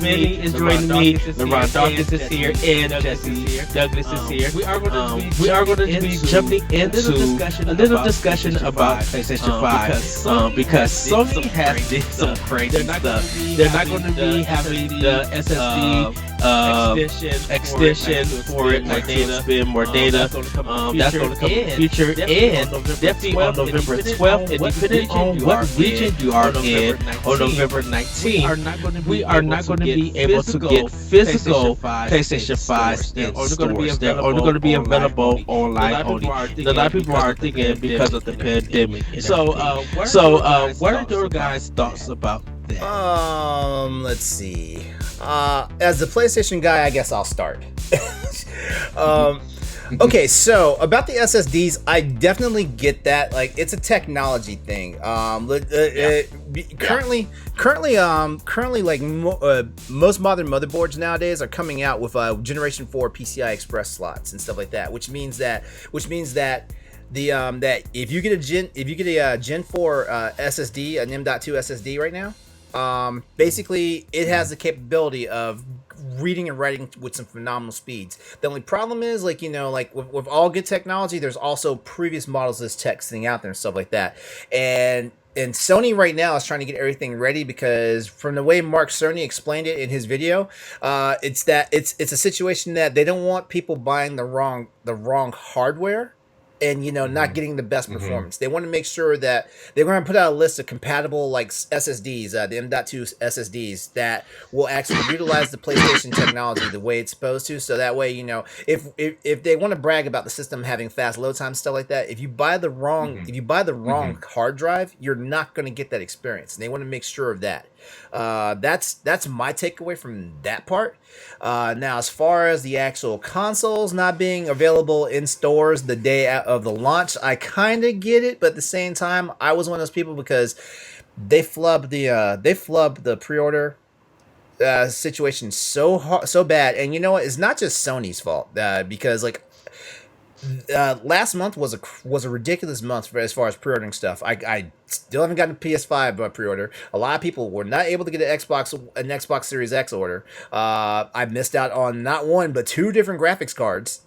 Minnie is joining me. LeRon Dawkins is here, and Jesse Douglas is here. We are going to be jumping into a little discussion about PlayStation 5 because Sony has did some crazy stuff. They're not going to be having the SSD extension for it, like to spend more data. That's going to come in the future, and definitely on November 12th, and depending on what region you are in, on November 19th, we are not going to be able to get physical PlayStation 5s in stores. They're only going to be available online only. A lot of people are thinking because of the pandemic. So, what are your guys' thoughts about that? Let's see. As the PlayStation guy, I guess I'll start. Okay, so about the SSDs, I definitely get that. Like, it's a technology thing. Currently, like most modern motherboards nowadays are coming out with Generation 4 PCI Express slots and stuff like that, which means that that if you get a Gen 4 SSD, an M.2 SSD right now, basically it has the capability of reading and writing with some phenomenal speeds. The only problem is, like, like with all good technology, there's also previous models of this tech sitting out there and stuff like that. And Sony right now is trying to get everything ready because from the way Mark Cerny explained it in his video, it's a situation that they don't want people buying the wrong hardware and not getting the best performance. They want to make sure that they're going to put out a list of compatible like SSDs, the M.2 SSDs that will actually utilize the PlayStation technology the way it's supposed to. So that way, if they want to brag about the system having fast load time, stuff like that, if you buy the wrong hard drive, you're not going to get that experience. And they want to make sure of that. That's my takeaway from that part. Now, as far as the actual consoles not being available in stores the day of the launch, I kind of get it, but at the same time, I was one of those people because they flubbed the pre-order situation so bad. And you know what? It's not just Sony's fault because like. Last month was a ridiculous month as far as pre-ordering stuff. I still haven't gotten a PS5 pre-order. A lot of people were not able to get an Xbox Series X order. I missed out on not one but two different graphics cards,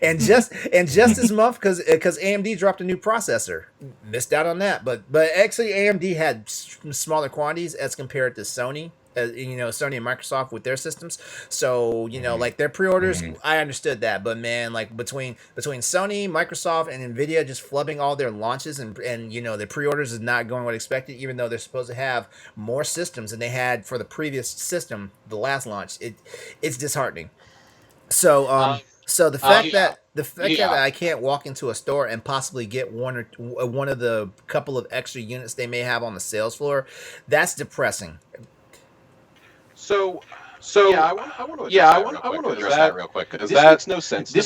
and just this month because AMD dropped a new processor. Missed out on that, but actually AMD had smaller quantities as compared to Sony. Sony and Microsoft with their systems. So, like their pre-orders, I understood that. But man, like between Sony, Microsoft, and Nvidia just flubbing all their launches and their pre-orders is not going what expected, even though they're supposed to have more systems than they had for the previous system, the last launch. It's disheartening. So, so the fact that I can't walk into a store and possibly get one of the couple of extra units they may have on the sales floor, that's depressing. So yeah, I want to address that real quick because this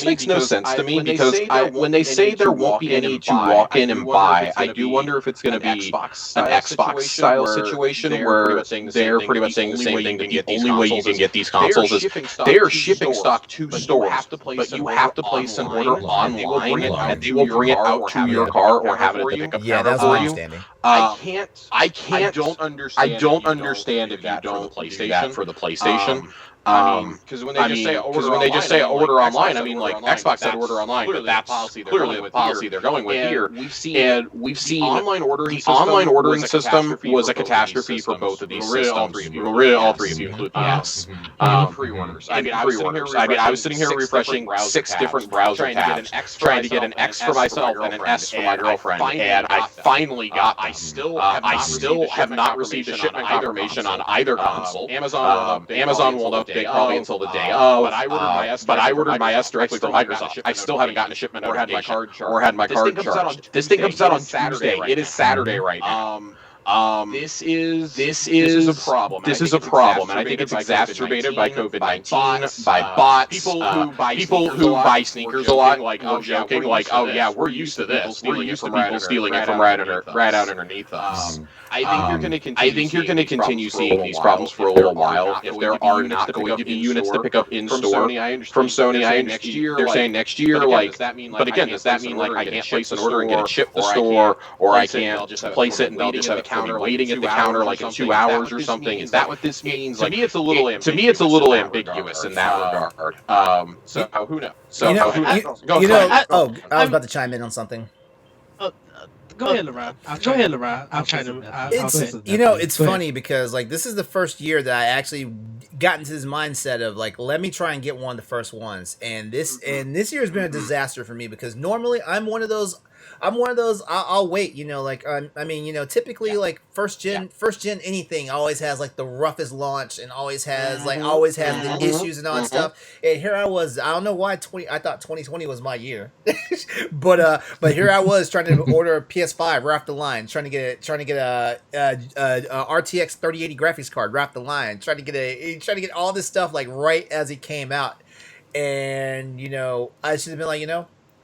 makes no sense to me because when they say there won't be any to walk in and buy, I do wonder if it's going to be an Xbox style situation where they're pretty much saying the same thing. The only way you can get these consoles is they're shipping stock to stores, but you have to place an order online and they will bring it out to your car or have it at the pickup counter for you. I don't understand if you don't do that for the PlayStation. Because when they just say order online, I mean, like Xbox said order online, but that's clearly the policy they're going with here. We've seen the online ordering system was a catastrophe for both of these systems. Really, all three of you include PS. Pre-orders. I was sitting here refreshing 6 different browser tabs, trying to get an X for myself and an S for my girlfriend, and I finally got them. I still have not received a shipment confirmation on either console. Amazon won't update probably until the day of. But I ordered my S directly from Microsoft. I still haven't gotten a shipment or had my card charged. This thing comes out on Tuesday. It is Saturday right now. This is a problem. This is a problem, and I think it's exacerbated by COVID-19, by bots, people who buy sneakers a lot, like joking, like, oh yeah, we're used to this. We're used to people stealing it from right out underneath us. I think you're going to continue seeing these problems for a little while. If there are not going to be units to pick up in store from Sony, I understand they're saying next year. Like, but again, does that mean like I can't place an order and get it shipped to the store, or I can't place it and they'll just have it waiting at the counter like in 2 hours or something. Is that what this means? To me, it's a little ambiguous in that regard. So who knows? So go ahead. I was about to chime in on something. Go ahead, LeRon. I'm trying to. It's funny because like this is the first year that I actually got into this mindset of like, let me try and get one of the first ones, and this year has been a disaster for me because normally I'm one of those. I'll wait. Typically like first gen anything always has like the roughest launch and always has the issues and all that stuff. And here I was. I don't know why I thought 2020 was my year, but here I was trying to order a PS5 right off the line, trying to get a RTX 3080 graphics card right off the line, trying to get all this stuff like right as it came out, and I should have been like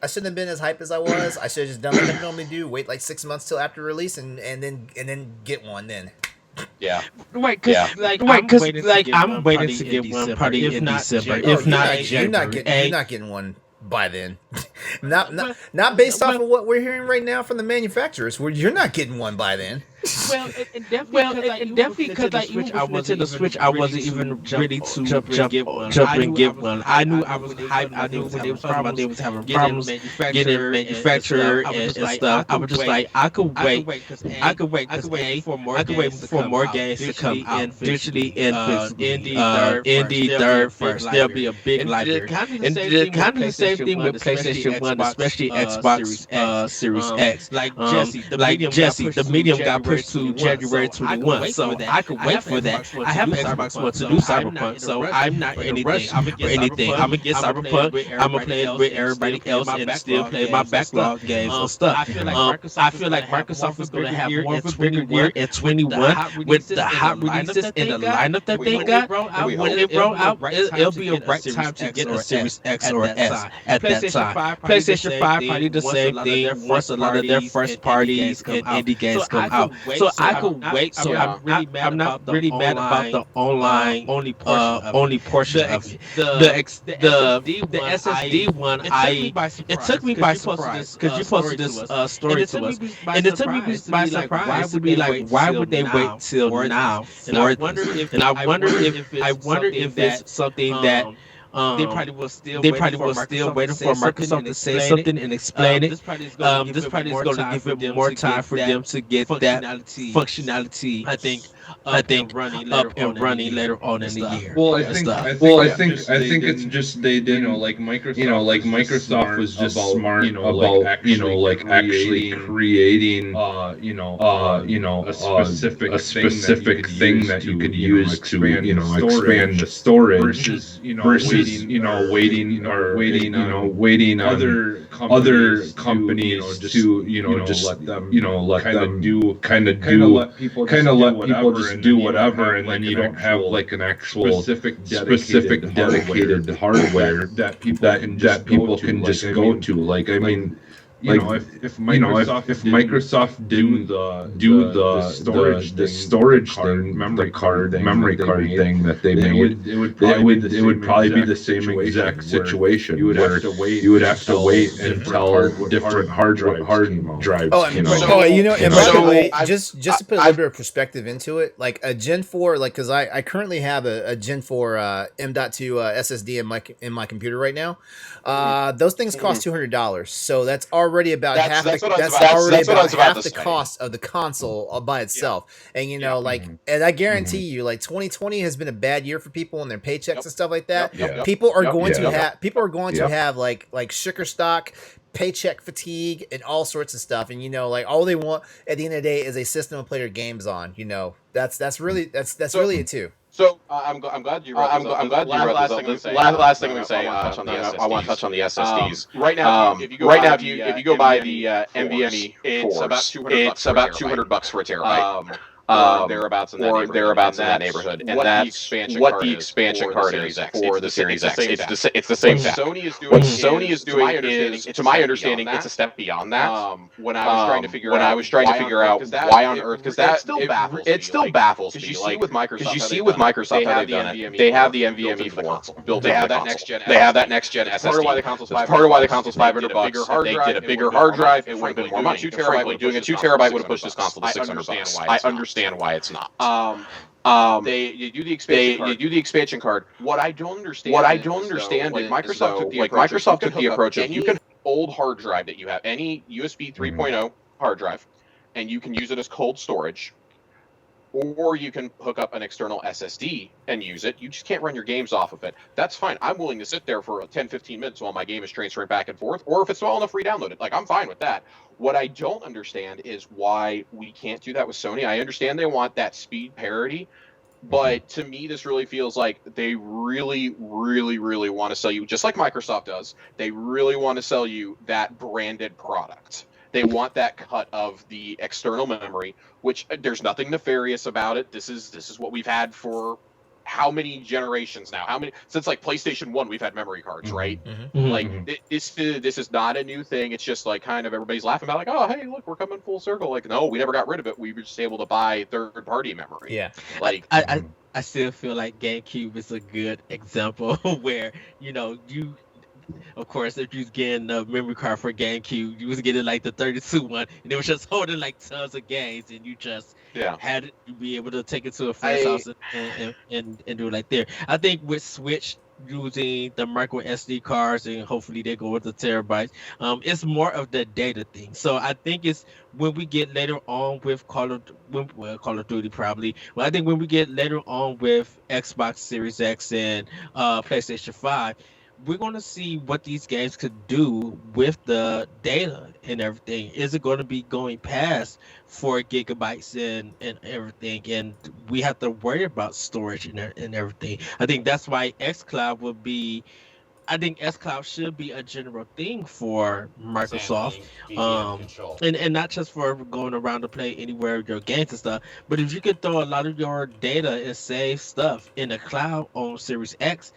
I shouldn't have been as hype as I was. I should have just done what I normally do. Wait like 6 months till after release, and then get one then. Yeah. Right, because I'm waiting to get one probably in December. If not January. You're not getting one by then. not based off of what we're hearing right now from the manufacturers. You're not getting one by then. And definitely because I even to the Switch, I wasn't even ready to jump and get one. I knew I was hyped. I knew when they was talking about they was having problems getting manufactured and stuff. I was just like, I could wait for more games to come out digitally and indie third first. There'll be a big library. And kind of the same thing with PlayStation 1, especially Xbox Series X. Like Jesse, the medium got pushed to January 21, so I could wait for that. I have an Xbox One to do Cyberpunk, so I'm not in a rush for anything. I'm gonna get Cyberpunk. I'm gonna play it with everybody else and still play my backlog games and stuff. I feel like Microsoft is gonna have more of a bigger year in 21 with the hot releases and the lineup that they got. When it roll out, it'll be a right time to get a Series X or S at that time. PlayStation 5 probably the same thing once a lot of their first parties and indie games come out. So I could wait. So I'm not really mad about the online only portion of it. The SSD one, it took me by surprise because you posted this story to us, and it took me by surprise to be like, why would they wait till now? And I wonder if it's something that. They probably was still waiting for Microsoft to say something and explain it. This probably is going to give it more time for them to get that functionality. I think up and running later on in the year. Well, I think it's just they didn't like Microsoft was just smart about actually creating a specific thing that you could use to expand the storage versus waiting other companies to just let them let people just do whatever, and then you don't have like an actual specific dedicated hardware that people can just go to. Like, I mean, if Microsoft do the storage thing, memory card thing that they made, it would probably be the same exact situation. You would have to wait until different hard drives. Just to put a little bit of perspective into it, like a Gen 4, like because I currently have a Gen 4 M.2 SSD in my computer right now. Those things cost $200, so that's already about half the cost of the console by itself. And and I guarantee you, like 2020 has been a bad year for people and their paychecks and stuff like that. People are going to have like sugar stock, paycheck fatigue, and all sorts of stuff. And all they want at the end of the day is a system to play their games on. That's really it too. So I'm glad you brought this up. Last thing I'm going to say. I want to touch on the SSDs. Right now, if you go buy the NVMe Force, it's about $200 for a terabyte. or thereabouts in that neighborhood, and that's what the expansion card is for the Series X. It's the same tech. What Sony is doing is, to my understanding, it's a step beyond that. When I was trying to figure out why on earth, because it still baffles me. Because you see with Microsoft how they've done it. They have the NVMe 4 built into the console. They have that next gen SSD. That's part of why the console's $500. They did a bigger hard drive. It would have been more money. Frankly, doing a 2 terabyte would have pushed this console to $600. I understand why it's not. You do the expansion card. What I don't understand is Microsoft took the approach of you can old hard drive that you have, any USB 3.0 hard drive, and you can use it as cold storage, or you can hook up an external SSD and use it. You just can't run your games off of it. That's fine. I'm willing to sit there for 10-15 minutes while my game is transferring back and forth, or if it's small enough, re-download it. Like, I'm fine with that. What I don't understand is why we can't do that with Sony. I understand they want that speed parity, but to me, this really feels like they really, really, really want to sell you, just like Microsoft does, they really want to sell you that branded product. They want that cut of the external memory, which there's nothing nefarious about it. This is what we've had for how many generations now? Since like PlayStation 1, we've had memory cards, right? Mm-hmm. Like this is not a new thing. It's just like kind of everybody's laughing about like, oh, hey, look, we're coming full circle. Like, no, we never got rid of it. We were just able to buy third-party memory. Yeah. Like I still feel like GameCube is a good example where, of course, if you was getting a memory card for GameCube, you was getting like the 32 one, and it was just holding like tons of games, and you just had to be able to take it to a friend's house and do it like there. I think with Switch using the micro SD cards, and hopefully they go with the terabytes, it's more of the data thing. So I think it's when we get later on with Call of Duty probably. Well, I think when we get later on with Xbox Series X and PlayStation 5, we're going to see what these games could do with the data and everything. Is it going to be going past 4 gigabytes and everything? And we have to worry about storage and everything. I think that's why xCloud xCloud should be a general thing for Microsoft, and not just for going around to play anywhere your games and stuff. But if you could throw a lot of your data and save stuff in the cloud on Series X,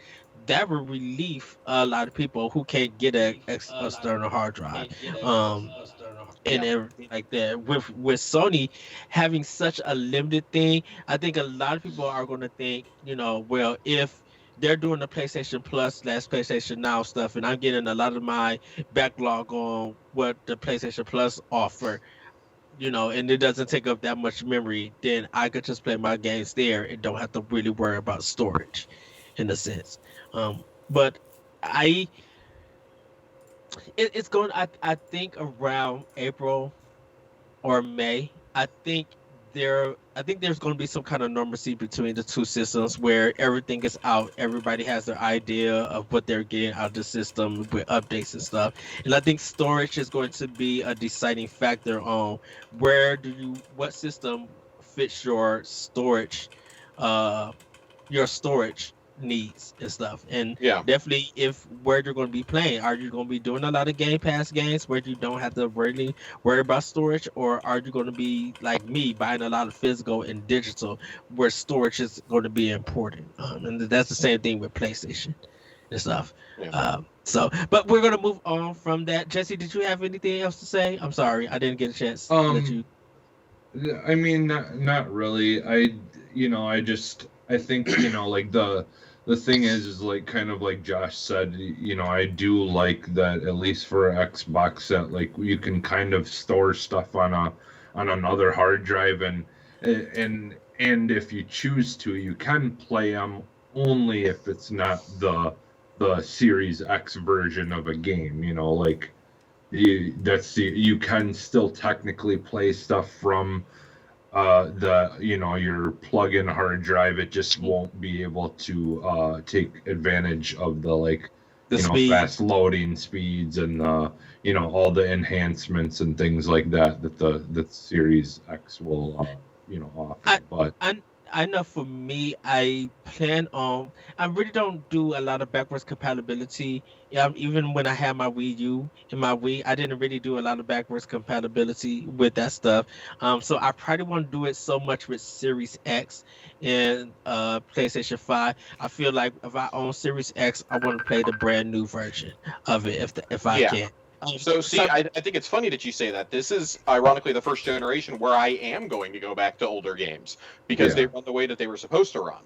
that would relieve a lot of people who can't get an external hard drive, and everything like that. With Sony having such a limited thing, I think a lot of people are going to think, well, if they're doing the PlayStation Plus / PlayStation Now stuff, and I'm getting a lot of my backlog on what the PlayStation Plus offer, and it doesn't take up that much memory, then I could just play my games there and don't have to really worry about storage, in a sense. But it's going. I think around April or May. I think there's going to be some kind of normalcy between the two systems where everything is out. Everybody has their idea of what they're getting out of the system with updates and stuff. And I think storage is going to be a deciding factor on what system fits your storage needs and stuff. And definitely where you're going to be playing, are you going to be doing a lot of Game Pass games where you don't have to really worry about storage, or are you going to be like me, buying a lot of physical and digital where storage is going to be important? And that's the same thing with PlayStation and stuff. But we're going to move on from that. Jesse, did you have anything else to say? I'm sorry, I didn't get a chance to let you. I mean, not really. I think, like the thing is like kind of like Josh said, I do like that, at least for Xbox, that like you can kind of store stuff on another hard drive, and if you choose to, you can play them only if it's not the Series X version of a game. You can still technically play stuff from your plug-in hard drive. It just won't be able to take advantage of the fast loading speeds and all the enhancements and things like that the Series X will offer. I know for me, I plan on. I really don't do a lot of backwards compatibility. Even when I had my Wii U and my Wii, I didn't really do a lot of backwards compatibility with that stuff. So I probably won't do it so much with Series X and PlayStation 5. I feel like if I own Series X, I want to play the brand new version of it if I Yeah. can. So see, I think it's funny that you say that. This is ironically the first generation where I am going to go back to older games because they run the way that they were supposed to run.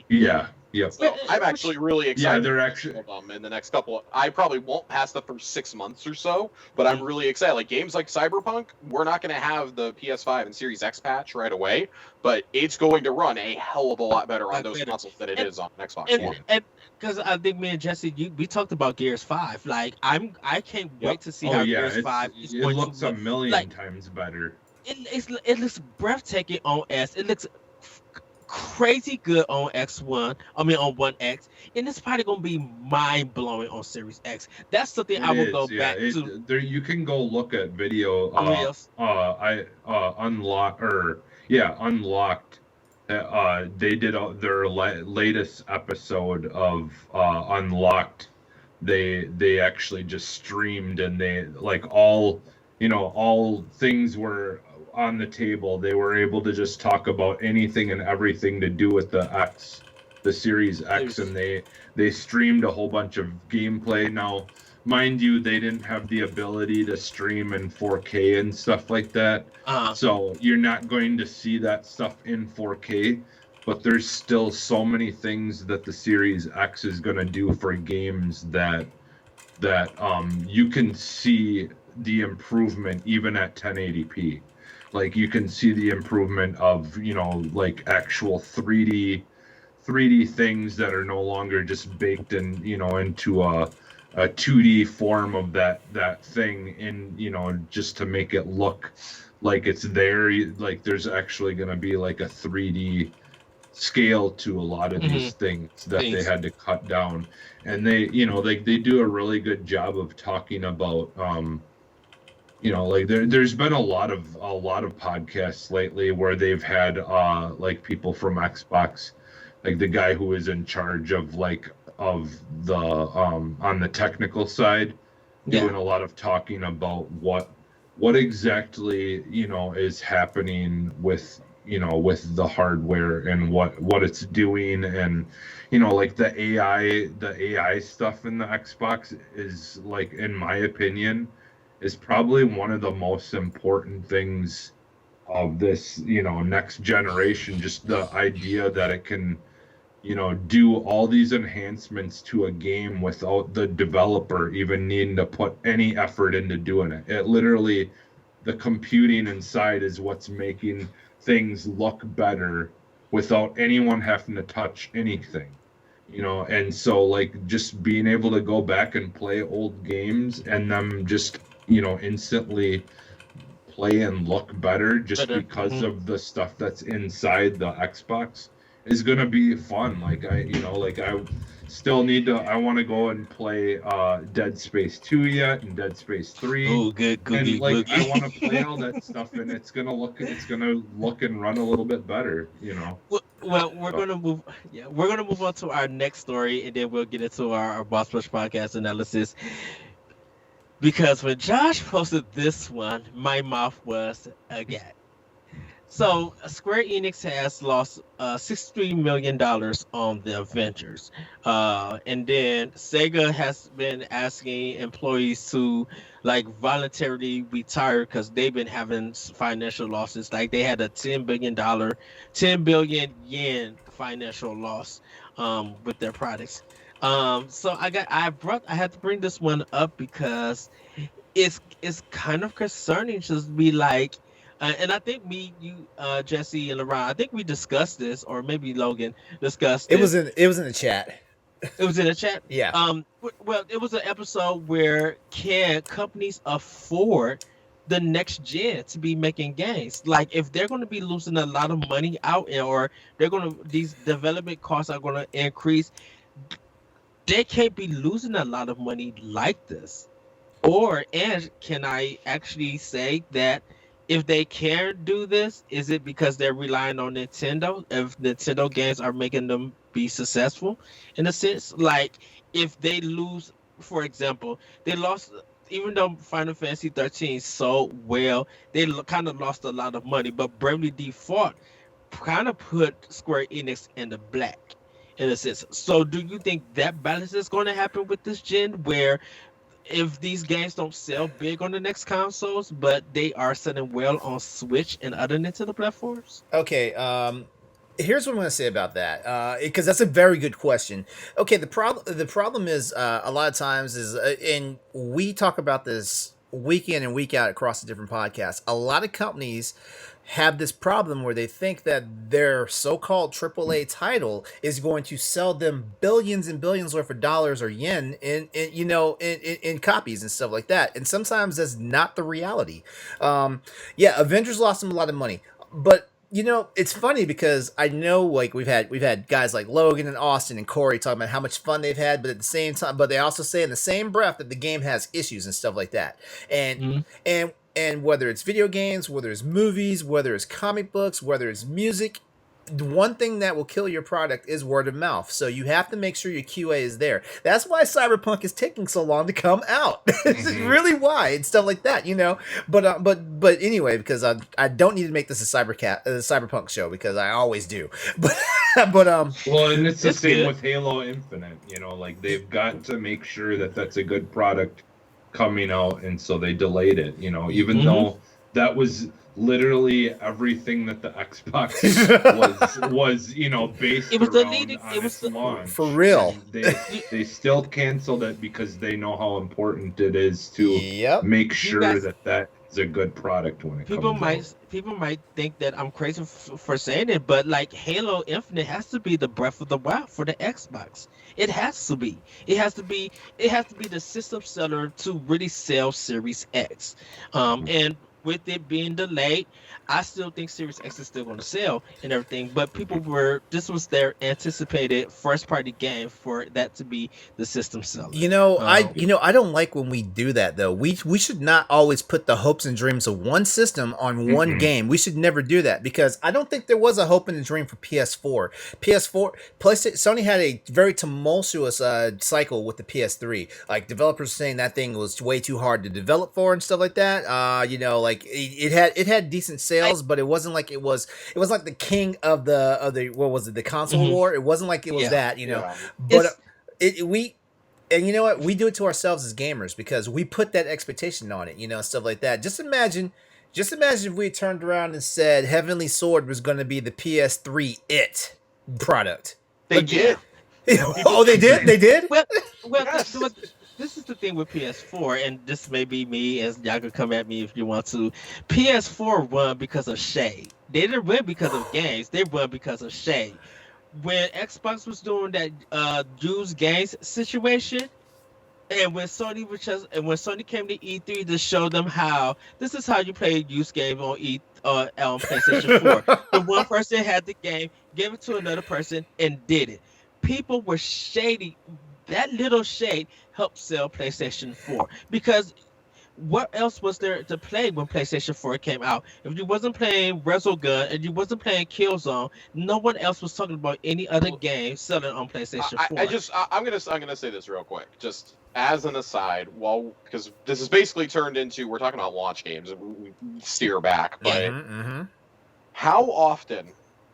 Yeah. Yep. So I'm actually really excited. Yeah, they're actually in the next couple. I probably won't pass the first 6 months or so, but I'm really excited. Like games like Cyberpunk, we're not going to have the PS5 and Series X patch right away, but it's going to run a hell of a lot better on those consoles than it is on Xbox One. And because I think me and Jesse, we talked about Gears 5. Like I can't wait to see how Gears 5 is going looks to a million times better. It looks breathtaking on S. It looks crazy good on X1. I mean on One X, and it's probably gonna be mind blowing on Series X. That's something I will go back to. There, you can go look at video. Unlocked. They did their latest episode of Unlocked. They actually just streamed, and they like all things were on the table. They were able to just talk about anything and everything to do with the Series X, and they streamed a whole bunch of gameplay. Now, mind you, they didn't have the ability to stream in 4K and stuff like that. So you're not going to see that stuff in 4K, but there's still so many things that the Series X is going to do for games that you can see the improvement even at 1080p. Like you can see the improvement of, like actual 3D things that are no longer just baked in, into a 2D form of that thing, in, just to make it look like it's there. Like there's actually going to be like a 3D scale to a lot of these things that they had to cut down. And they do a really good job of talking about, like there's been a lot of podcasts lately where they've had like people from Xbox, like the guy who is in charge of the on the technical side, doing a lot of talking about what exactly is happening with the hardware and what it's doing, and like the AI stuff in the Xbox is, like, in my opinion, is probably one of the most important things of this, next generation. Just the idea that it can, do all these enhancements to a game without the developer even needing to put any effort into doing it. It literally, the computing inside is what's making things look better without anyone having to touch anything. And so, like, just being able to go back and play old games and them just instantly play and look better just because of the stuff that's inside the Xbox is gonna be fun. Like I still I want to go and play Dead Space 2 yet, and Dead Space 3. Oh, good. And like I want to play all that stuff, and it's gonna look and run a little bit better. Well, we're gonna move. Yeah, we're gonna move on to our next story, and then we'll get into our Boss Push podcast analysis. Because when Josh posted this one, my mouth was agape. So Square Enix has lost $63 million on the Avengers. And then Sega has been asking employees to voluntarily retire because they've been having financial losses. Like they had a $10 billion yen financial loss with their products. So I had to bring this one up because it's kind of concerning to be like, and I think you, Jesse and LeRon, I think we discussed this, or maybe Logan discussed it. It was in the chat. It was in the chat. Yeah. Well, it was an episode where can companies afford the next gen to be making games? Like if they're going to be losing a lot of money out, or these development costs are going to increase, they can't be losing a lot of money like this. And can I actually say that if they can do this, is it because they're relying on Nintendo? If Nintendo games are making them be successful, in a sense, like if they lose, for example, they lost. Even though Final Fantasy 13 sold well, they kind of lost a lot of money. But Bravely Default kind of put Square Enix in the black, in a sense. So, do you think that balance is going to happen with this gen, where if these games don't sell big on the next consoles, but they are selling well on Switch and other Nintendo platforms? Okay, here's what I'm going to say about that, because that's a very good question. Okay, the problem is a lot of times is, and we talk about this week in and week out across the different podcasts. A lot of companies have this problem where they think that their so-called AAA title is going to sell them billions and billions worth of dollars or yen in copies and stuff like that. And sometimes that's not the reality. Yeah, Avengers lost them a lot of money, but it's funny because I know, like, we've had guys like Logan and Austin and Corey talking about how much fun they've had, but at the same time, but they also say in the same breath that the game has issues and stuff like that. And whether it's video games, whether it's movies, whether it's comic books, whether it's music, the one thing that will kill your product is word of mouth. So you have to make sure your QA is there. That's why Cyberpunk is taking so long to come out. This is really why, and stuff like that, But anyway, because I don't need to make this a Cyberpunk show, because I always do. But well, and it's the same good. with Halo Infinite. Like, they've got to make sure that that's a good product coming out, and so they delayed it. Even though that was literally everything that the Xbox was based It was the around leading. on It was its the, launch. for real. And they still canceled it because they know how important it is to Yep. make sure guys- that is a good product when it people comes people might think that I'm crazy for saying it, but like Halo Infinite has to be the Breath of the Wild for the Xbox. It has to be. It has to be the system seller to really sell Series X. And with it being delayed, I still think Series X is still going to sell and everything. But this was their anticipated first party game for that to be the system seller. I don't like when we do that, though. We should not always put the hopes and dreams of one system on one game. We should never do that, because I don't think there was a hope and a dream for PS4. Sony had a very tumultuous cycle with the PS3. Like, developers saying that thing was way too hard to develop for and stuff like that. Like, it had decent sales, but it wasn't like it was like the king of the what was it, the console war. It wasn't like it was that. But and you know what? We do it to ourselves as gamers, because we put that expectation on it, stuff like that. Just imagine if we turned around and said Heavenly Sword was going to be the PS3 product. They did. Oh, they did? They did? Well, this is the thing with PS4, and this may be me, as y'all can come at me if you want to. PS4 won because of shade. They didn't win because of games. They won because of shade. When Xbox was doing that used games situation, and when Sony came to E3 to show them how this is how you play used game on PlayStation 4. The one person had the game, gave it to another person, and did it. People were shady. That little shade helped sell PlayStation 4, because what else was there to play when PlayStation 4 came out? If you wasn't playing Resogun and you wasn't playing Killzone, no one else was talking about any other game selling on PlayStation 4. I'm gonna say this real quick, just as an aside, because this is basically turned into, we're talking about launch games, and we steer back, but how often,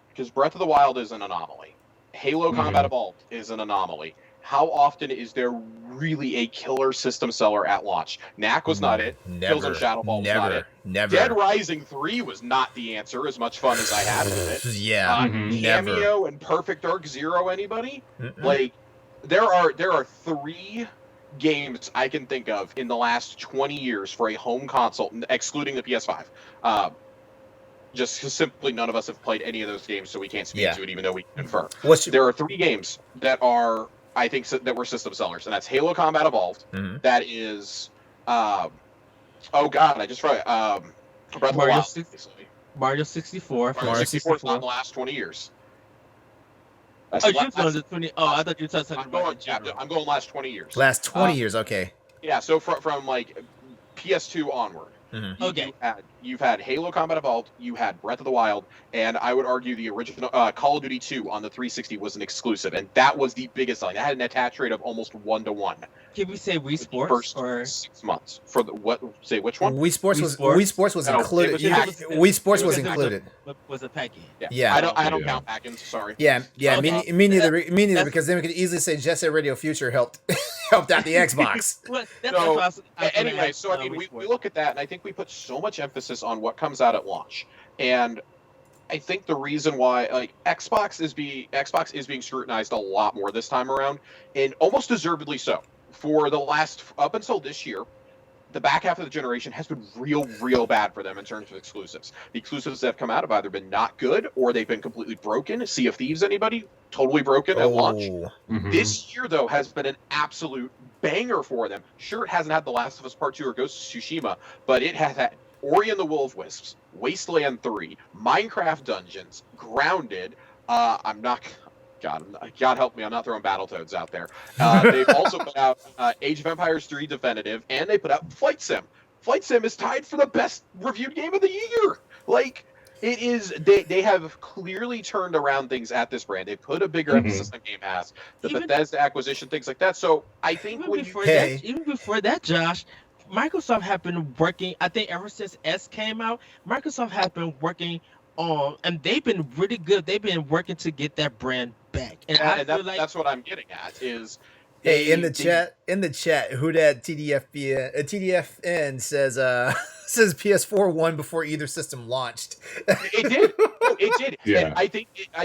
because Breath of the Wild is an anomaly, Halo Combat Evolved is an anomaly. How often is there really a killer system seller at launch? Knack was not it. Killzone Shadowfall was not it. Never. Dead Rising 3 was not the answer, as much fun as I had with it. Yeah. Never. Cameo and Perfect Dark Zero, anybody? Like, there are 3 games I can think of in the last 20 years for a home console, excluding the PS5. Just simply none of us have played any of those games, so we can't speak to it, even though we confirm. There are 3 games that are, I think, that were system sellers, and that's Halo Combat Evolved. That is, oh god, I just forgot. Breath of the Wild. Mario 64. Mario 64 is not in the last 20 years. You're going to 20. Oh, I thought you were talking about. I'm going last 20 years. Last 20 years, okay. Yeah, so from like PS2 onward. Mhm. Okay. You've had Halo Combat Evolved, you had Breath of the Wild, and I would argue the original Call of Duty 2 on the 360 was an exclusive, and that was the biggest selling. That had an attach rate of almost 1-to-1 Can we say Wii for the Sports first or 6 months. For the what? Say which one? Wii Sports Wii was Sports? Wii Sports was No, included. it was You- packaged. Wii Sports was Because it included. was a package. Yeah. I don't Yeah. count Packins. Sorry. Yeah, Okay. me neither. Me neither, That's- because then we could easily say Jet Set Radio Future helped helped out the Xbox. Well, that's So, what I was gonna Anyway, ask, so I mean, Wii we Sports. look at that, and I think we put so much emphasis on what comes out at launch, and I think the reason why Xbox is being scrutinized a lot more this time around, and almost deservedly so. For the last up until this year, the back half of the generation has been real bad for them in terms of exclusives. The exclusives that have come out have either been not good or they've been completely broken. Sea of Thieves, anybody? Totally broken at launch. Oh, Mhm. This year, though, has been an absolute banger for them. Sure, it hasn't had The Last of Us Part 2 or Ghost of Tsushima, but it has had Ori and the Will of Wisps, Wasteland 3, Minecraft Dungeons, Grounded. I'm not... God help me, I'm not throwing Battletoads out there. They've also put out Age of Empires 3 Definitive, and they put out Flight Sim. Flight Sim is tied for the best reviewed game of the year. Like, it is, they have clearly turned around things at this brand. They put a bigger Mhm. emphasis on Game Pass, the Even- Bethesda acquisition, things like that. So I think Even when you before Hey. that, even before that, Josh, Microsoft have been working. I think ever since S came out, Microsoft has been working on, and they've been really good. They've been working to get that brand back, and I feel like that's what I'm getting at is hey, in the they- chat, who that TDFN says says PS4 won before either system launched. It did. No, it did. Yeah. And I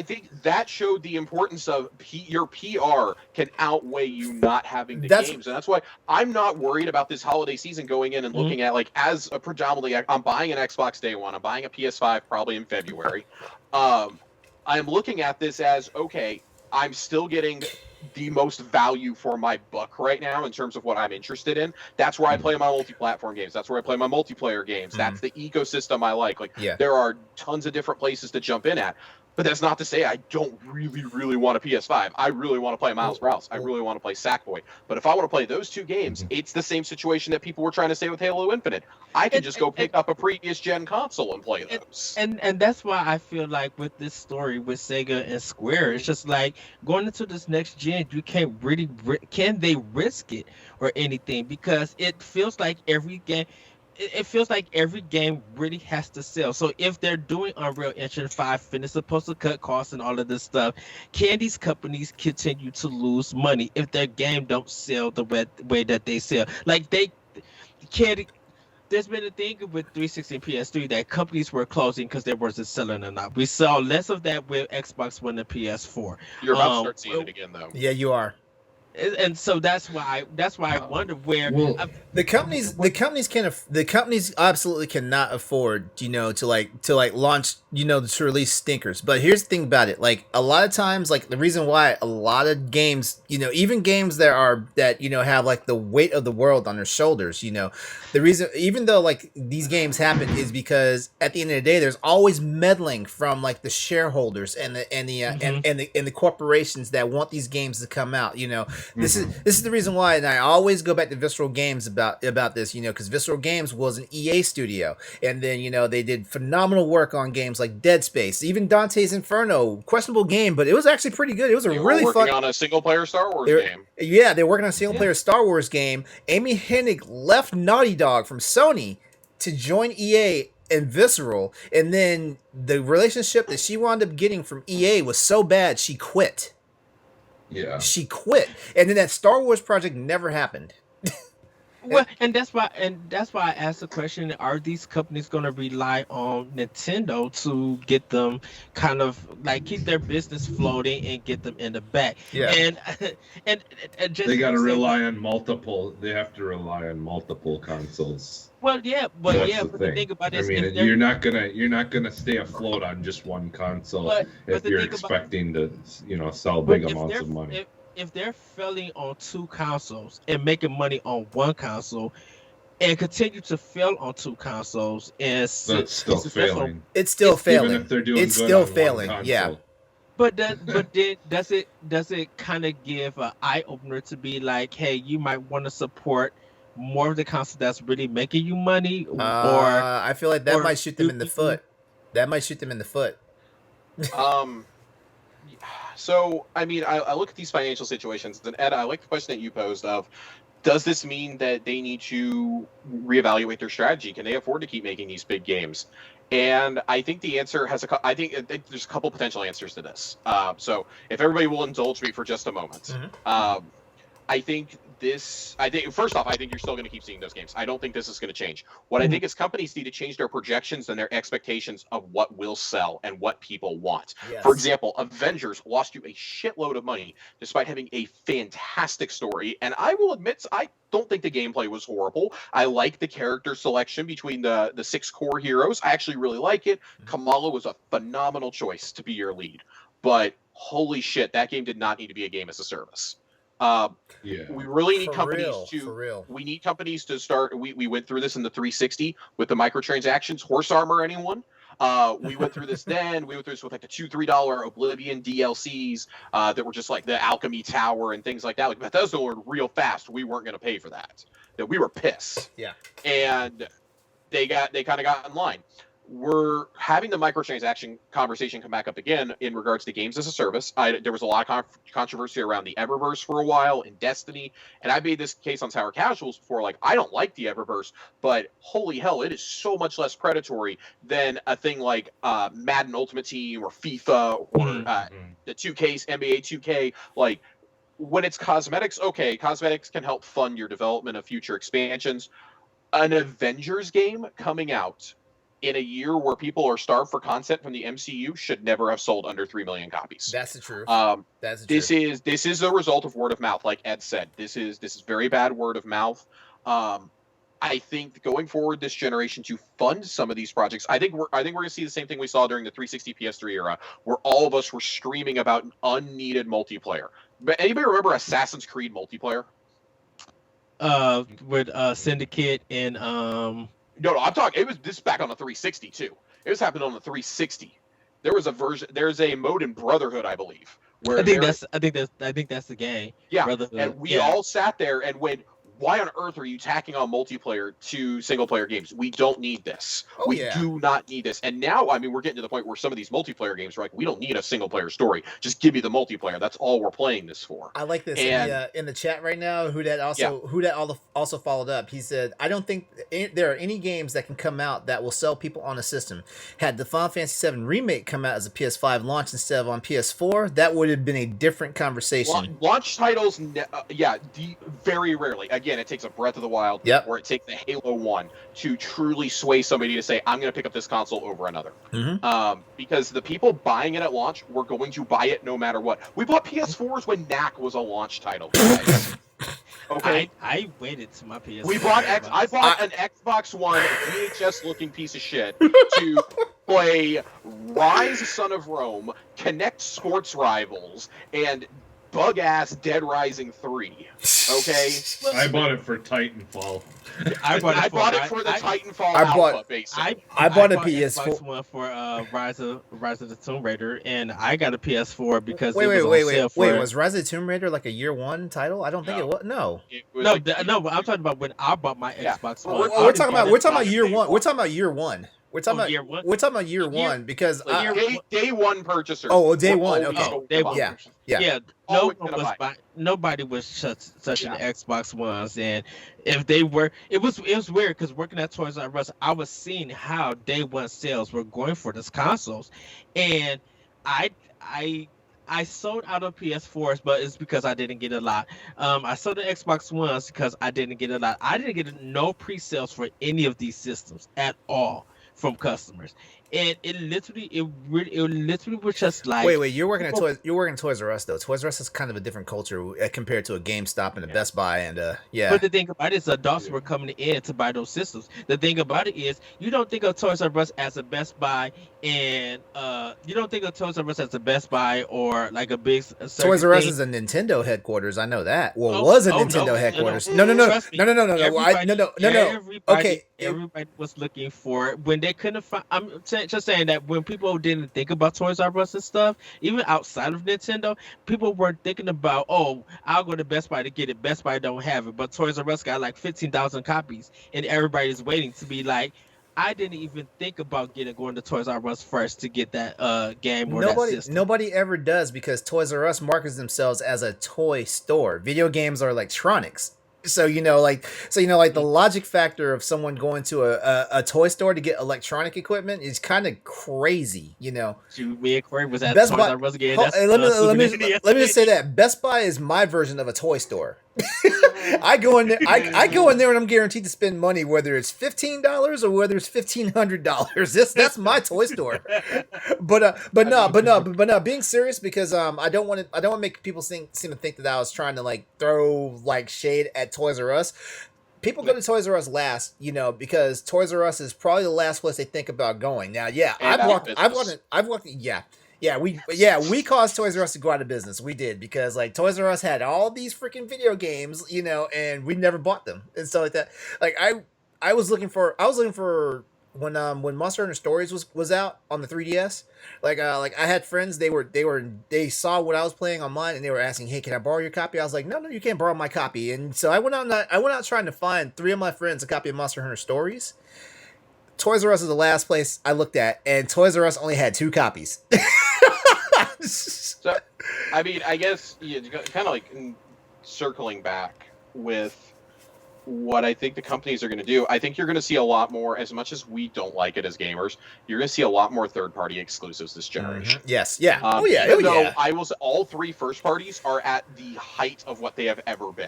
think that showed the importance of your PR can outweigh you not having the That's- games, and that's why I'm not worried about this holiday season going in and looking at as a predominantly. I'm buying an Xbox day one. I'm buying a PS5 probably in February. I'm looking at this as okay. I'm still getting the most value for my buck right now in terms of what I'm interested in. That's where I play my multi-platform games. That's where I play my multiplayer games. That's the ecosystem I like. Yeah. There are tons of different places to jump in at. But that's not to say I don't really want a PS5. I really want to play Miles Morales. I really want to play Sackboy. But if I want to play those two games, it's the same situation that people were trying to say with Halo Infinite. I can just go pick up a previous gen console and play those. and that's why I feel like with this story with Sega and Square, it's just like going into this next gen, you can't really can they risk it or anything, because it feels like every game. It feels like every game really has to sell. So if they're doing Unreal Engine 5 and it's supposed to cut costs and all of this stuff, can these companies continue to lose money if their game don't sell the way that they sell? Like they can't. There's been a thing with 360 and PS3 that companies were closing because they wasn't selling enough. We saw less of that with Xbox One and PS4. You're about to start seeing it again, though. Yeah, you are. And so that's why I wonder where Well, The companies absolutely cannot afford, to launch, to release stinkers. But here's the thing about it. Like, a lot of times, like, the reason why a lot of games, even games that have like the weight of the world on their shoulders, the reason, even though like these games happen, is because at the end of the day, there's always meddling from like the shareholders and the corporations that want these games to come out. This is the reason why, and I always go back to Visceral Games about this, because Visceral Games was an EA studio, and then they did phenomenal work on games like Dead Space, even Dante's Inferno, questionable game, but it was actually pretty good. It was They were really working fun. on a single-player Star Wars They're- game. Yeah, they're working on a single player Star Wars game. Amy Hennig left Naughty Dog from Sony to join EA and Visceral, and then the relationship that she wound up getting from EA was so bad she quit. yeah. She quit, and then that Star Wars project never happened. Well, and that's why I asked the question: are these companies going to rely on Nintendo to get them kind of like keep their business floating and get them in the back? Yeah. And just They got to say- rely on multiple. They have to rely on multiple consoles. Well, yeah, but That's yeah, the but the thing. thing about I it is, mean, if they're- you're not gonna stay afloat on just one console But if the you're thing about- expecting to, sell but big if amounts they're- of money. If they're failing on two consoles and making money on one console, and continue to fail on two consoles, and That's still failing. It's still failing. Even if they're doing It's good still on one failing. console. Yeah. But then does it kind of give an eye opener to be like, hey, you might want to support more of the console that's really making you money, or I feel like that or might shoot them do in the you- foot. That might shoot them in the foot. Um, so I mean, I look at these financial situations, and Ed, I like the question that you posed of, does this mean that they need to reevaluate their strategy? Can they afford to keep making these big games? And I think the answer has I think there's a couple potential answers to this. So if everybody will indulge me for just a moment, I think first off, I think you're still going to keep seeing those games. I don't think this is going to change. What I think is companies need to change their projections and their expectations of what will sell and what people want. Yes. For example, Avengers lost you a shitload of money despite having a fantastic story. And I will admit, I don't think the gameplay was horrible. I like the character selection between the 6 core heroes. I actually really like it. Kamala was a phenomenal choice to be your lead. But holy shit, that game did not need to be a game as a service. We really need we need companies to start. We went through this in the 360 with the microtransactions, horse armor, anyone. We went through this then. We went through this with like the $2-3 Oblivion DLCs that were just like the Alchemy Tower and things like that. Like Bethesda learned real fast we weren't going to pay for that. That we were pissed. Yeah. And they kind of got in line. We're having the microtransaction conversation come back up again in regards to games as a service. There was a lot of controversy around the Eververse for a while in Destiny, and I made this case on Sour Casuals before. Like, I don't like the Eververse, but holy hell, it is so much less predatory than a thing like Madden Ultimate Team or FIFA or the 2K's NBA 2K. Like, when it's cosmetics, okay, cosmetics can help fund your development of future expansions. An Avengers game coming out in a year where people are starved for content from the MCU should never have sold under 3 million copies. That's the truth. This is a result of word of mouth, like Ed said. This is very bad word of mouth. I think going forward this generation to fund some of these projects, I think we're going to see the same thing we saw during the 360 PS3 era, where all of us were screaming about unneeded multiplayer. But anybody remember Assassin's Creed multiplayer? With Syndicate and No, I'm talking. It was this back on the 360 too. It was happening on the 360. There was a version. There's a mode in Brotherhood, I believe. Where I think that's the game. Yeah, Brotherhood. And we all sat there and went, "Why on earth are you tacking on multiplayer to single player games? We don't need this. We do not need this." And now, I mean, we're getting to the point where some of these multiplayer games are like, "We don't need a single player story. Just give me the multiplayer. That's all we're playing this for." I like this in the chat right now. Who also followed up. He said, "I don't think there are any games that can come out that will sell people on a system. Had the Final Fantasy VII remake come out as a PS5 launch instead of on PS4, that would have been a different conversation." Launch titles, very rarely. Again, it takes a Breath of the Wild, or it takes the Halo 1 to truly sway somebody to say, "I'm going to pick up this console over another." Because the people buying it at launch were going to buy it no matter what. We bought PS4s when Knack was a launch title, guys. Okay, I waited to my PS4. I bought an Xbox One VHS-looking piece of shit to play Rise: Son of Rome, Connect Sports Rivals, and bug-ass Dead Rising 3. Okay? I bought it for Titanfall. I bought it for the Titanfall alpha, basically. I bought a PS4 PS4 one for Rise of the Tomb Raider, and I got a PS4 because wait, for was Rise of the Tomb Raider like a year one title? I don't think it was. No. But I'm talking about when I bought my Xbox One. We're talking about year one. We're talking about year one. We're talking about year one because day one purchasers. Oh, day one. Okay. Day one. Yeah. Nobody was such an Xbox Ones, and if they were, it was weird because working at Toys R Us, I was seeing how day one sales were going for these consoles, and I sold out of PS4s, but it's because I didn't get a lot. I sold the Xbox Ones because I didn't get a lot. I didn't get no pre-sales for any of these systems at all from customers, and it literally was just like, wait, you're working at Toys R Us though. Toys R Us is kind of a different culture compared to a GameStop and a Best Buy and But the thing about it is adults were coming in to buy those systems. The thing about it is you don't think of Toys R Us as a Best Buy, and you don't think of Toys R Us as a Best Buy or like a big Toys R Us is a Nintendo headquarters. I know that. Well, was a Nintendo headquarters. No. Okay. Everybody was looking for when they couldn't find. I'm saying saying that when people didn't think about Toys R Us and stuff, even outside of Nintendo, people weren't thinking about, oh, I'll go to Best Buy to get it. Best Buy don't have it, but Toys R Us got like 15,000 copies, and everybody's waiting to be like, I didn't even think about going to Toys R Us first to get that game or that system. Nobody ever does, because Toys R Us markets themselves as a toy store. Video games are electronics. So the logic factor of someone going to a toy store to get electronic equipment is kind of crazy. Me and Corey was at Best Toys Buy. R Us again. Let me just say that Best Buy is my version of a toy store. I go in there. I go in there and I'm guaranteed to spend money, whether it's $15 or whether it's $1,500. That's my toy store. But no. Being serious, because I don't want to make people seem to think that I was trying to throw shade at Toys R Us. People go to Toys R Us last, because Toys R Us is probably the last place they think about going. Now, yeah, I've walked. Yeah, we caused Toys R Us to go out of business. We did, because Toys R Us had all these freaking video games, and we never bought them and stuff like that. I was looking for when Monster Hunter Stories was out on the 3DS. I had friends, they saw what I was playing online, and they were asking, "Hey, can I borrow your copy?" I was like, "No, you can't borrow my copy." And so I went out trying to find 3 of my friends a copy of Monster Hunter Stories. Toys R Us is the last place I looked at, and Toys R Us only had 2 copies. So, I mean, I guess kind of circling back with what I think the companies are going to do. I think you're going to see a lot more, as much as we don't like it as gamers, you're going to see a lot more third-party exclusives this generation. Mm-hmm. Yes, yeah. I will say all 3 first parties are at the height of what they have ever been.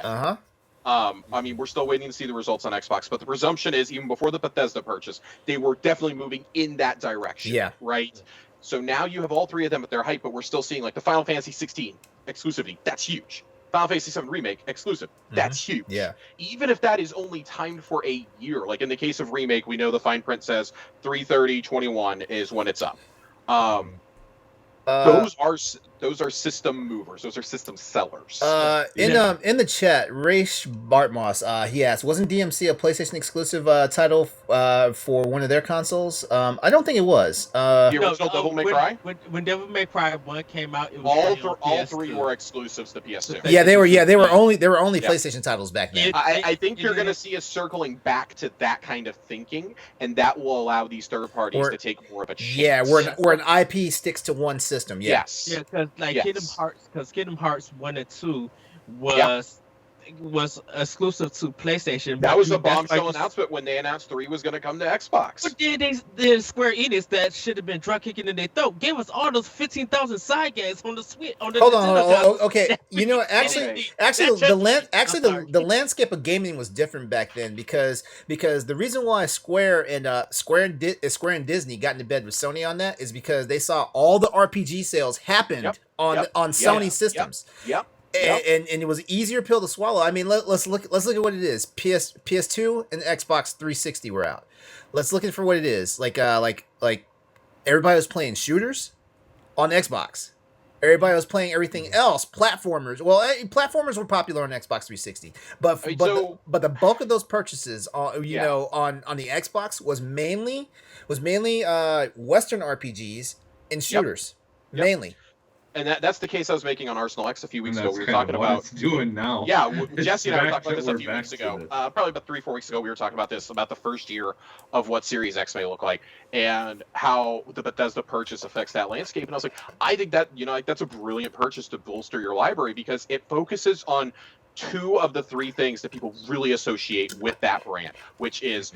I mean, we're still waiting to see the results on Xbox, but the presumption is, even before the Bethesda purchase, they were definitely moving in that direction. Yeah. Right? So now you have all 3 of them at their height, but we're still seeing the Final Fantasy 16 exclusivity. That's huge. Final Fantasy 7 Remake exclusive. That's huge. Yeah. Even if that is only timed for a year, in the case of Remake, we know the fine print says 3/30/21 is when it's up. Those are system movers. Those are system sellers. In the chat, Raish Bartmoss, he asked, wasn't DMC a PlayStation exclusive title for one of their consoles? I don't think it was. The original Devil May Cry? When Devil May Cry 1 came out, it was all 3 were exclusives to PS2. Yeah, they were only PlayStation titles back then. I think you're going to see us circling back to that kind of thinking, and that will allow these third parties to take more of a chance. Yeah, where an IP sticks to one system. Yeah. Yes. Yeah, because Kingdom Hearts 1 and 2 was exclusive to PlayStation. That was a bombshell announcement when they announced 3 was going to come to Xbox. But then the Square Enix that should have been drunk kicking in their throat gave us all those 15,000 side games on the Switch. Hold on. Okay, the landscape of gaming was different back then, because the reason why Square and Disney got into bed with Sony on that is because they saw all the RPG sales happened on Sony systems. Yep. And it was an easier pill to swallow. I mean, let's look at what it is. PS2 and Xbox 360 were out. Let's look at it for what it is. Everybody was playing shooters on Xbox. Everybody was playing everything else. Platformers. Well, platformers were popular on Xbox 360, but the bulk of those purchases, on the Xbox was mainly Western RPGs and shooters, mainly. And that's the case I was making on Arsenal X a few weeks ago. We were talking about it's doing now. Yeah, Jesse and I were talking about this a few weeks ago. Probably about 3-4 weeks ago, we were talking about this, about the first year of what Series X may look like and how the Bethesda purchase affects that landscape. And I was like, I think that that's a brilliant purchase to bolster your library, because it focuses on 2 of the 3 things that people really associate with that brand, which is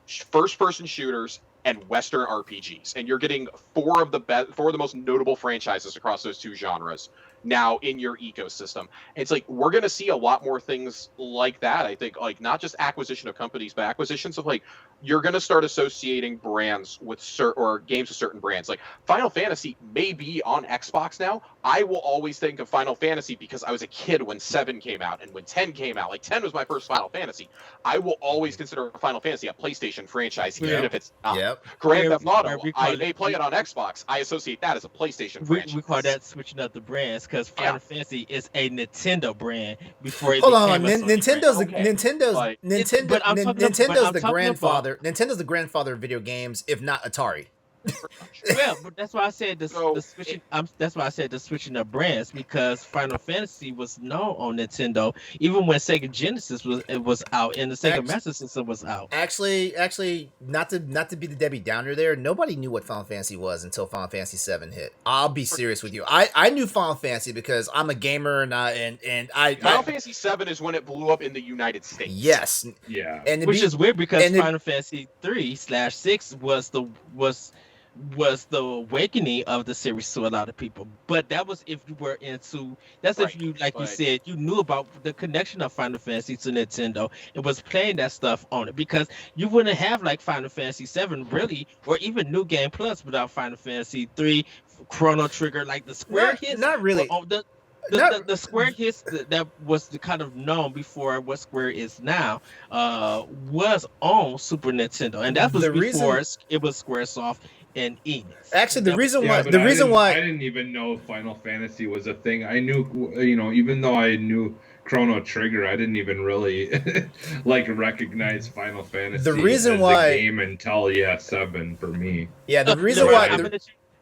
first-person shooters and Western RPGs, and you're getting 4 of the most notable franchises across those 2 genres now in your ecosystem. It's we're going to see a lot more things like that. I think not just acquisition of companies, but acquisitions of you're going to start associating brands with or games with certain brands. Final Fantasy may be on Xbox now. I will always think of Final Fantasy because I was a kid when 7 came out and when 10 came out. 10 was my first Final Fantasy. I will always consider Final Fantasy a PlayStation franchise, even if it's not. Grand Theft Auto, I may play it on Xbox. I associate that as a PlayStation franchise. We call that switching up the brands, because Final Fantasy is a Nintendo brand before it Hold on, Nintendo's the grandfather of video games, if not Atari. pretty much. Well, but that's why I said So the switching. That's why I said the switching of brands, because Final Fantasy was known on Nintendo even when Sega Genesis was out and the Sega Act- Master System was out. Actually, not to be the Debbie Downer there. Nobody knew what Final Fantasy was until Final Fantasy VII hit. I'll be serious with you. I knew Final Fantasy because I'm a gamer and Final Fantasy VII is when it blew up in the United States. yes, Yeah. and Which is weird because and it- Final Fantasy 3/6 was the awakening of the series to a lot of people. But that was if you were into that's if Right, you like you but- said, you knew about the connection of Final Fantasy to Nintendo and was playing that stuff on it, because you wouldn't have like Final Fantasy 7 really, or even New Game Plus without Final Fantasy 3, Chrono Trigger, like the Square hits. not really. were on the Square hits that was the kind of known before what Square is now was on Super Nintendo, and that was The before reason- it was SquareSoft and Enix. Actually, the reason Yeah, why but the I reason didn't- why I didn't even know Final Fantasy was a thing. I knew, even though I knew Chrono Trigger, I didn't even really like recognize Final Fantasy. The reason as why- a game until 7 for me. yeah the reason LeRon, why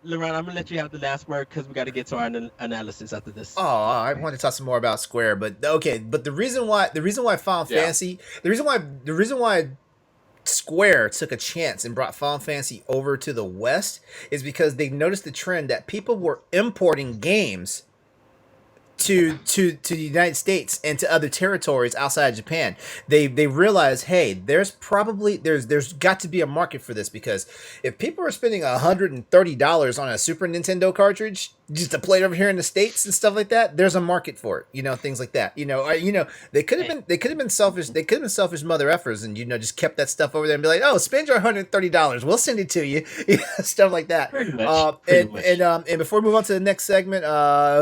LeRon, I'm gonna let you have the last word because we got to get to our analysis after this. Oh, I want to talk some more about Square, but okay. But the reason why Final Yeah. Fantasy, the reason why Square took a chance and brought Final Fantasy over to the West is because they noticed the trend that people were importing games to the United States and to other territories outside of Japan. They realized, hey, there's got to be a market for this, because if people are spending $130 on a Super Nintendo cartridge just to play it over here in the States and stuff like that, there's a market for it. Things like that. They could have been selfish. They could have been selfish mother effers and just kept that stuff over there and be like, oh, spend your $130, we'll send it to you, stuff like that. Pretty much. And before we move on to the next segment,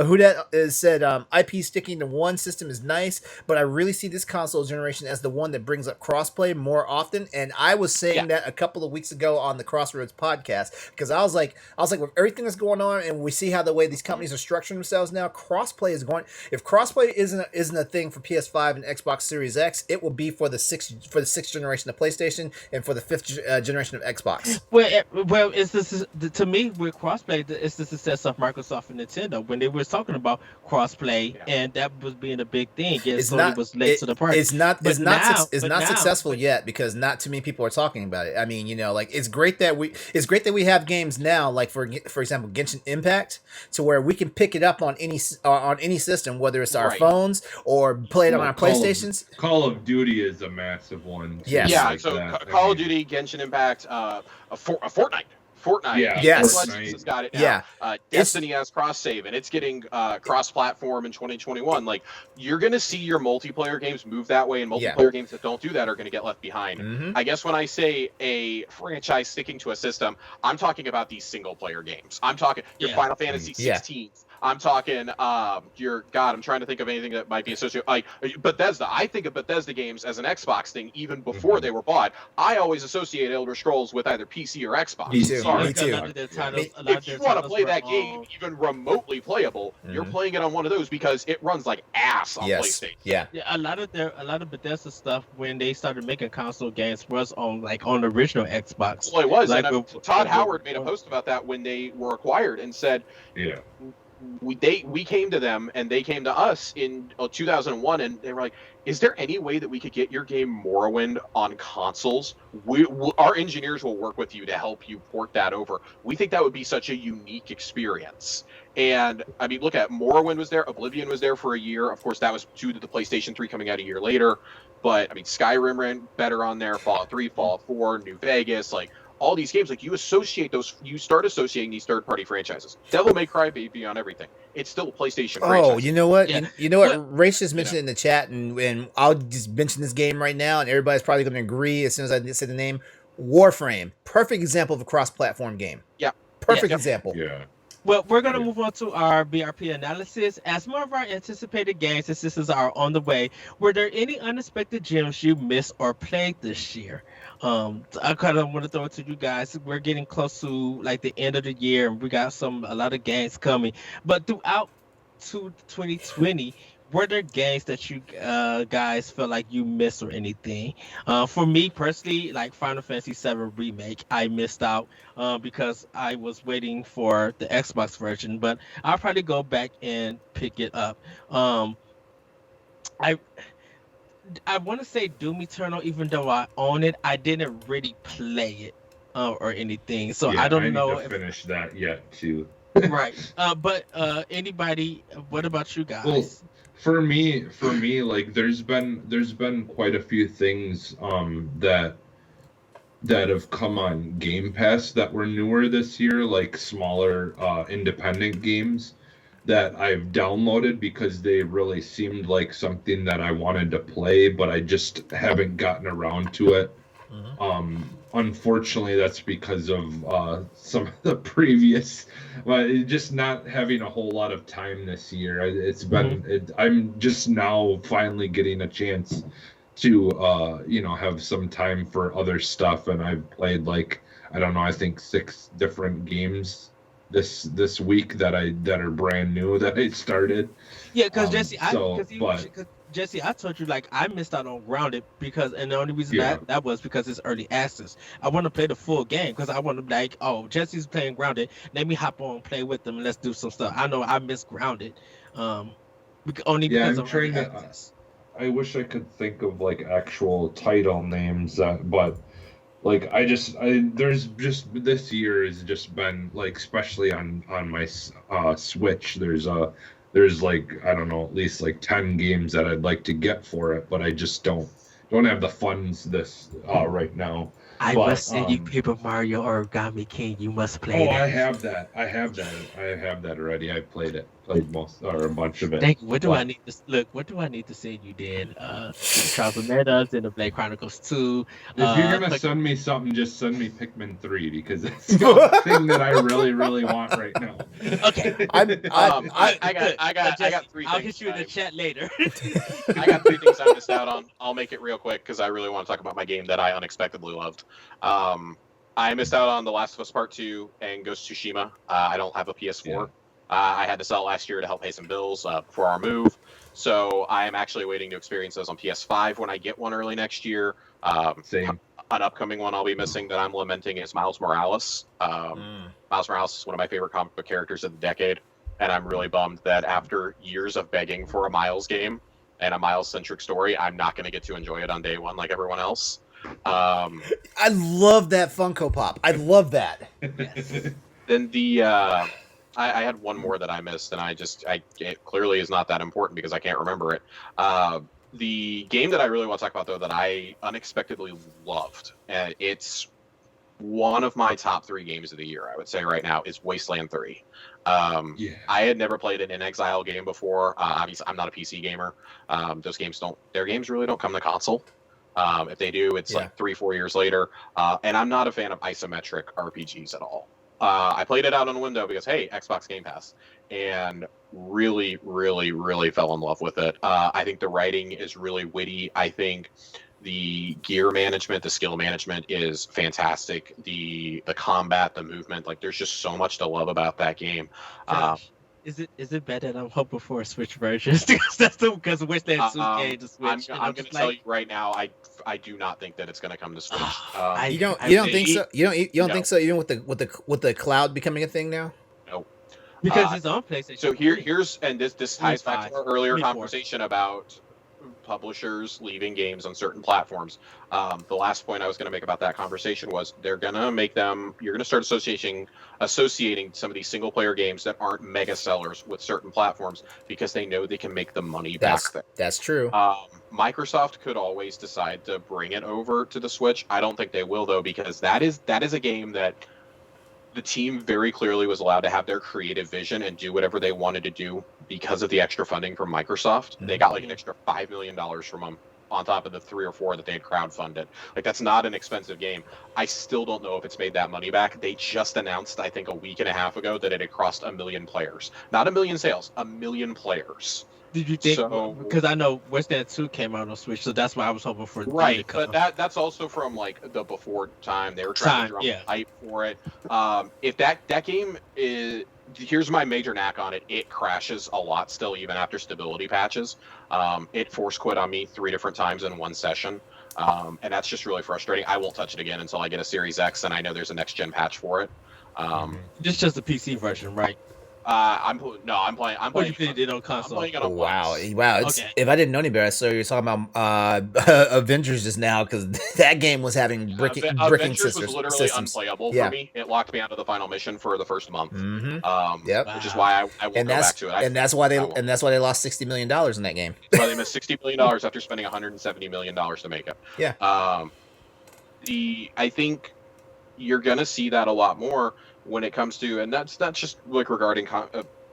who that is said IP sticking to one system is nice, but I really see this console generation as the one that brings up crossplay more often. And I was saying that a couple of weeks ago on the Crossroads podcast, because I was like, with everything that's going on, and we see how the way these companies are structuring themselves now, crossplay is going. If crossplay isn't a thing for PS5 and Xbox Series X, it will be for the sixth generation of PlayStation and for the fifth generation of Xbox. Well, to me with crossplay, it's the success of Microsoft and Nintendo when they were talking about crossplay, and that was being a big thing. And Sony was late to the party. It's not successful but yet because not too many people are talking about it. I mean, it's great that we have games now, like for example, Genshin Impact, to where we can pick it up on any system, whether it's our phones or play it on our PlayStations. Call of Duty is a massive one. too, Yes. Yeah, like so that. Call of Duty, Genshin Impact, Fortnite. Yeah, Apex Fortnite. Legends has got it now. Yeah. Destiny has cross save, and it's getting cross-platform in 2021. Like, you're going to see your multiplayer games move that way, and multiplayer games that don't do that are going to get left behind. Mhm. I guess when I say a franchise sticking to a system, I'm talking about these single-player games. I'm talking your Final Fantasy 16. I'm talking I'm trying to think of anything that might be associated, like Bethesda. I think of Bethesda games as an Xbox thing even before they were bought. I always associate Elder Scrolls with either PC or Xbox. Me too. Sorry. Me too. If you want to play that game even remotely playable, you're playing it on one of those because it runs like ass on PlayStation. Yeah. Yeah, a lot of Bethesda stuff when they started making console games was on the original Xbox. Well, it was. Like and Todd Howard made a post about that when they were acquired and said, Yeah. we came to them and they came to us in 2001 and they were like, is there any way that we could get your game Morrowind on consoles? Our engineers will work with you to help you port that over. We think that would be such a unique experience. And I mean, look at Morrowind was there, Oblivion was there for a year. Of course, that was due to the PlayStation 3 coming out a year later. But I mean, Skyrim ran better on there, Fallout 3, Fallout 4, New Vegas, like all these games, like you start associating these third-party franchises. Devil May Cry Baby on everything. It's still a PlayStation franchise. Oh, you know what? Yeah. You know what? Rach just mentioned it in the chat, and I'll just mention this game right now, and everybody's probably going to agree as soon as I say the name. Warframe, perfect example of a cross-platform game. Yeah. Perfect example. Yeah. Well, we're going to move on to our BRP analysis. As more of our anticipated games and systems are on the way, were there any unexpected gems you missed or played this year? I kind of want to throw it to you guys. We're getting close to like the end of the year, and we got a lot of games coming. But throughout 2020, were there games that you guys felt like you missed or anything? For me personally, like Final Fantasy VII Remake, I missed out because I was waiting for the Xbox version, but I'll probably go back and pick it up. Um, I I want to say Doom Eternal, even though I own it, I didn't really play it or anything, so Yeah, I I don't need know to if finish that yet too. right. But anybody, what about you Well, guys? for me, like there's been quite a few things that have come on Game Pass that were newer this year, like smaller independent games that I've downloaded because they really seemed like something that I wanted to play, but I just haven't gotten around to it. Unfortunately, that's because of some of the previous, well, just not having a whole lot of time this year. It's been, I'm just now finally getting a chance to, have some time for other stuff, and I've played like, I don't know, I think 6 different games this week that are brand new that I started. Yeah, because Jesse, But cause Jesse, I told you like I missed out on Grounded because, and the only reason yeah, that was because it's early access. I want to play the full game because I want to like, oh, Jesse's playing Grounded. Let me hop on, play with them, and let's do some stuff. I know I missed Grounded, only yeah, because I'm of early trying to. access. I wish I could think of like actual title names, but like there's just this year has just been like, especially on my Switch. There's like, I don't know, at least like 10 games that I'd like to get for it, but I just don't have the funds this right now. I But must send you Paper Mario Origami King. You must play oh, that. I have that. I have that already. I played most or a bunch of it. Thank you. What do I But need to look? What do I need to send you then? Trials of Metas and the Blade Chronicles 2. if you're gonna send me something, just send me Pikmin 3 because that's the only thing that I really, really want right now. Okay. I got 3 I'll things. hit you in the chat later. I got 3 things I missed out on. I'll make it real quick because I really want to talk about my game that I unexpectedly loved. I missed out on The Last of Us Part 2 and Ghost of Tsushima. I don't have a PS4. Yeah. I had to sell last year to help pay some bills for our move. So I am actually waiting to experience those on PS5 when I get one early next year. Same. An upcoming one I'll be missing that I'm lamenting is Miles Morales. Miles Morales is one of my favorite comic book characters of the decade, and I'm really bummed that after years of begging for a Miles game and a Miles-centric story, I'm not going to get to enjoy it on day one like everyone else. I love that Funko Pop. I love that. Yes. Then I had one more that I missed, and it clearly is not that important because I can't remember it. The game that I really want to talk about, though, that I unexpectedly loved, and it's one of my top 3 games of the year, I would say right now, is Wasteland 3. I had never played an In-Exile game before. Obviously, I'm not a PC gamer. Their games really don't come to console. If they do, it's like 3-4 years later. And I'm not a fan of isometric RPGs at all. I played it out on a window because, hey, Xbox Game Pass, and really, really, really fell in love with it. I think the writing is really witty. I think the gear management, the skill management is fantastic. The combat, the movement, like there's just so much to love about that game. Is it bad that I'm hoping for a Switch version? because Wasteland 2 came to Switch. I'm going to tell you right now, I do not think that it's going to come to Switch. You don't think so? You don't think so? Even with the cloud becoming a thing now? No, because it's on PlayStation. So here's this ties back to our earlier 24. conversation about publishers leaving games on certain platforms. The last point I was going to make about that conversation was you're going to start associating some of these single player games that aren't mega sellers with certain platforms because they know they can make the money back there. That's true. Microsoft could always decide to bring it over to the Switch. I don't think they will, though, because that is a game that the team very clearly was allowed to have their creative vision and do whatever they wanted to do because of the extra funding from Microsoft. They got like an extra $5 million from them on top of the 3 or 4 that they had crowdfunded. Like, that's not an expensive game. I still don't know if it's made that money back. They just announced, I think, a week and a half ago that it had crossed 1 million players. Not 1 million sales, 1 million players. Did you think? Because I know Wasteland 2 came out on Switch, so that's why I was hoping for. Right, but that's also from like the before time. They were trying to drum hype for it. If that game here's my major knack on it. It crashes a lot still, even after stability patches. It force quit on me 3 different times in one session. And that's just really frustrating. I won't touch it again until I get a Series X, and I know there's a next gen patch for it. Just the PC version, right? I'm playing. Or you played it on console? I'm playing it on Wow. Xbox. It's, If I didn't know any better, so you're talking about Avengers just now, because that game was having bricking Avengers was literally systems. unplayable for me. It locked me out of the final mission for the first month. Yep. Which is why I won't go back to it. And that's why they lost $60 million in that game. That's why they missed $60 million after spending $170 million to make it. Yeah. I think you're gonna see that a lot more when it comes to, and that's just like regarding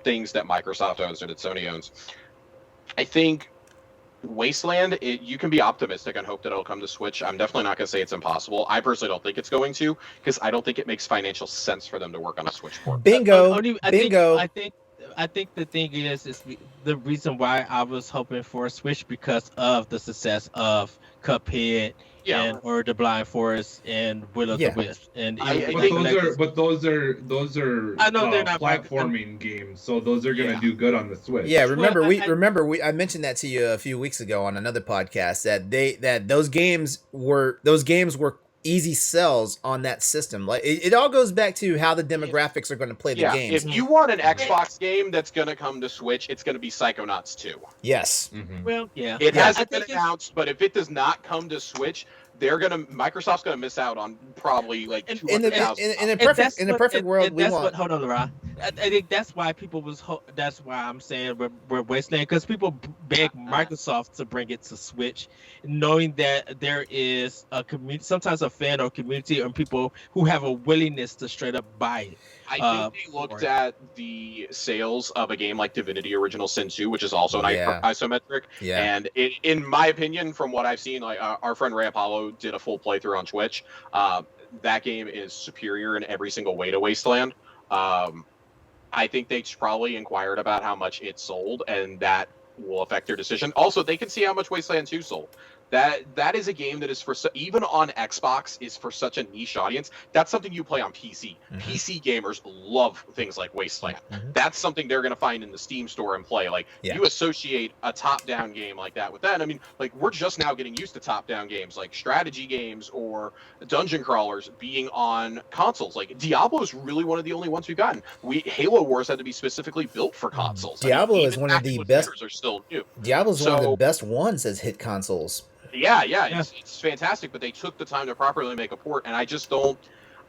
things that Microsoft owns or that Sony owns. I think Wasteland, you can be optimistic and hope that it'll come to Switch. I'm definitely not going to say it's impossible. I personally don't think it's going to, because I don't think it makes financial sense for them to work on a Switch port. Bingo. I think the thing is the reason why I was hoping for a Switch because of the success of Cuphead and or the Blind Forest and Will of the Wisp. And those are I know they're not platforming games, so those are going to do good on the Switch. Yeah, I mentioned that to you a few weeks ago on another podcast that those games were easy sells on that system. Like it all goes back to how the demographics are going to play the games. If you want an Xbox game that's going to come to Switch, it's going to be Psychonauts 2. Yes. Well, yeah. It hasn't been announced, but if it does not come to Switch, Microsoft's gonna miss out on probably like 200,000. In a perfect world, hold on, LeRon. I think that's why that's why I'm saying we're Wasteland, because people beg Microsoft to bring it to Switch, knowing that there is a community, sometimes a fan or community, and people who have a willingness to straight up buy it. I think they looked at the sales of a game like Divinity Original Sin 2, which is also an isometric. Yeah. And in my opinion, from what I've seen, like our friend Ray Apollo did a full playthrough on Twitch. That game is superior in every single way to Wasteland. I think they probably inquired about how much it sold, and that will affect their decision. Also, they can see how much Wasteland 2 sold. That is a game that is even on Xbox is for such a niche audience. That's something you play on PC. PC gamers love things like Wasteland. That's something they're going to find in the Steam store and play. Like you associate a top-down game like that with that. I mean, like we're just now getting used to top-down games like strategy games or dungeon crawlers being on consoles. Like Diablo is really one of the only ones we've gotten. Halo Wars had to be specifically built for consoles. Diablo is one of the best. Are still new. Diablo's one of the best ones that's hit consoles. Yeah. It's fantastic, but they took the time to properly make a port, and I just don't.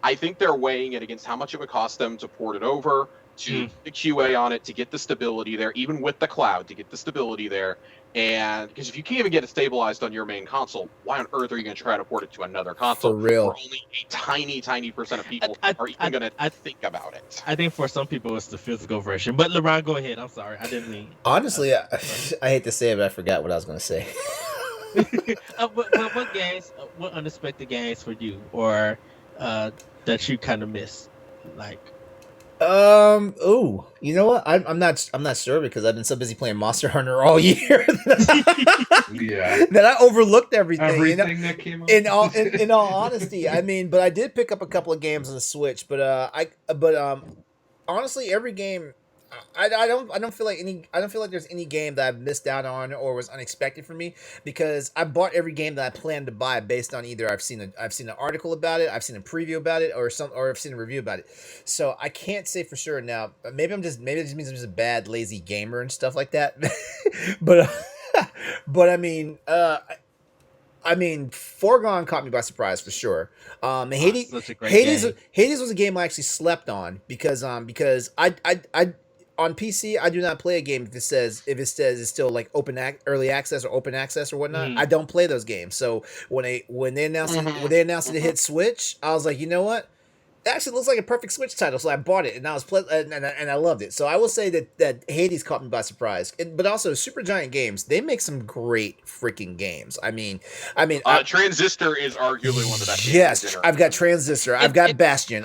I think they're weighing it against how much it would cost them to port it over, to the QA on it, to get the stability there, even with the cloud, to get the stability there. And because if you can't even get it stabilized on your main console, why on earth are you going to try to port it to another console? For real. Where only a tiny percent of people are even going to think about it. I think for some people it's the physical version. But LeRon, go ahead. I'm sorry. I didn't mean. Honestly, I hate to say it, but I forgot what I was going to say. What unexpected games for you, or that you kind of miss, like? Oh, you know what? I'm not sure because I've been so busy playing Monster Hunter all year that I overlooked everything that came out. In all honesty, I mean, but I did pick up a couple of games on the Switch. But honestly, every game. I don't feel like there's any game that I've missed out on or was unexpected for me, because I bought every game that I planned to buy based on either I've seen an article about it, I've seen a preview about it, or I've seen a review about it. So I can't say for sure now. Maybe it just means I'm just a bad lazy gamer and stuff like that. but I mean, Foregone caught me by surprise for sure. Hades was a game I actually slept on because I on PC I do not play a game if it says it's still like early access or open access or whatnot. I don't play those games. So when they announced it hit Switch, I was like, you know what? It actually looks like a perfect Switch title, so I bought it, and I was and I loved it. So I will say that Hades caught me by surprise. But also, Supergiant Games, they make some great freaking games. I mean, Transistor is arguably one of the best. Yes, I've got Transistor. I've got Bastion.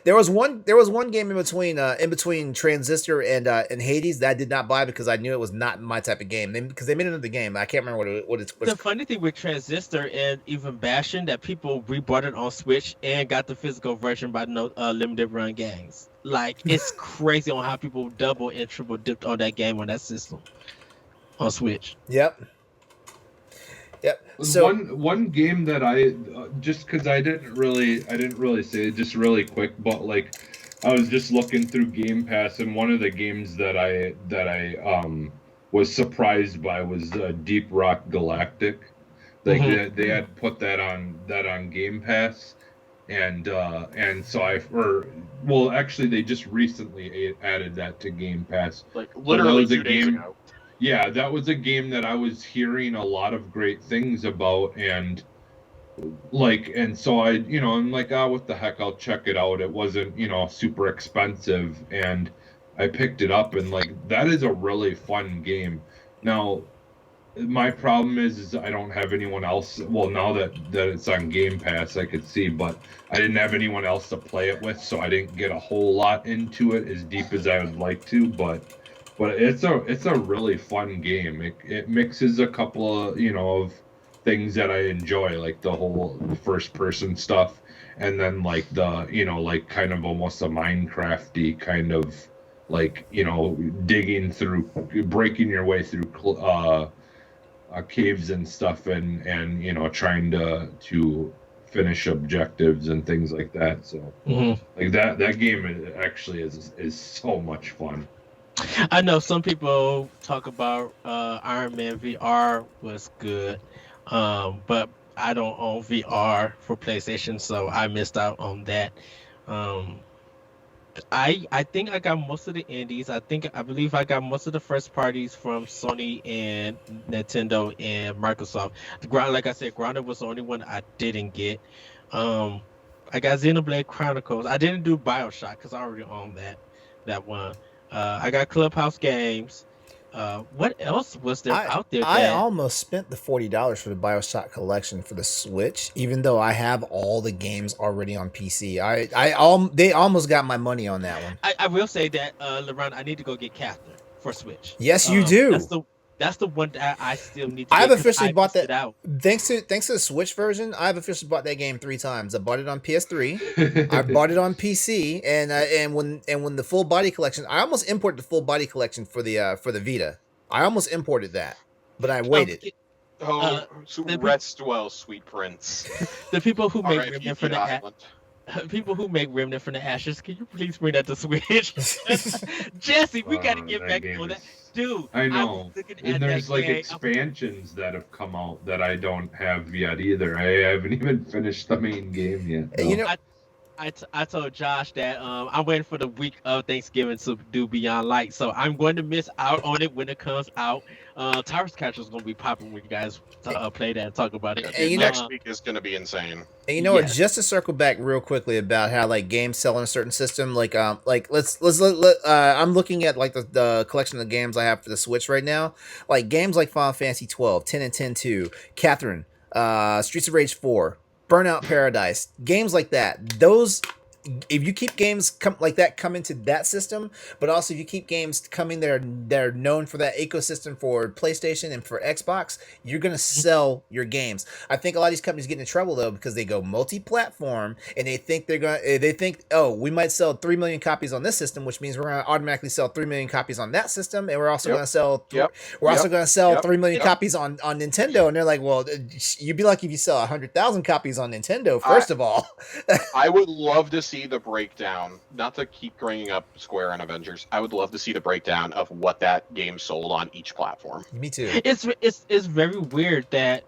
There was one game in between Transistor and Hades that I did not buy because I knew it was not my type of game. Because they made another game. I can't remember what it's. The funny thing with Transistor and even Bastion, that people rebought it on Switch and got the physical version by no limited run games. Like it's crazy on how people double and triple dipped on that game on that system on Switch. Yep. So one game that I just because I didn't really say it, just really quick, but like I was just looking through Game Pass, and one of the games that I was surprised by was Deep Rock Galactic. Like they had put that on Game Pass, and so actually they just recently added that to Game Pass. Like literally 2 days ago. Yeah, that was a game that I was hearing a lot of great things about, and so I'm like, what the heck, I'll check it out. It wasn't, super expensive, and I picked it up, and like that is a really fun game. Now, my problem is I don't have anyone else. Well, now that it's on Game Pass, I could see, but I didn't have anyone else to play it with, so I didn't get a whole lot into it as deep as I would like to, but it's a really fun game. It mixes a couple of of things that I enjoy, like the whole first person stuff, and then like the like kind of almost a Minecrafty kind of like digging through, breaking your way through caves and stuff, and trying to finish objectives and things like that. So like that game actually is so much fun. I know some people talk about Iron Man VR was good, but I don't own VR for PlayStation, so I missed out on that. I think I got most of the indies. I believe I got most of the first parties from Sony and Nintendo and Microsoft. Like I said, Grounded was the only one I didn't get. I got Xenoblade Chronicles. I didn't do BioShock because I already owned that one. I got Clubhouse Games. What else was there out there? I almost spent the $40 for the BioShock collection for the Switch, even though I have all the games already on PC. They almost got my money on that one. I will say that, LeRon, I need to go get Catherine for Switch. Yes, you do. That's the one that I still need to I've get, officially bought that out. Thanks to the Switch version. I've officially bought that game 3 times. I bought it on PS3. I bought it on PC, and when the full body collection, I almost imported the full body collection for the Vita. I almost imported that, but I waited. Rest well, sweet prince. The people who make Remnant from the Island. People who make Remnant from the Ashes, can you please bring that to Switch? Jesse, we got to get back on that. Dude, I know. And there's like expansions that have come out that I don't have yet either. I haven't even finished the main game yet. No. I told Josh that I'm waiting for the week of Thanksgiving to do Beyond Light, so I'm going to miss out on it when it comes out. Tyrus Catcher is going to be popping when you guys play that and talk about it. And next week is going to be insane. And what? Just to circle back real quickly about how like games sell in a certain system, like I'm looking at like the collection of games I have for the Switch right now, like games like Final Fantasy 12, 10 and 10-2, Catherine, Streets of Rage 4. Burnout Paradise, games like that. Those, if you keep games come into that system, but also if you keep games coming that are known for that ecosystem for PlayStation and for Xbox, you're gonna sell your games. I think a lot of these companies get in trouble though because they go multi-platform and they think we might sell 3 million copies on this system, which means we're gonna automatically sell 3 million copies on that system, and we're also gonna sell 3 million copies on Nintendo. And they're like, well, you'd be lucky if you sell 100,000 copies on Nintendo. First of all, I would love to see the breakdown, not to keep bringing up Square and Avengers. I would love to see the breakdown of what that game sold on each platform. Me too. It's very weird that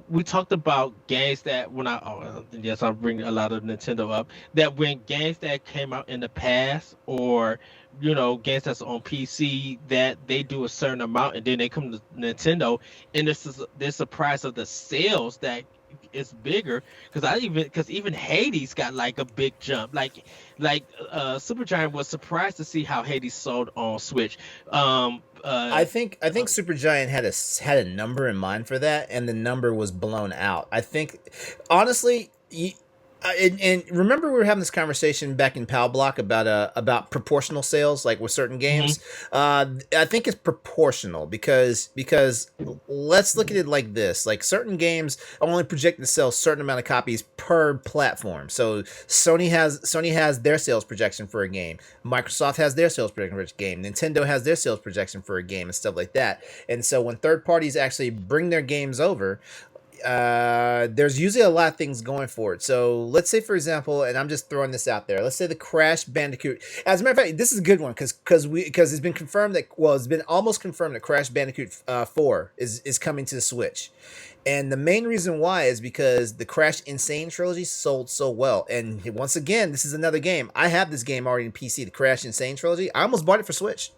we talked about games that I'll bring a lot of Nintendo up, that when games that came out in the past or games that's on PC, that they do a certain amount and then they come to Nintendo and there's surprise of the sales that it's bigger, because even Hades got like a big jump. Like Supergiant was surprised to see how Hades sold on Switch. I think Supergiant had a number in mind for that, and the number was blown out. I think honestly, And remember we were having this conversation back in Pal Block about proportional sales, like with certain games. I think it's proportional because let's look at it like this: like certain games are only projected to sell a certain amount of copies per platform. So Sony has their sales projection for a game, Microsoft has their sales projection for a game, Nintendo has their sales projection for a game, and stuff like that. And so when third parties actually bring their games over, there's usually a lot of things going for it. So let's say, for example, and I'm just throwing this out there. Let's say the Crash Bandicoot. As a matter of fact, this is a good one because it's been confirmed that it's been almost confirmed that Crash Bandicoot 4 is coming to the Switch. And the main reason why is because the Crash Insane trilogy sold so well. And once again, this is another game. I have this game already in PC, the Crash Insane trilogy. I almost bought it for Switch.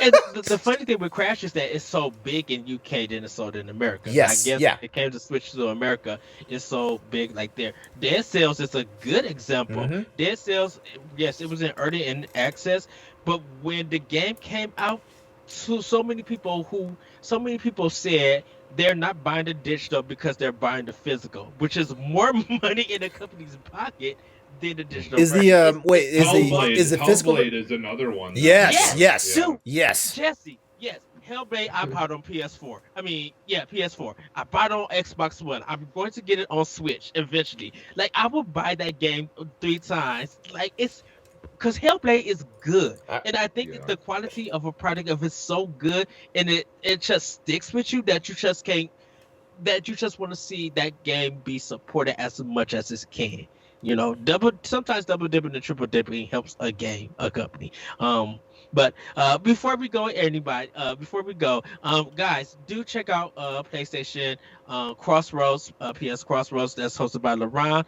And the funny thing with Crash is that it's so big in UK than it's sold in America. Yes, I guess yeah. it came to switch to America. It's so big like there. Dead Cells is a good example. Dead Cells, yes, it was in early in access, but when the game came out, so many people said they're not buying the digital because they're buying the physical, which is more money in the company's pocket than the digital. Is the is the physical? Hellblade is another one. Yes. Jesse, yes. Hellblade I bought on PS4. PS4. I bought it on Xbox One. I'm going to get it on Switch eventually. Like, I will buy that game 3 times. Like, it's because Hellblade is good, and I think that the quality of a product of it's so good, and it just sticks with you that you just can't, that you just want to see that game be supported as much as it can. You know, sometimes double dipping and triple dipping helps a company. But before we go, guys, do check out PlayStation Crossroads, PS Crossroads, that's hosted by LeRon.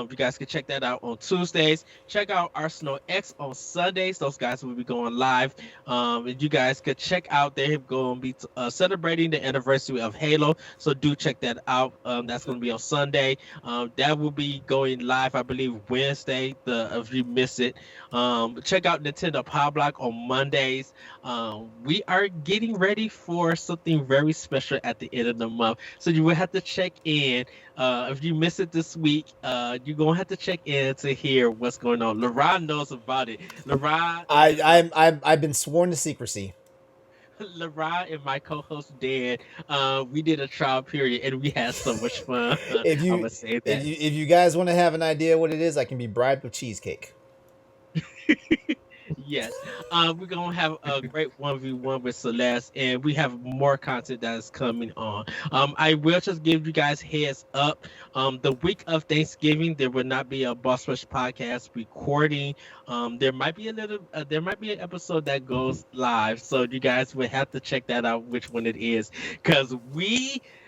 You guys can check that out on Tuesdays. Check out Arsenal X on Sundays. Those guys will be going live. And you guys could check out, they're going to be celebrating the anniversary of Halo, so do check that out. That's going to be on Sunday. That will be going live, I believe, Wednesday. If you miss it, check out Nintendo Power Block on Mondays. We are getting ready for something very special at the end of the month, so you will have to check in. If you miss it this week, you're gonna have to check in to hear what's going on. LeRon knows about it. LeRon, I've been sworn to secrecy. LeRon and my co-host Dan, we did a trial period and we had so much fun. If you guys want to have an idea what it is, I can be bribed with cheesecake. Yes, we're gonna have a great 1v1 with Celeste, and we have more content that is coming on. I will just give you guys heads up. The week of Thanksgiving, there will not be a Boss Rush podcast recording. There might be an episode that goes live, so you guys will have to check that out, which one it is, because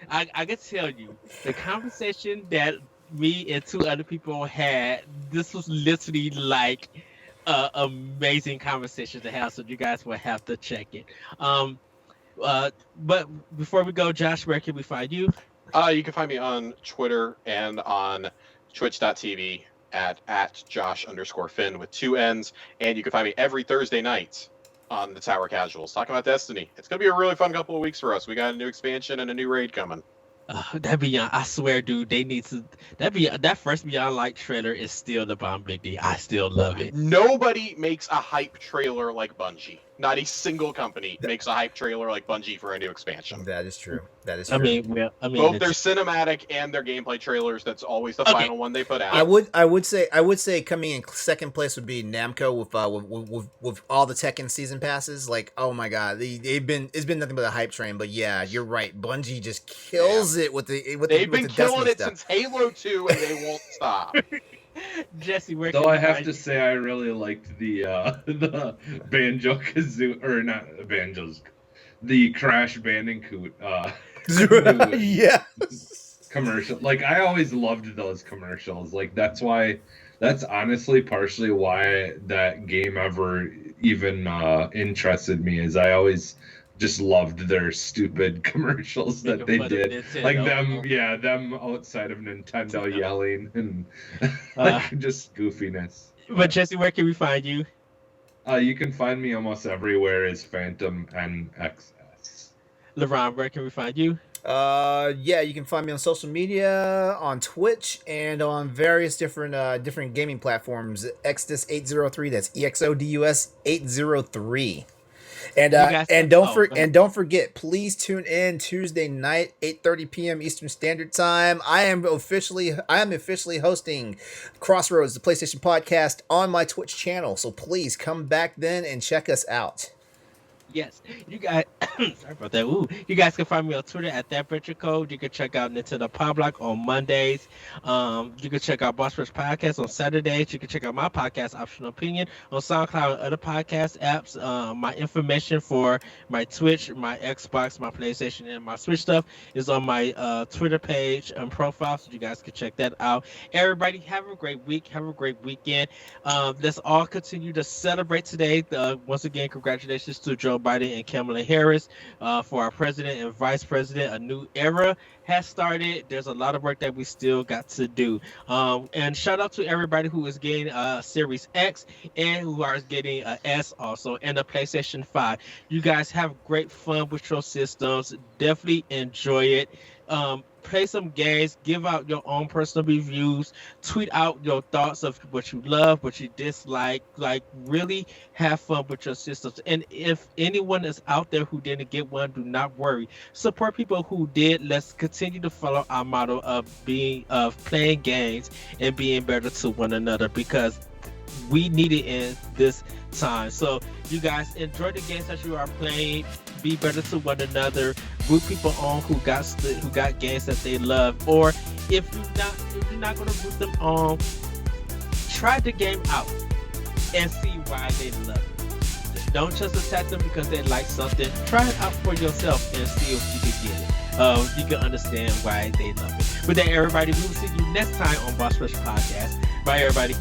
I can tell you the conversation that me and 2 other people had. This was literally like amazing conversation to have, so you guys will have to check it. But before we go, Josh, where can we find you? You can find me on Twitter and on twitch.tv at Josh_Finn with 2 N's, and you can find me every Thursday night on the Tower Casuals talking about Destiny. It's gonna be a really fun couple of weeks for us. We got a new expansion and a new raid coming. That Beyond, I swear, dude, they need to. That first Beyond Light trailer is still the bomb, Big D. I still love it. Nobody makes a hype trailer like Bungie. Not a single company makes a hype trailer like Bungie for a new expansion. That is true. I mean, both their cinematic and their gameplay trailers. That's always the final one they put out. I would say coming in second place would be Namco with all the Tekken season passes. Like, oh my god, it's been nothing but a hype train. But yeah, you're right. Bungie just kills it with the They've been killing it since Halo 2, and they won't stop. Jesse, where though I have to say I really liked the Banjo Kazooie, or not Banjos, the Crash Bandicoot yes commercial. Like, I always loved those commercials. Like, that's honestly partially why that game ever even interested me, is I always just loved their stupid commercials that they did. Like them outside of Nintendo yelling and like just goofiness. But Jesse, where can we find you? You can find me almost everywhere as Phantom NXS. LeRon, where can we find you? Yeah, you can find me on social media, on Twitch, and on various different gaming platforms. Exodus 803. That's EXODUS 803. And You guys can, go ahead. don't forget, please tune in Tuesday night, 8:30 p.m. Eastern Standard Time. I am officially hosting Crossroads, the PlayStation podcast, on my Twitch channel. So please come back then and check us out. Yes, you guys. Sorry about that. Ooh, you guys can find me on Twitter at that Butcher Code. You can check out Nintendo Pop Block on Mondays. You can check out Boss Rush Podcast on Saturdays. You can check out my podcast, Optional Opinion, on SoundCloud and other podcast apps. My information for my Twitch, my Xbox, my PlayStation, and my Switch stuff is on my Twitter page and profile, so you guys can check that out. Everybody, have a great week. Have a great weekend. Let's all continue to celebrate today. Once again, congratulations to Joe Biden and Kamala Harris for our president and vice president. A new era has started. There's a lot of work that we still got to do. And shout out to everybody who is getting Series X and who are getting a S also, and a PlayStation 5. You guys have great fun with your systems. Definitely enjoy it. Play some games, give out your own personal reviews, tweet out your thoughts of what you love, what you dislike, like really have fun with your systems. And if anyone is out there who didn't get one, do not worry. Support people who did. Let's continue to follow our model of playing games and being better to one another, because we need it in this time. So you guys enjoy the games that you are playing. Be better to one another. Root people on who got games that they love. Or if you're not gonna root them on, try the game out and see why they love it. Don't just attack them because they like something. Try it out for yourself and see if you can get it. You can understand why they love it. With that, everybody, we will see you next time on Boss Rush Podcast. Bye, everybody.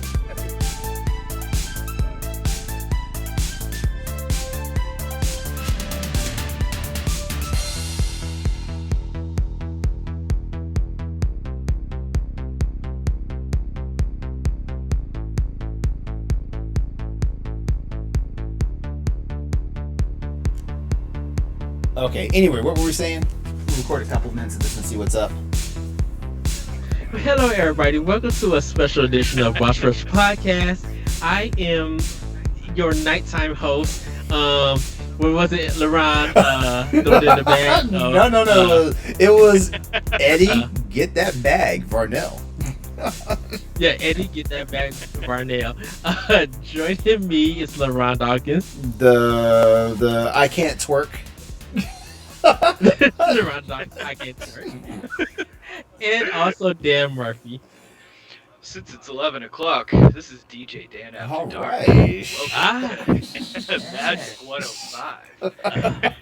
Okay. Anyway, what were we saying? We'll record a couple minutes of this and see what's up. Hello, everybody. Welcome to a special edition of Boss Rush Podcast. I am your nighttime host. What was it, LeRon? Throw it in the bag. No. It was Eddie. Get that bag, Varnell. Yeah, Eddie, get that bag, Varnell. Joining me is LeRon Dawkins. The I can't twerk. LeRon Dawkins, I can't twerk. And also Dan Murphy. Since it's 11 o'clock, this is DJ Dan After All Dark. right. Magic 105.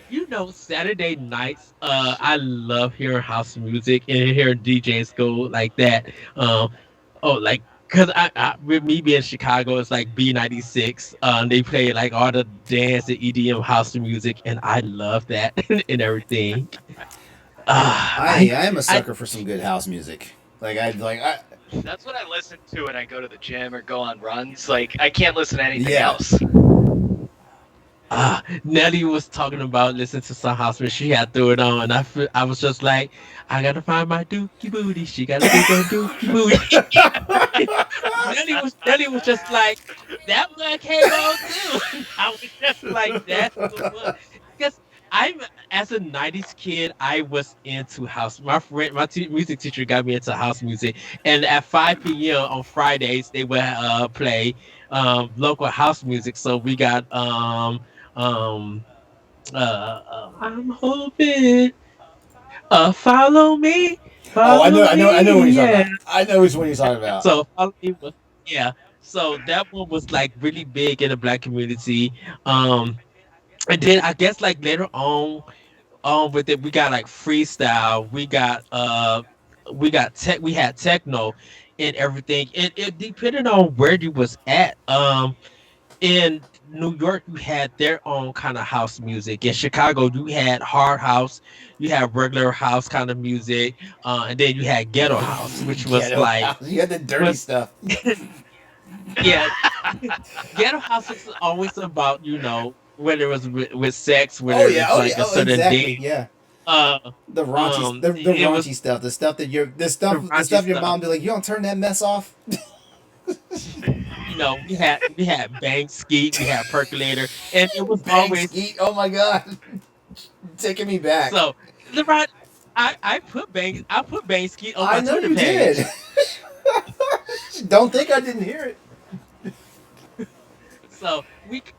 You know, Saturday nights, I love hearing house music and hearing DJs go like that. Cause I with me being in Chicago, it's like B96. They play like all the dance and EDM house music, and I love that and everything. I am a sucker for some good house music. That's what I listen to when I go to the gym or go on runs. Like, I can't listen to anything Yeah. else. Nelly was talking about listening to some house music. She had threw it on, and I was just like, I gotta find my dookie booty. She gotta get that dookie booty. Nelly was just like, that one came on too. I was just like, that's the one. Because as a '90s kid, I was into house. My music teacher got me into house music, and at 5 p.m. on Fridays, they would play local house music. So we got I'm hoping. Follow me. I know what you're talking yeah. about. I know which one you're talking about. So follow me yeah. So that one was like really big in the black community. And then I guess like later on with it, we got like freestyle. We had techno and everything. It depended on where you was at. In New York, you had their own kind of house music. In Chicago, you had hard house, you had regular house kind of music, and then you had ghetto house, which was you had the dirty stuff. Yeah, ghetto house is always about whether it was with sex, whether it's like a certain exactly. thing. Yeah. The raunchy, the it was raunchy stuff, the stuff that the the raunchy stuff your stuff. mom be like, you don't turn that mess off. You know, we had Bang Skeet, we had Percolator, and it was Bang always skeet. Oh my god, taking me back. so. LeRon, I put Bang Skeet on I my know Twitter you did. page. Don't think I didn't hear it. So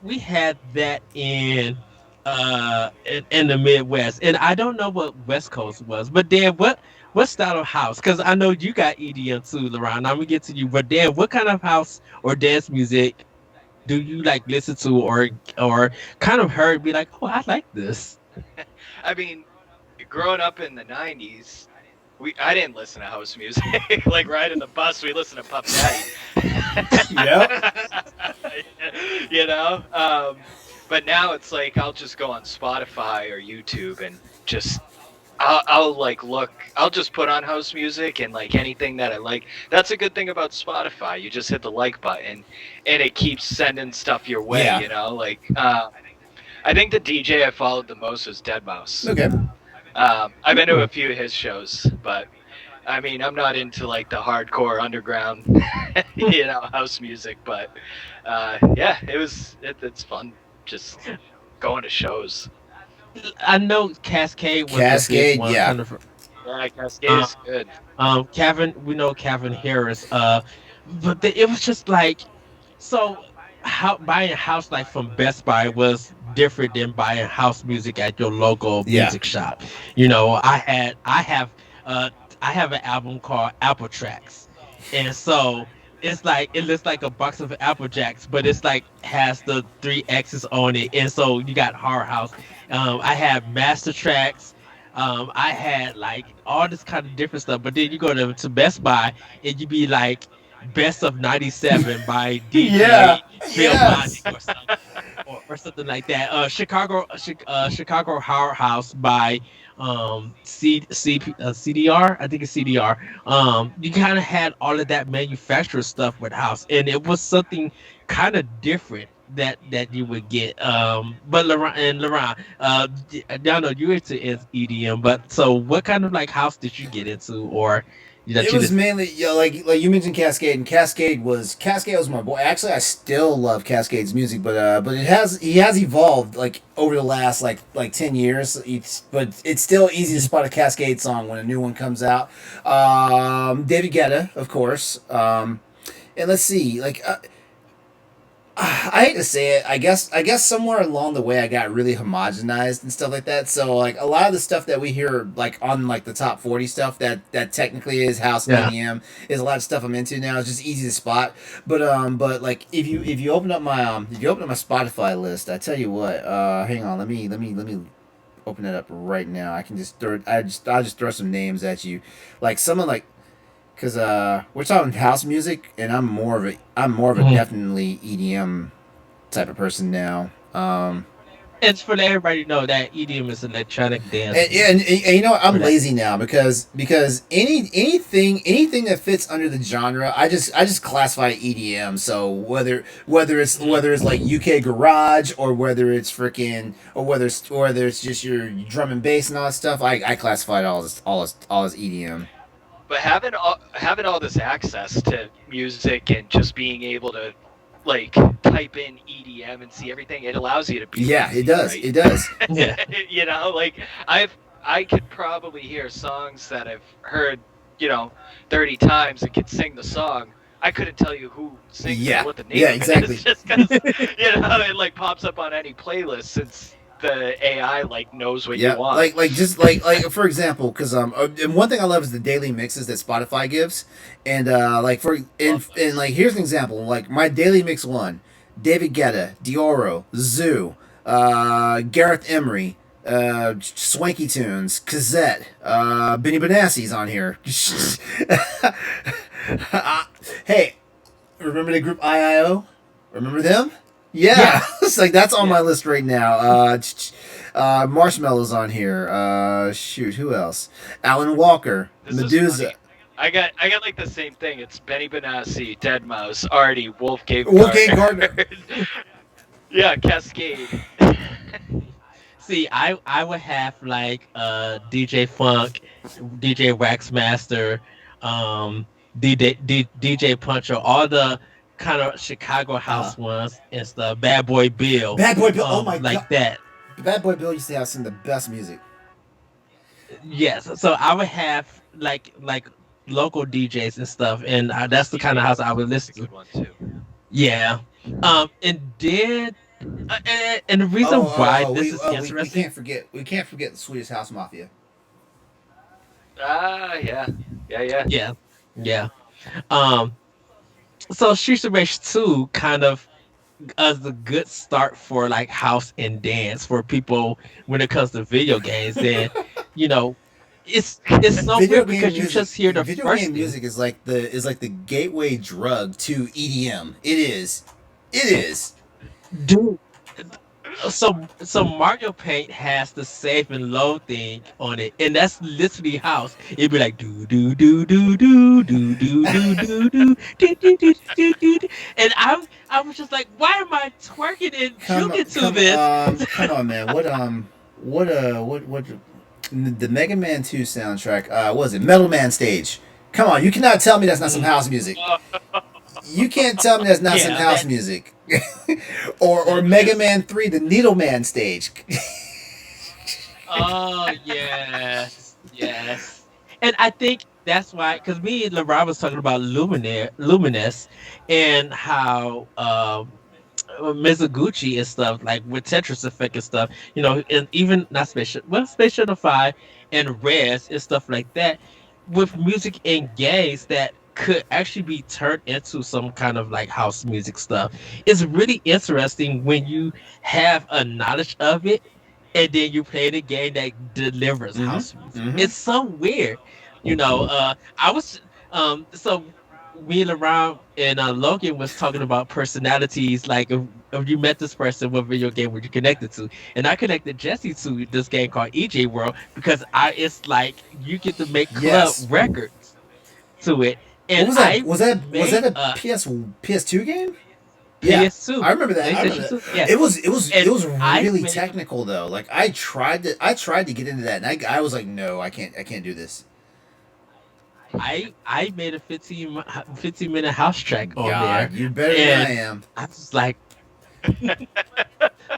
we had that in the Midwest, and I don't know what West Coast was, but Dan, what style of house? Because I know you got EDM too, LeRon. I'm gonna get to you, but Dan, what kind of house or dance music do you like listen to, or kind of heard be like, oh, I like this. I mean, growing up in the '90s, I didn't listen to house music. Like riding the bus, we listened to Puff Daddy. Yep. You know. But now it's like I'll just go on Spotify or YouTube and just I'll like look. I'll just put on house music and like anything that I like. That's a good thing about Spotify. You just hit the like button, and it keeps sending stuff your way. Yeah. You know, like I think the DJ I followed the most was Deadmau5. Okay. I've been to a few of his shows, but I mean, I'm not into like the hardcore underground, house music. But yeah, it's fun just going to shows. I know Cascade was a Cascade, big one. yeah. Kind of, Yeah, Cascade is good. We know Calvin Harris. But it was just like, so how buying a house like from Best Buy was different than buying house music at your local Yeah. music shop. You know, uh I have an album called Apple Tracks, and so it's like it looks like a box of Apple Jacks, but it's like has the three X's on it, and so you got Horror House. I had Master Tracks. I had like all this kind of different stuff, but then you go to Best Buy and you be like Best of '97 by DJ Yeah. Bill Yes. Bondic or something, or something like that. Chicago Horror House by CDR. I think it's CDR. You kind of had all of that manufacturer stuff with house, and it was something kind of different that you would get. But LeRon, I know you're into EDM, but so what kind of like house did you get into, or that It you was just mainly like you mentioned Cascade, and Cascade was my boy. Actually, I still love Cascade's music, but he has evolved like over the last like 10 years. But it's still easy to spot a Cascade song when a new one comes out. David Guetta, of course. And let's see, like. I hate to say it. I guess somewhere along the way I got really homogenized and stuff like that. So like a lot of the stuff that we hear like on like the top 40 stuff that technically is house and Yeah. EDM is a lot of stuff I'm into now. It's just easy to spot. But like if you open up my Spotify list, I tell you what. Hang on. Let me open it up right now. I can just I'll just throw some names at you, like someone like. Because we're talking house music, and I'm more of a Mhm. definitely EDM type of person now. it's for everybody to know that EDM is electronic dance. And you know what? I'm For that. lazy now because anything that fits under the genre, I just classify EDM. So whether it's like UK garage or whether it's freaking or whether it's just your drum and bass and all that stuff, I classify it all as EDM. But having all this access to music and just being able to like type in EDM and see everything, it allows you to be Yeah, lazy, it does. right? It does. Yeah. Like I could probably hear songs that I've heard 30 times and could sing the song. I couldn't tell you who sings Yeah. it, what the name Yeah, of exactly. it is, just because it like pops up on any playlist since the AI like knows what Yeah, you want. like for example, because and one thing I love is the daily mixes that Spotify gives, and and like here's an example, like my daily mix one: David Guetta, Dioro, Zoo, Gareth Emery, Swanky Tunes, Kazette, Benny Benassi's on here. Hey, remember the group IIO? Remember them? Yeah, it's like that's on my list right now. Marshmallow's on here. Shoot, who else? Alan Walker, This is Medusa, funny. I got like the same thing. It's Benny Benassi, Deadmau5, Artie, Wolfgang Wolfgang Gardner. Yeah, Cascade. See, I would have like DJ Funk, DJ Waxmaster, um, DJ Puncher, all the kind of Chicago Uh-huh. house ones and stuff. Bad Boy Bill, Bad Boy Bill. Oh my god, like that. Bad Boy Bill used to have some of the best music. Yes, so I would have like local DJs and stuff, and that's the kind of house I would That's a listen good to. one too. Yeah, and then and the reason why this is We interesting. can't forget the Swedish House Mafia. Yeah, yeah. Yeah, yeah. Um, so Streets of Rage 2 kind of as a good start for like house and dance for people when it comes to video games. Then, you know, it's so weird because you just hear the Video first game thing. music is like the gateway drug to EDM. It is. It is. Dude, so Mario Paint has the save and load thing on it, and that's literally house. It'd be like do do do do do do do do do do do do do do do, and I was just like, why am I twerking and juking to this? Come on, man. What the Mega Man 2 soundtrack, what was it? Metal Man Stage. Come on, you cannot tell me that's not some house music. You can't tell me that's not some Yeah, house that. music. or Mega Man 3, the Needle Man stage. Oh yes, yes. And I think that's why, because me and LeRon was talking about Luminous, and how Mizuguchi and stuff like with Tetris Effect and stuff, and even not Space Shuttle 5 and Res and stuff like that, with music and games that could actually be turned into some kind of like house music stuff. It's really interesting when you have a knowledge of it and then you play the game that delivers house music. It's so weird. I was so me and around and Logan was talking about personalities, like if you met this person, what video game would you connect it to? And I connected Jesse to this game called EJ World because it's like you get to make club Yes. records to it. What And was that? I Was that made a PS2 game? PS2. I remember that. I remember PlayStation that. 2, yeah. It was And I really made- technical though. Like I tried to get into that, and I was like, no, I can't do this. I made a 15-minute house track on God, there. you better than I And am. I was like,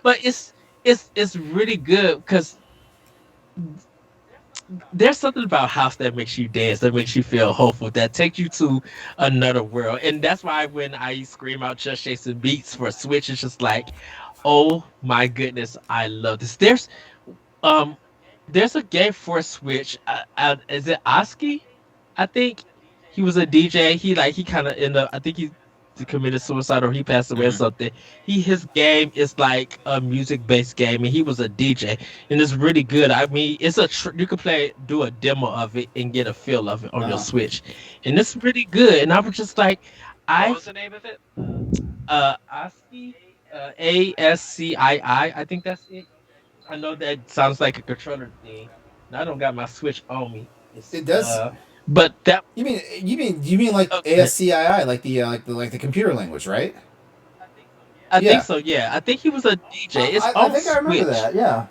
but it's really good because there's something about house that makes you dance, that makes you feel hopeful, that takes you to another world. And that's why when I scream out Just Chasing Beats for Switch, it's just like, oh my goodness, I love this. Um there's a game for Switch. Is it Oski? I think he was a DJ. He kind of ended up. I think he committed suicide or he passed away or something. His game is like a music based game, and he was a DJ, and it's really good. I mean, it's you can do a demo of it and get a feel of it on your Switch, and it's really good. And I was just like, What was the name of it? Ascii, Ascii. I think that's it. I know that sounds like a controller thing. And I don't got my Switch on me. It does. But that You mean like ASCII, like the computer language, right? I Yeah. think so. Yeah, I think he was a DJ. It's I on think I remember Switch. that. Yeah.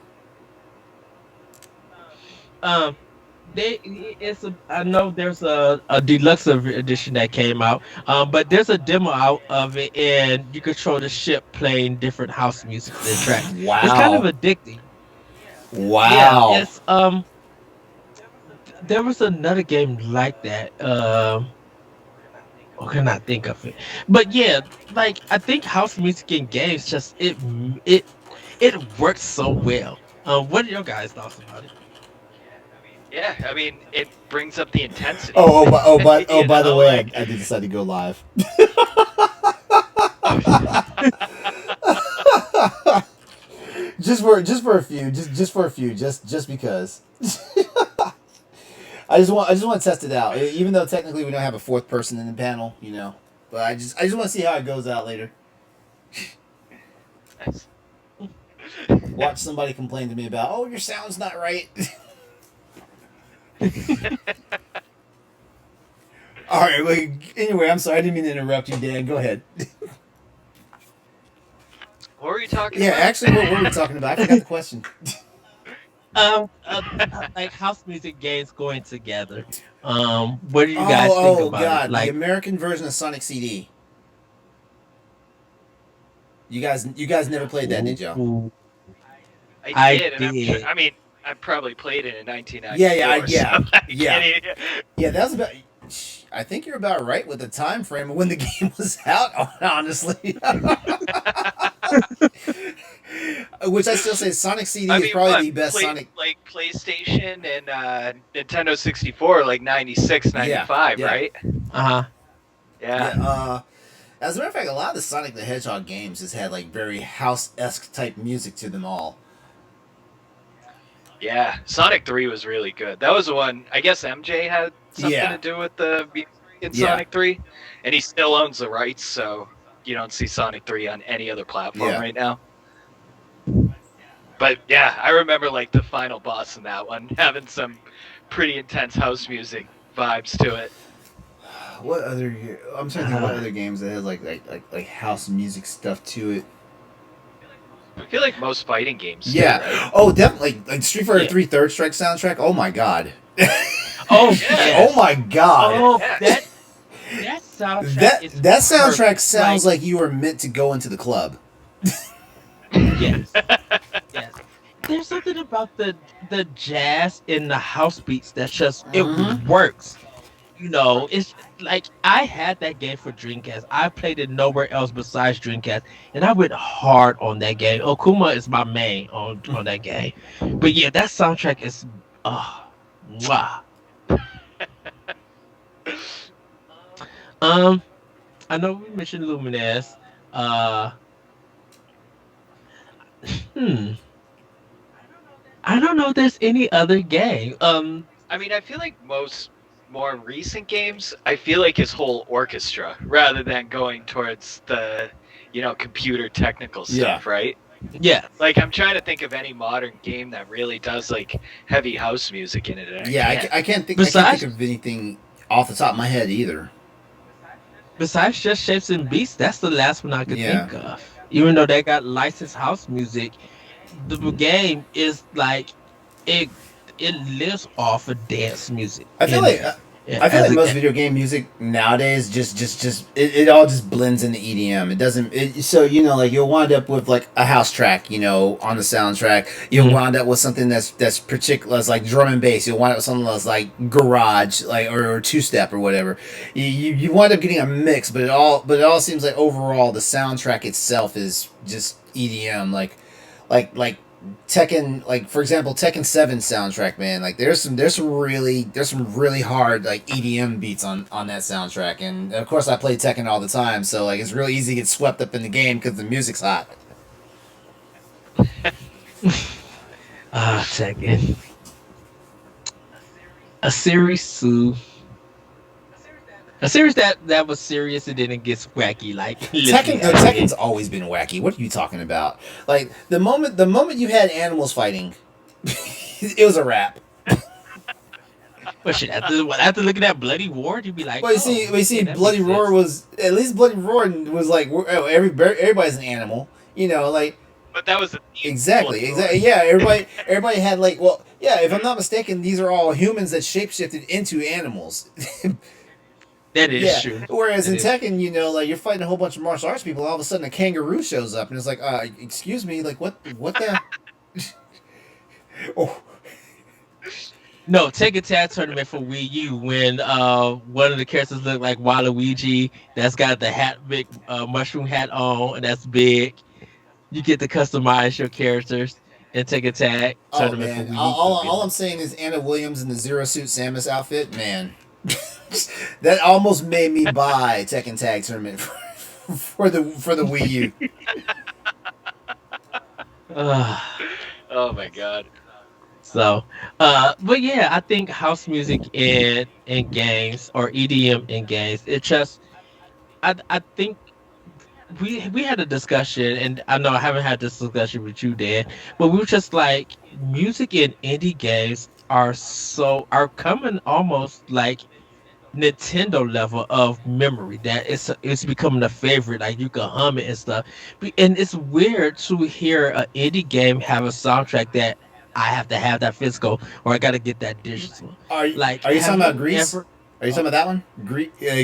I know there's a deluxe edition that came out, but there's a demo out of it, and you control the ship playing different house music and tracks. Wow. It's kind of addicting. Wow. Yeah, it's there was another game like that. I cannot think of it, but yeah, like I think house music in games just it works so well. What are your guys' thoughts about it? Yeah, I mean, it brings up the intensity. By the know, way, like- I did decide to go live. just for a few, just because. I just want to test it out, even though technically we don't have a fourth person in the panel, But I just want to see how it goes out later. Nice. Watch somebody complain to me about, oh, your sound's not right. All right. Well, anyway, I'm sorry. I didn't mean to interrupt you, Dan. Go ahead. What were you talking Yeah, about? actually, what were we talking about? I forgot the question. Like house music games going together. What do you guys think Oh about it? God, the Like, American version of Sonic CD. You guys never played that, did y'all? ooh, I I did, and did. I mean, I probably played it in Yeah, yeah, 1994, so yeah, I yeah, can't even. yeah. That was about. I think you're about right with the time frame of when the game was out. Honestly, which I still say Sonic CD I is mean, probably what the best play Sonic. like PlayStation and Nintendo 64, like 96, Yeah, 95, yeah, right? Uh-huh. Yeah. yeah. As a matter of fact, a lot of the Sonic the Hedgehog games has had like very house-esque type music to them all. Yeah, Sonic 3 was really good. That was the one. I guess MJ had something Yeah, to do with the music in yeah, Sonic 3, and he still owns the rights, so you don't see Sonic 3 on any other platform yeah. right now. But yeah, I remember like the final boss in that one having some pretty intense house music vibes to it. What other? I'm trying to think what Uh, other games that has like house music stuff to it. I feel like most fighting games do, Yeah. right? Oh, definitely. Like Street Fighter yeah. 3 Third Strike soundtrack. Oh my god. Oh Yeah. Oh yes. my god. Oh, Yeah. that soundtrack That is that soundtrack perfect. sounds like you were meant to go into the club. Yes, yes. There's something about the jazz in the house beats that just it Mm-hmm. works. It's like I had that game for Dreamcast. I played it nowhere else besides Dreamcast, and I went hard on that game. Okuma is my main on that game, but yeah, that soundtrack is mwah. Um, I know we mentioned Lumines. Uh, hmm, I don't know if there's any other game. I mean, I feel like most more recent games, I feel like his whole orchestra rather than going towards the, computer technical Yeah. stuff, right? Yeah, Like I'm trying to think of any modern game that really does like heavy house music in it. And Yeah, I can't. I can't think. I can't besides think of anything off the top of my head either. besides just Shapes and Beats, that's the last one I could Yeah. think of. Even though they got licensed house music, the game is like it it lives off of dance music. I feel in like there. Yeah, I feel as like a most game. video game music nowadays just it all just blends into EDM. It doesn't. So like you'll wind up with like a house track, on the soundtrack. You'll Mhm. wind up with something that's particular, as like drum and bass. You'll wind up with something that's like garage, like or two step or whatever. You wind up getting a mix, but it all seems like overall the soundtrack itself is just EDM. Like Tekken, like for example, Tekken 7 soundtrack, man. Like there's some really hard like EDM beats on that soundtrack, and of course I play Tekken all the time, so like it's really easy to get swept up in the game because the music's hot. Tekken. A series two. A series that was serious and then it gets wacky. Like Tekken's always been wacky. What are you talking about? Like the moment you had animals fighting, it was a wrap. But shit, after looking at Bloody War, you'd be like, Well, oh, we see okay, that Bloody makes Roar sense. was at least Bloody Roar was like everybody's an animal, like. But that was the theme. Exactly, exactly. Yeah, everybody had like, well, yeah. If I'm not mistaken, these are all humans that shapeshifted into animals. That is Yeah. true. Whereas That in is- Tekken, like you're fighting a whole bunch of martial arts people, all of a sudden a kangaroo shows up, and it's like, excuse me, like what the? Oh, No, Tekken Tag Tournament for Wii U when one of the characters looked like Waluigi. That's got the big mushroom hat on, and that's big. You get to customize your characters and Tekken Tag oh Tournament for man! Wii U. All I'm saying is Anna Williams in the Zero Suit Samus outfit, man. That almost made me buy Tekken Tag Tournament for the Wii U. Oh my god. So, but yeah, I think house music in games or EDM in games, it just, I think we had a discussion, and I know I haven't had this discussion with you, Dan, but we were just like, music in indie games are coming almost like Nintendo level of memory that it's becoming a favorite. Like you can hum it and stuff. And it's weird to hear an indie game have a soundtrack that I have to have that physical, or I got to get that digital. Like, Are you talking have about you Greece? ever? Are you Oh, talking about that one?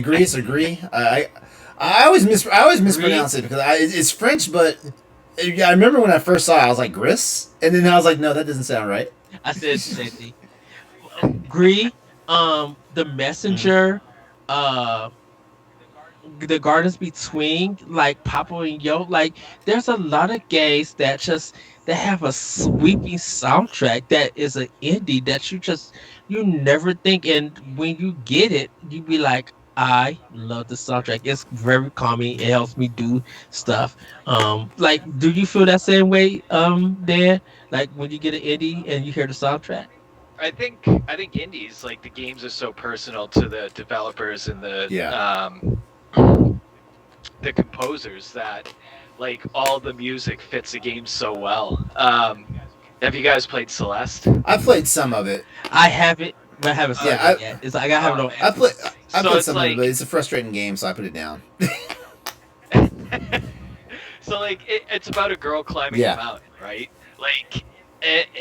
Greece or Gree? I always mispronounce Greece. it because it's French, but I remember when I first saw it, I was like Gris, and then I was like, no, that doesn't sound right. I said the same thing. Gree, the Mhm. messenger, uh, the gardens between, like Papa and Yo, like there's a lot of games that have a sweeping soundtrack that is an indie that you never think, and when you get it, you be like, I love the soundtrack. It's very calming. It helps me do stuff. Like, do you feel that same way, Dan? Like when you get an indie and you hear the soundtrack? I think indies, like, the games are so personal to the developers and Yeah. the composers that, like, all the music fits the game so well. Have you guys played Celeste? I played some of it. I haven't, but I haven't Yeah, started it yet. It's like I have it on I play Xbox. I So played it's some of it, but like it's a frustrating game, so I put it down. so, like, it's about a girl climbing a Yeah. mountain, right? Like,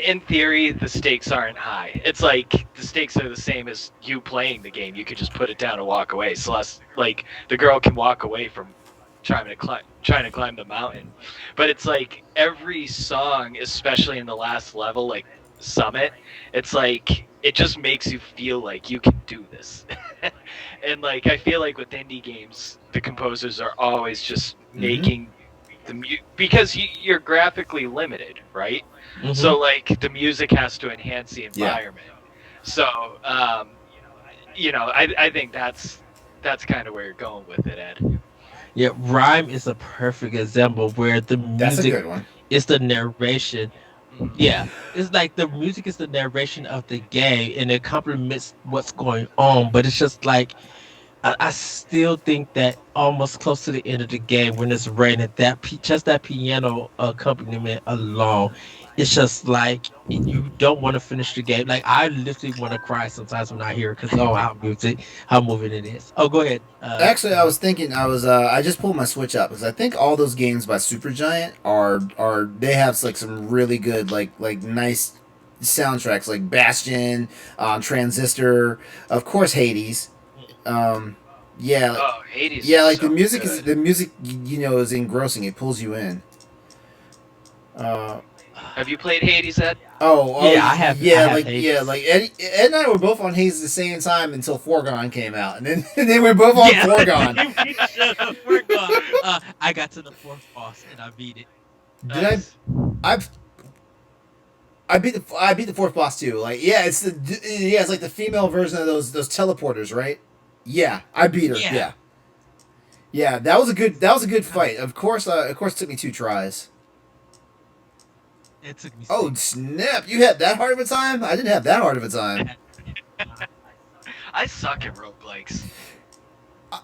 in theory, the stakes aren't high. It's like the stakes are the same as you playing the game. You could just put it down and walk away. Celeste, like, the girl can walk away from trying to climb the mountain. But it's like every song, especially in the last level, like Summit, it's like it just makes you feel like you can do this. And, like, I feel like with indie games, the composers are always just Hmm. making because you're graphically limited, right? Hmm. So, like, the music has to enhance the Yeah. environment. So, I think that's kind of where you're going with it, Ed. Yeah, Rhyme is a perfect example where the That's a music good one. is the narration. Mhm. Yeah, it's like the music is the narration of the game, and it complements what's going on. But it's just like I still think that almost close to the end of the game, when it's raining, just that piano accompaniment alone, it's just like you don't want to finish the game. Like, I literally want to cry sometimes when I hear it, because how moving it is. Oh, go ahead. Actually, I was thinking I just pulled my Switch up because I think all those games by Supergiant are they have like some really good like nice soundtracks like Bastion, Transistor, of course Hades. Um, yeah, Oh, Hades yeah, is like so good. the music is engrossing. It pulls you in. Uh, Have you played Hades, Ed? Yeah, I have yeah, Hades. like Ed and I were both on Hades at the same time until Foregone came out, and then and then we are both on Yeah, Foregone. shut up. We're gone. I got to the fourth boss and I beat it. Did I? Nice. I I beat the fourth boss too. Like it's like the female version of those teleporters, right? Yeah, I beat her. Yeah. Yeah, yeah, that was a good fight. Of course, it took me 2 tries. It took me Oh six. snap! You had that hard of a time? I didn't have that hard of a time. I suck at roguelikes. I,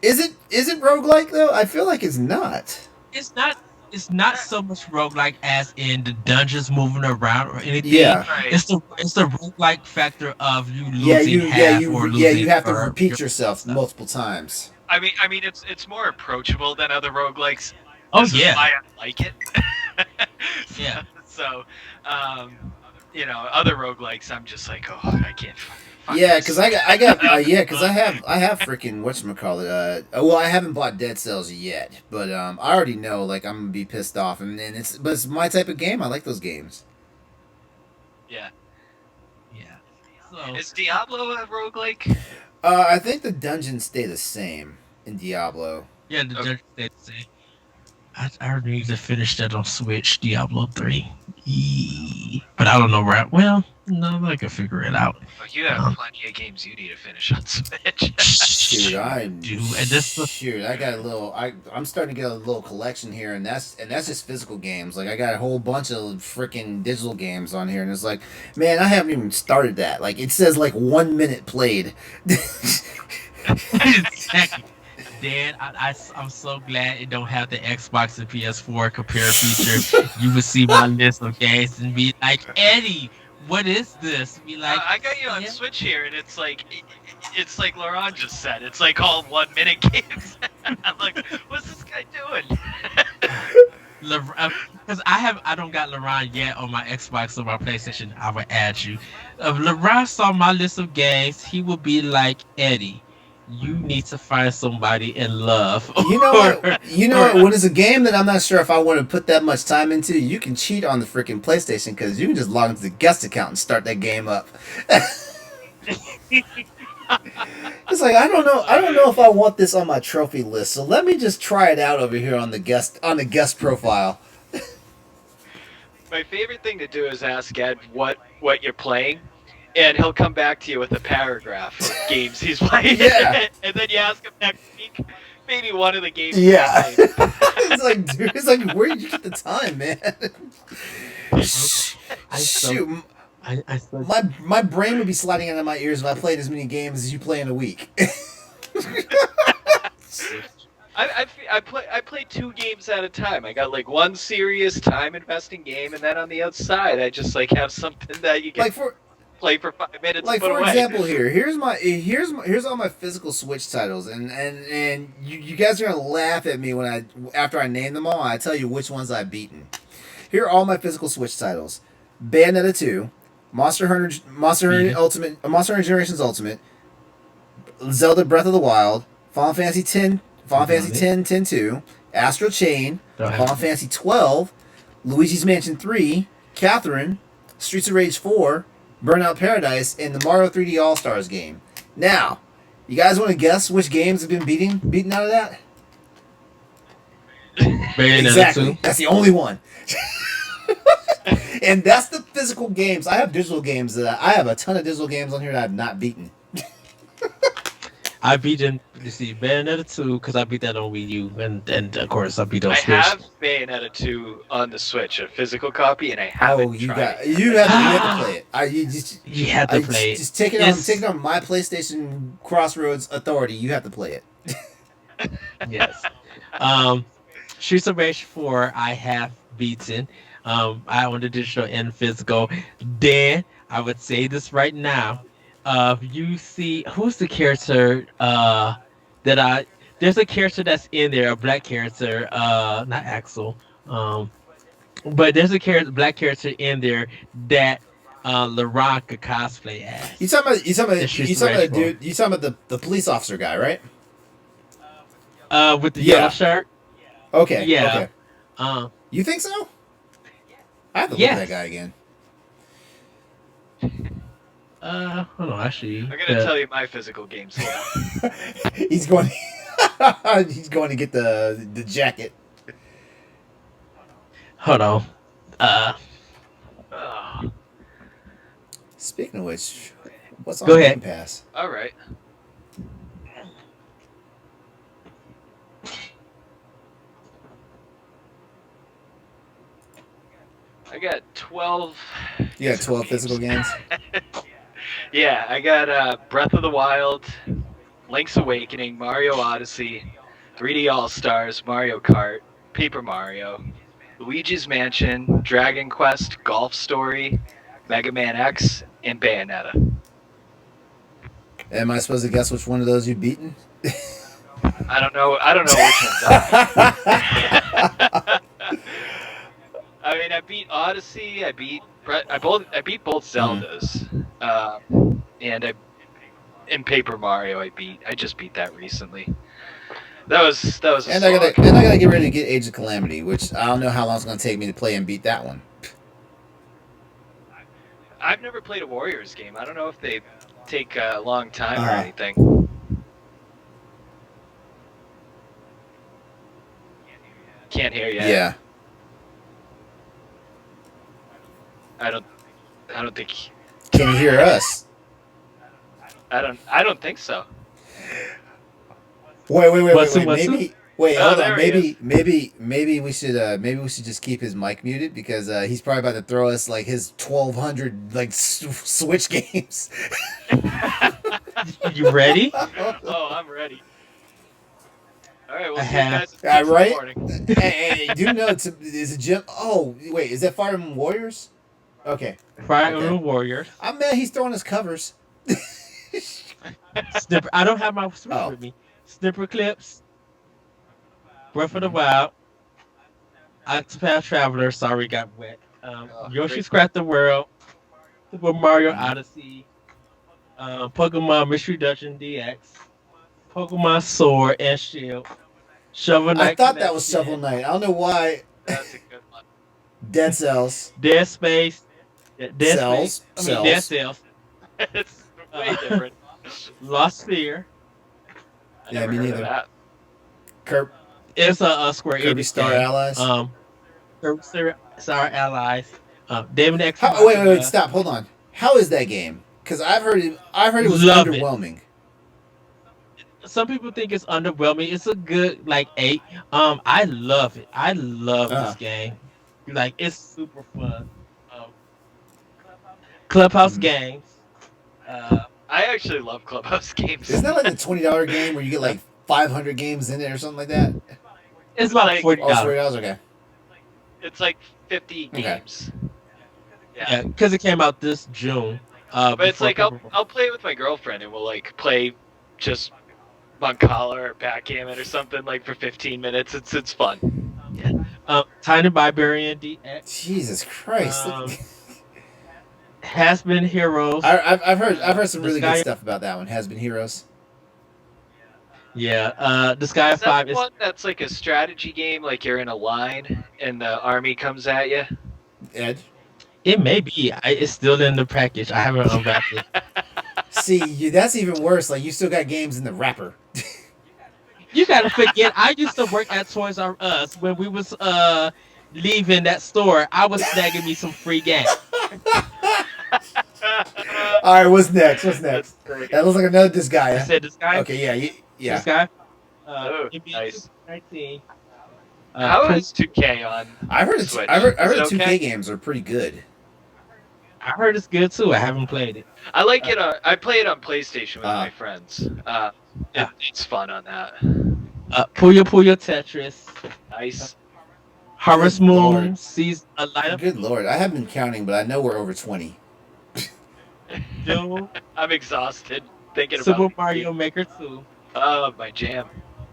is it roguelike though? I feel like it's not. It's not it's not so much roguelike as in the dungeons moving around or anything. Yeah, Right. It's the roguelike factor of you losing half or you losing have to or repeat your yourself stuff. multiple times. I mean, it's more approachable than other roguelikes. Oh This is yeah. why I like it. Yeah. So, other roguelikes, I'm just like, oh, I can't fuck Yeah, this. because I have freaking whatchamacallit. Well, I haven't bought Dead Cells yet, but I already know like I'm gonna be pissed off, and it's my type of game. I like those games. Yeah. Yeah. So Is Diablo a roguelike? I think the dungeons stay the same in Diablo. yeah, the Okay. dungeons stay the same. I need to finish that on Switch, Diablo 3. But I don't know where well, no, I can figure it out. Oh, you have Um, plenty of games you need to finish on Switch. Shoot, I got a little. I'm starting to get a little collection here, and that's just physical games. Like I got a whole bunch of freaking digital games on here, and it's like, man, I haven't even started that. Like it says like 1 minute played. exactly. Dan, I'm so glad it don't have the Xbox and PS4 compare feature. You would see my list of games and be like, Eddie, what is this? Be like, I got you on yeah. Switch here, and it's like LeRon just said. It's like all 1 minute games. I'm like, what's this guy doing? Because I don't got LeRon yet on my Xbox or my PlayStation. I will add you. If LeRon saw my list of games, he would be like, Eddie, you need to find somebody in love. You know or, what? You know or what? When it's a game that I'm not sure if I want to put that much time into, you can cheat on the freaking PlayStation because you can just log into the guest account and start that game up. It's like I don't know. I don't know if I want this on my trophy list. So let me just try it out over here on the guest profile. My favorite thing to do is ask Ed what you're playing, and he'll come back to you with a paragraph of games he's playing. Yeah. And then you ask him next week, maybe one of the games. Yeah. He's playing. It's like, dude, it's like, where did you get the time, man? Shoot, my brain would be sliding out of my ears if I played as many games as you play in a week. I play 2 games at a time. I got like one serious time investing game, and then on the outside, I just like have something that you can play for 5 minutes. Like and put for away. example, here's all my physical Switch titles, and you guys are gonna laugh at me when after I name them all. I tell you which ones I've beaten. Here are all my physical Switch titles: Bayonetta 2, Monster Hunter Ultimate, Monster Hunter Generations Ultimate, Zelda Breath of the Wild, Final Fantasy X, Final Fantasy X, 10-2, Astral Chain, Final Fantasy 12, Luigi's Mansion 3, Catherine, Streets of Rage 4, Burnout Paradise, and the Mario 3D All Stars game. Now, you guys want to guess which games have been beaten out of that? Exactly. That's the only one. And that's the physical games. I have digital games I have a ton of digital games on here that I've not beaten. I beat Bayonetta 2 because I beat that on Wii U, and of course I beat on Switch. I have Bayonetta 2 on the Switch, a physical copy, and I haven't tried it. You have to play it. You have to play it. Just take it on my PlayStation Crossroads authority. You have to play it. Yes. Streets of Rage 4 I have beaten. I own the digital and physical. Then I would say this right now. You see who's the character there's a character that's in there, a black character, not Axel. But there's a black character in there that LeRon could cosplay as. You talking about the police officer guy, right? With the yellow shirt. Okay. Yeah. Okay. You think so? I have to look at that guy again. Hold on, actually. I'm gonna tell you my physical games. He's going. He's going to get the jacket. Hold on. Speaking of which, what's on Go ahead. Game Pass? All right. I got 12. You got 12 physical games? Yeah, I got Breath of the Wild, Link's Awakening, Mario Odyssey, 3D All-Stars, Mario Kart, Paper Mario, Luigi's Mansion, Dragon Quest, Golf Story, Mega Man X, and Bayonetta. Am I supposed to guess which one of those you've beaten? I don't know which ones are. I mean, I beat Odyssey. I beat both Zeldas, and in Paper Mario, I just beat that recently. That was a and I gotta get ready to get Age of Calamity, which I don't know how long it's gonna take me to play and beat that one. I've never played a Warriors game. I don't know if they take a long time or anything. Can't hear you. Yeah. I don't think. Can you hear us? I don't think so. Wait. Maybe. Wait, Oh, hold on. there Maybe we should just keep his mic muted because he's probably about to throw us like his 1,200 like Switch games. You ready? Oh, I'm ready. All right, we'll see you guys Right? tomorrow morning. Hey, do you know is it Jim? Oh, wait, is that Fire Emblem Warriors? Okay. Fire Emblem Warriors. I'm mad he's throwing his covers. Snipper. I don't have my Switch with me. Snipper clips. Breath of the Wild. Octopath Traveler, sorry, got wet. Yoshi's Crafted World, Super Mario Mhm. Odyssey, Pokemon Mystery Dungeon DX, Pokemon Sword and Shield, Shovel I Knight thought that was Collection, Shovel Knight. I don't know why. That's a good one. Dead Cells, Dead Space, yeah, Dead Space. Cells, I mean Dead Cells. Cells, It's way uh, different. Lost Sphere. I Yeah, never me heard of neither. that. Kirby, It's a Square Kirby Enix Star game. Allies. Star Allies. David X How? Oh, wait, Machina. stop. Hold on. How is that game? Because I've heard it was Love it. underwhelming. Some people think it's underwhelming. It's a good like 8. I love it. I love Uh, this game. Like it's super fun. Um, Clubhouse mhm. games. Uh, I actually love Clubhouse games. Isn't that like the $20 game where you get like 500 games in it or something like that? it's about like- $40. Oh, it's $40. Okay. It's like 50 Okay. games. Yeah, because it came out this June. But it's before like I'll Pepper- play it with my girlfriend and we'll like play just Moncala or backgammon or something like for 15 minutes. It's fun. Tiny Barbarian DX. Jesus Christ. Um, Has Been Heroes. I've heard some The really Sky- good stuff about that one. Has Been Heroes. Yeah. The Sky Is that 5 the is. one that's like a strategy game, like you're in a line and the army comes at you? Ed. It may be. It's still in the package. I haven't unwrapped it. See, that's even worse. Like you still got games in the wrapper. You gotta forget. I used to work at Toys R Us when we was leaving that store. I was snagging me some free games. All right, what's next? What's next? That's great. That looks like another I Disgaea. said this guy. Okay, yeah. This guy. Oh, NBA nice. 2K19. How is 2K on? I heard Switch. I heard Is it 2K okay? games are pretty good. I heard it's good too. I haven't played it. I like it. I play it on PlayStation with Uh, my friends. Yeah. It's fun on that. Puyo Puyo Tetris. Nice. Harvest Good Moon Lord. sees a lineup. Good lord, I haven't been counting, but I know we're over 20. Doom, I'm exhausted thinking Super about Mario Maker 2, Oh, my jam.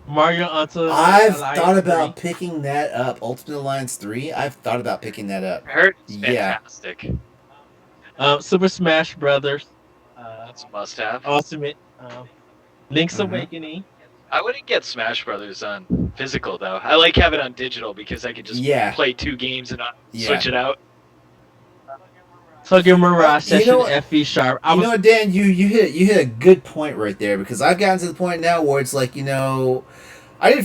Mario Untitled I've Alliance thought about 3. picking that up. Ultimate Alliance 3. I've thought about picking that up. I heard it's Yeah. fantastic. Super Smash Brothers, That's a must-have. Ultimate, Link's Mhm. Awakening. I wouldn't get Smash Brothers on physical though. I like having it on digital because I can just Yeah. play 2 games and not Yeah. switch it out. Tokyo Mirage You know Session what- FE Sharp. You know what, Dan? You hit a good point right there because I've gotten to the point now where it's like I didn't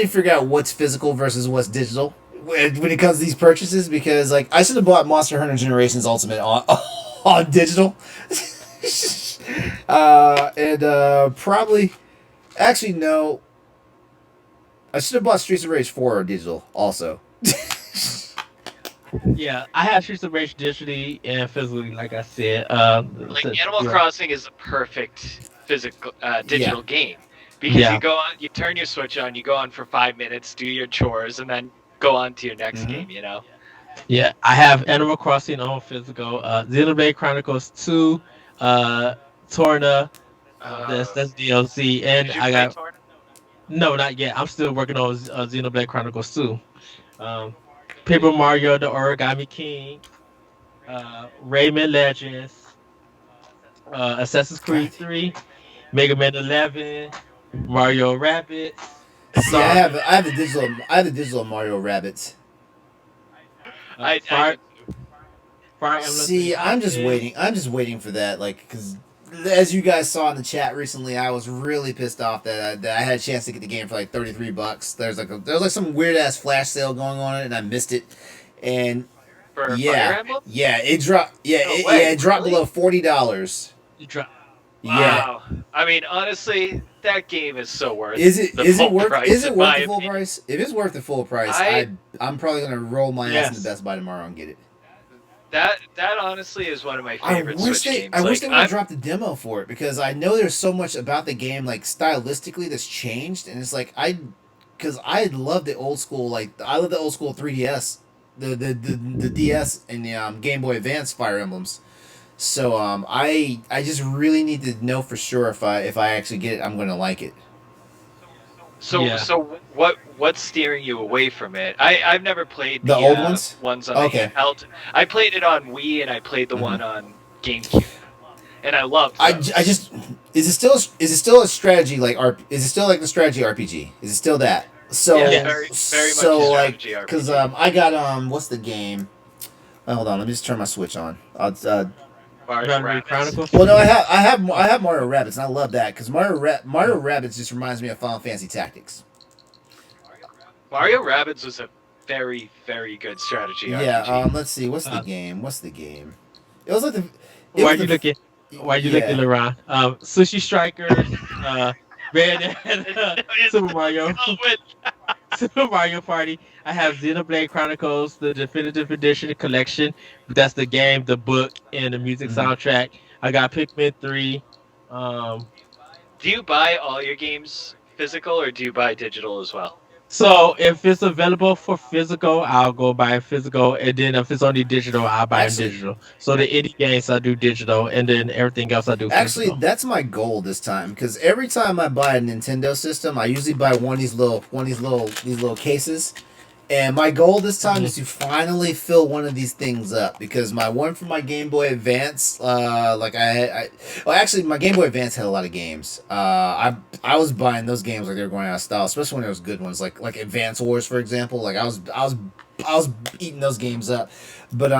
figure out what's physical versus what's digital when it comes to these purchases because like I should have bought Monster Hunter Generations Ultimate on on digital, and probably actually no. I should have bought Streets of Rage 4 on digital also. Yeah, I have Streets of Rage digitally and physically, like I said. Like Animal Crossing is a perfect physical digital game because Yeah. you go on, you turn your Switch on, you go on for 5 minutes, do your chores, and then go on to your next Mhm. game. You know. Yeah, I have Animal Crossing on physical. Xenoblade Chronicles 2, Torna, that's DLC, and Did you I play got Torn? no, not yet. I'm still working on Xenoblade Chronicles 2. Paper Mario: The Origami King, Rayman Legends, Assassin's Creed 3, Mega Man 11, Mario Rabbids. See, I have the digital Mario Rabbits. Fire Emblem See, Three I'm just Houses. waiting for that, like, because as you guys saw in the chat recently, I was really pissed off that I had a chance to get the game for like $33. There's like some weird ass flash sale going on, and I missed it. And For Fire yeah, Emblem? it dropped. Yeah, No it, way, yeah, it dropped really? below $40. You drop- Yeah, Wow. I mean, honestly, that game is so worth. is it the is full it worth price, is it in worth my the full opinion. price? If it's worth the full price, I- I'm probably gonna roll my ass in Yes. the Best Buy tomorrow and get it. That honestly is one of my favorite Switch games. I wish Like, they would have dropped the demo for it because I know there's so much about the game like stylistically that's changed, and it's like because I love the old school I love the old school 3DS, the DS and the Game Boy Advance Fire Emblems. So I just really need to know for sure if I actually get it, I'm gonna like it. So what's steering you away from it? I've never played The old ones? ones on Okay. the handheld. I played it on Wii and I played the one on GameCube, and I loved those. I just is it still a strategy like is it still like the strategy RPG? Is it still that? So Yes, very much a strategy RPG. because I got what's the game? Hold on, let me just turn my Switch on. Mario Mario Rabbids. Chronicles. Well, no, I have Mario Rabbids, and I love that because Mario Rabbids just reminds me of Final Fantasy Tactics. Mario Rabbids was a very, very good strategy Yeah. RPG. Let's see. What's the game? What's the game? It was like the. Why you looking? Why you looking, LeRon? Sushi Strikers, Red Dead, Super Mario, Super Mario Party. I have Xenoblade Chronicles, the Definitive Edition collection. That's the game, the book, and the music soundtrack. I got Pikmin 3. Do you buy all your games physical or do you buy digital as well? So if it's available for physical, I'll go buy physical, and then if it's only digital, I'll buy digital. So the indie games I do digital, and then everything else I do Actually, physical. that's my goal this time because every time I buy a Nintendo system, I usually buy one of these little cases. And my goal this time is to finally fill one of these things up because my one for my Game Boy Advance, actually my Game Boy Advance had a lot of games. I was buying those games like they were going out of style, especially when there was good ones like Advance Wars, for example. Like I was eating those games up, but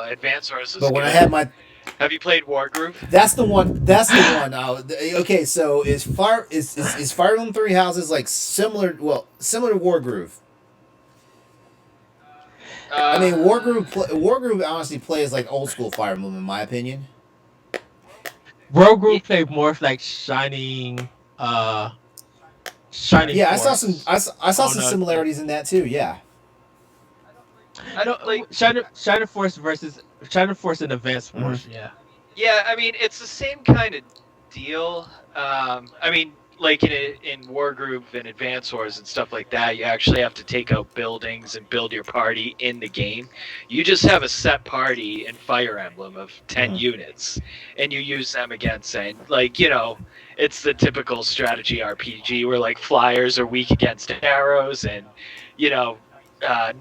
Advance Wars is but when good. I had my Have you played Wargroove? That's the one. That's the one. Okay, so is Fire Emblem Three Houses like similar? Well, similar to Wargroove. I mean, Wargroove honestly plays like old school Fire Emblem, in my opinion. World Group played more like Shining. Shining. Yeah, Force. I saw some similarities in that too. Yeah. I don't like Shining Force versus Shining Force and Advanced Force. Yeah. Yeah, I mean it's the same kind of deal. I mean, like in Wargroove and Advance Wars and stuff like that, you actually have to take out buildings and build your party in the game. You just have a set party in Fire Emblem of 10 units, and you use them against, and it's the typical strategy RPG where like flyers are weak against arrows, and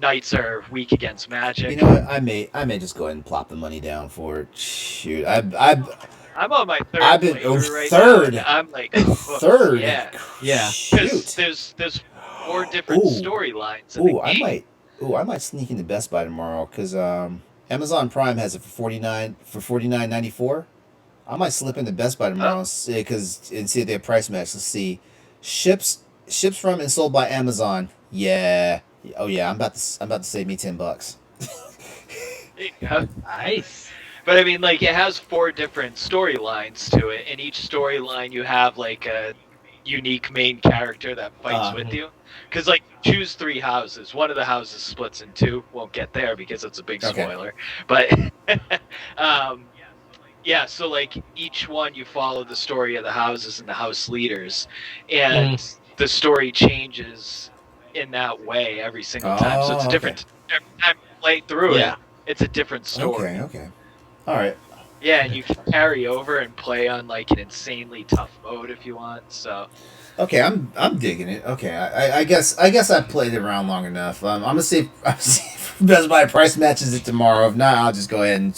knights are weak against magic. You know what? I may just go ahead and plop the money down for it. Shoot, I'm on my third. I've been right third. Now, I'm like third. Yeah. Shoot. There's 4 different storylines. I might sneak into Best Buy tomorrow because Amazon Prime has it for $49.94. I might slip into Best Buy tomorrow and see if they have price match. Let's see, ships from and sold by Amazon. Yeah. Oh yeah, I'm about to save me $10. Nice. But I mean, like, it has 4 different storylines to it. In each storyline, you have like a unique main character that fights with you. Because like, choose 3 houses. One of the houses splits in 2. Won't get there because it's a big spoiler. But yeah, so like each one you follow the story of the houses and the house leaders, and the story changes in that way every single time. So it's a different every time you play through it. It's a different story. Okay. All right. Yeah, and you can carry over and play on like an insanely tough mode if you want. So. Okay, I'm digging it. Okay, I guess I played it around long enough. I'm gonna see if Best Buy price matches it tomorrow. If not, I'll just go ahead and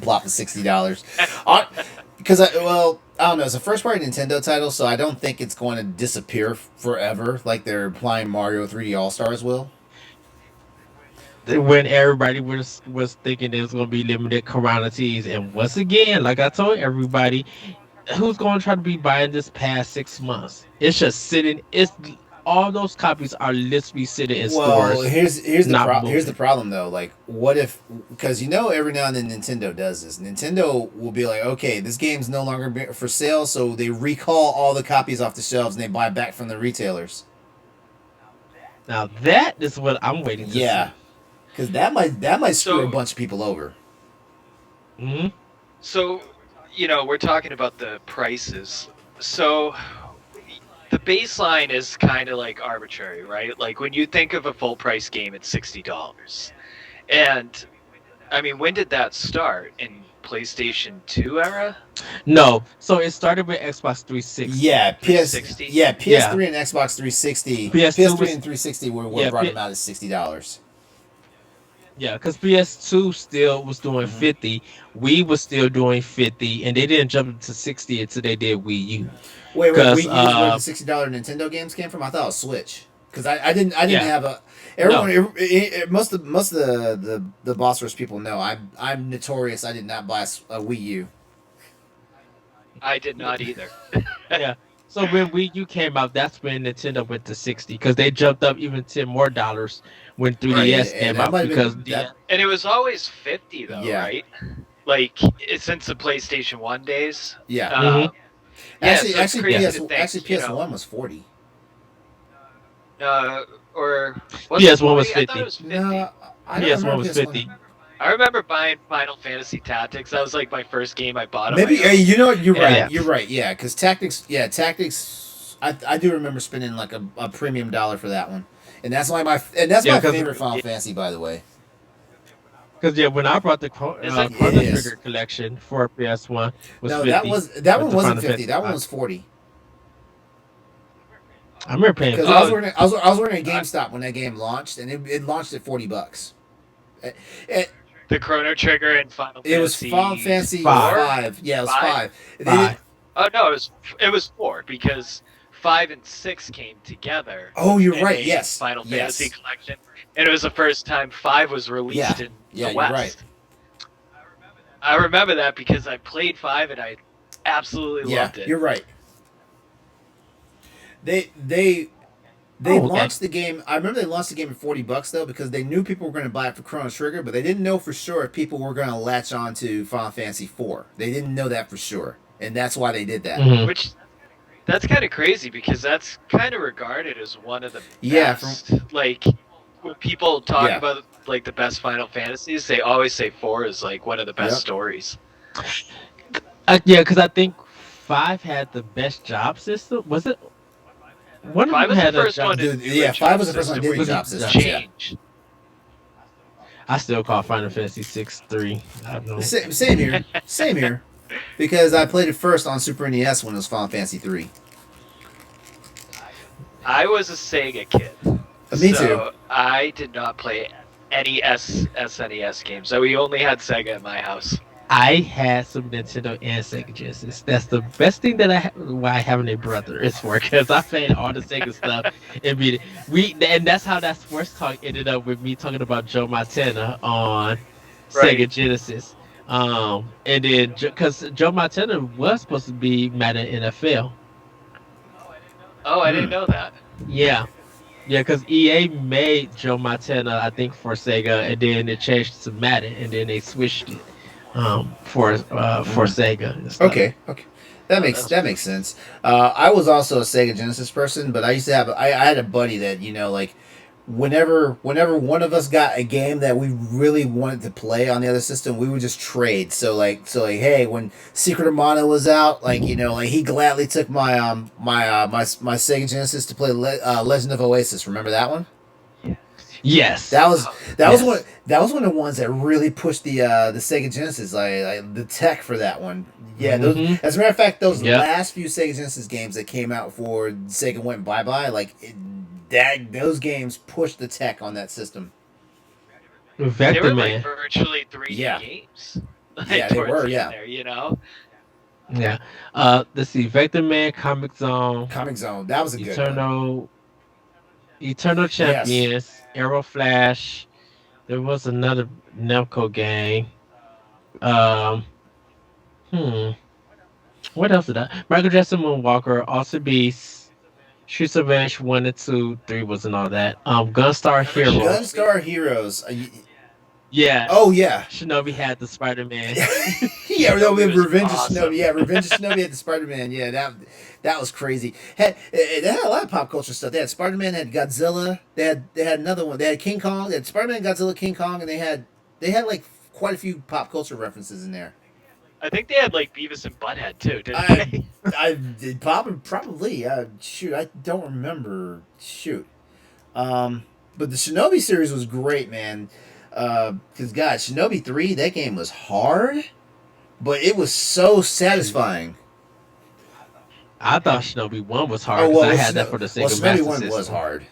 plop the $60. Because I don't know. It's a first party Nintendo title, so I don't think it's going to disappear forever like they're implying Mario 3D All Stars will. When everybody was thinking there was going to be limited quantities, and once again, like I told everybody, who's going to try to be buying this past 6 months? It's just sitting. It's all those copies are literally sitting in stores. Well, here's the problem though. Like, what if? Because every now and then Nintendo does this. Nintendo will be like, okay, this game's no longer for sale, so they recall all the copies off the shelves and they buy back from the retailers. Now that is what I'm waiting to see. Because that might screw a bunch of people over. Mm-hmm. So, we're talking about the prices. So, the baseline is kind of like arbitrary, right? Like when you think of a full price game, it's $60. And I mean, when did that start in PlayStation 2 era? No, so it started with Xbox 360. Yeah, PS3 Yeah. and Xbox 360. PS2 PS3 was and 360 were what yeah, brought them out at $60. yeah, because PS2 still was doing 50, Wii was still doing 50, and they didn't jump to 60 until they did Wii U. Wait, Because Wii U is where the $60 Nintendo games came from? I thought it was Switch. Because I didn't Yeah. have a most of the Boss Rush people know I'm notorious. I did not buy a Wii U. I did not either. yeah, so when Wii U came out, that's when Nintendo went to 60 because they jumped up even $10 more when 3DS Right, came that out might have because been- that- And it was always 50 though, Yeah. right? Like since the PlayStation 1 days. Yeah. Mhm. Yeah, actually, so it's crazy to think, actually you PS1 know. was 40. Or PS1 was it 40? I 50. thought it was 50. No, I don't PS1 remember was PS1. 50. I remember buying Final Fantasy Tactics. That was like my first game I bought. On Maybe my own. you know what, you're right. Yeah. You're right. Yeah, because Tactics. I do remember spending like a premium dollar for that one, and that's my my 'cause- favorite Final Fantasy, by the way. Because when I brought the Chrono Yes. Trigger collection for PS1 was No, 50. that one with wasn't the 50. Final That Fantasy one was 40. I remember paying. Because I was working at GameStop when that game launched, and it launched at $40. The Chrono Trigger and Final It was Fantasy. Final Fantasy 5. 5. Yeah, it was Five? 5. Five. Oh no, it was 4 because 5 and 6 came together. Oh, you're in right. a Yes. Final Yes. Fantasy collection, and it was the first time 5 was released in Yeah, the you're West. right. I remember that because I played 5 and I absolutely Yeah, loved it. you're right. They okay. launched the game. I remember they launched the game at $40 though, because they knew people were going to buy it for Chrono Trigger, but they didn't know for sure if people were going to latch on to Final Fantasy 4. They didn't know that for sure, and that's why they did that. Mhm. Which that's kind of crazy because that's kind of regarded as one of the Yeah, best. Like when people talk Yeah. about like the best Final Fantasies, they always say 4 is like one of the best Yep. stories. Yeah, because I think 5 had the best job system. Was it? One of 5 them was had the a first job. one to Dude, do yeah, a 5 was the first one system to do where the you job could system, yeah. change. I still call Final Fantasy 6-3. I don't know. Same here. Same here. Because I played it first on Super NES when it was Final Fantasy 3. I was a Sega kid. Me so too. I did not play any SNES games. So we only had Sega at my house. I had some Nintendo and Sega Genesis. That's the best thing that why having a brother is for, because I played all the Sega stuff. And that's how that sports talk ended up with me talking about Joe Montana on Right. Sega Genesis. And then because Joe Montana was supposed to be Madden NFL. Oh, I didn't know that. Yeah, because EA made Joe Montana, I think, for Sega, and then it changed to Madden, and then they switched it for Sega. And stuff. Okay. That makes sense. I was also a Sega Genesis person, but I used to have I had a buddy that, you know, like whenever one of us got a game that we really wanted to play on the other system, we would just trade. So hey, when Secret of Mana was out, like, you know, like he gladly took my my Sega Genesis to play Legend of Oasis. Remember that one? Yes. That was Yes. one of the ones that really pushed the Sega Genesis, like the tech for that one. Yeah, Mhm. as a matter of fact, those Yep. last few Sega Genesis games that came out before Sega went bye bye, those games pushed the tech on that system. They Vector were Man. like virtually 3D Yeah. games. Yeah, they towards were, the end yeah. There, you know. Yeah. Let's see. Vector Man, Comic Zone, Comic Zone, that was a good one. Eternal Champions, Arrow Flash. There was another Namco game. What else did I? Michael Jackson Moonwalker, Awesome Beast, Streets of Rage 1 and 2, 3 wasn't all that. Gunstar Hero. Gunstar Heroes. Yeah. Oh yeah. Shinobi had the Spider-Man. Yeah, no, we have was Revenge awesome. of Shinobi. Yeah, Revenge of Shinobi had the Spider-Man. Yeah, that was crazy. It had a lot of pop culture stuff. They had Spider-Man, had Godzilla. They had another one. They had King Kong. They had Spider-Man, Godzilla, King Kong, and they had like quite a few pop culture references in there. I think they had like Beavis and Butthead too, didn't I they? I did probably. Shoot, I don't remember. Shoot. But the Shinobi series was great, man. Because God, Shinobi 3, that game was hard. but it was so satisfying. I thought Shinobi 1 was hard Oh because well, I had that for the Sega Shinobi Master 1 System. was hard.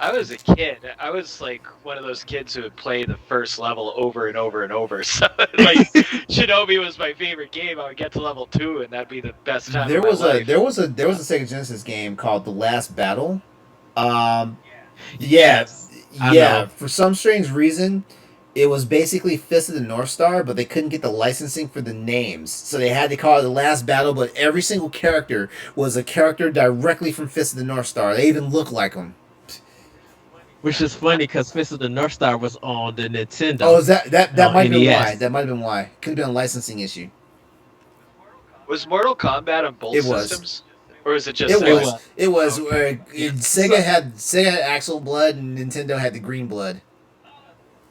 I was a kid. I was like one of those kids who would play the first level over and over and over. So like Shinobi was my favorite game. I would get to level 2 and that'd be the best time of my life. There was a Sega Genesis game called The Last Battle. Yes, I know. For some strange reason, it was basically Fist of the North Star, but they couldn't get the licensing for the names, so they had to call it The Last Battle. But every single character was a character directly from Fist of the North Star. They even look like them. Which is funny because Fist of the North Star was on the Nintendo. Oh, is that might have been NES. why? That might have been why. Could have been a licensing issue. Was Mortal Kombat on both It was. systems? Or was it just It was. Sega had Axel blood and Nintendo had the green blood.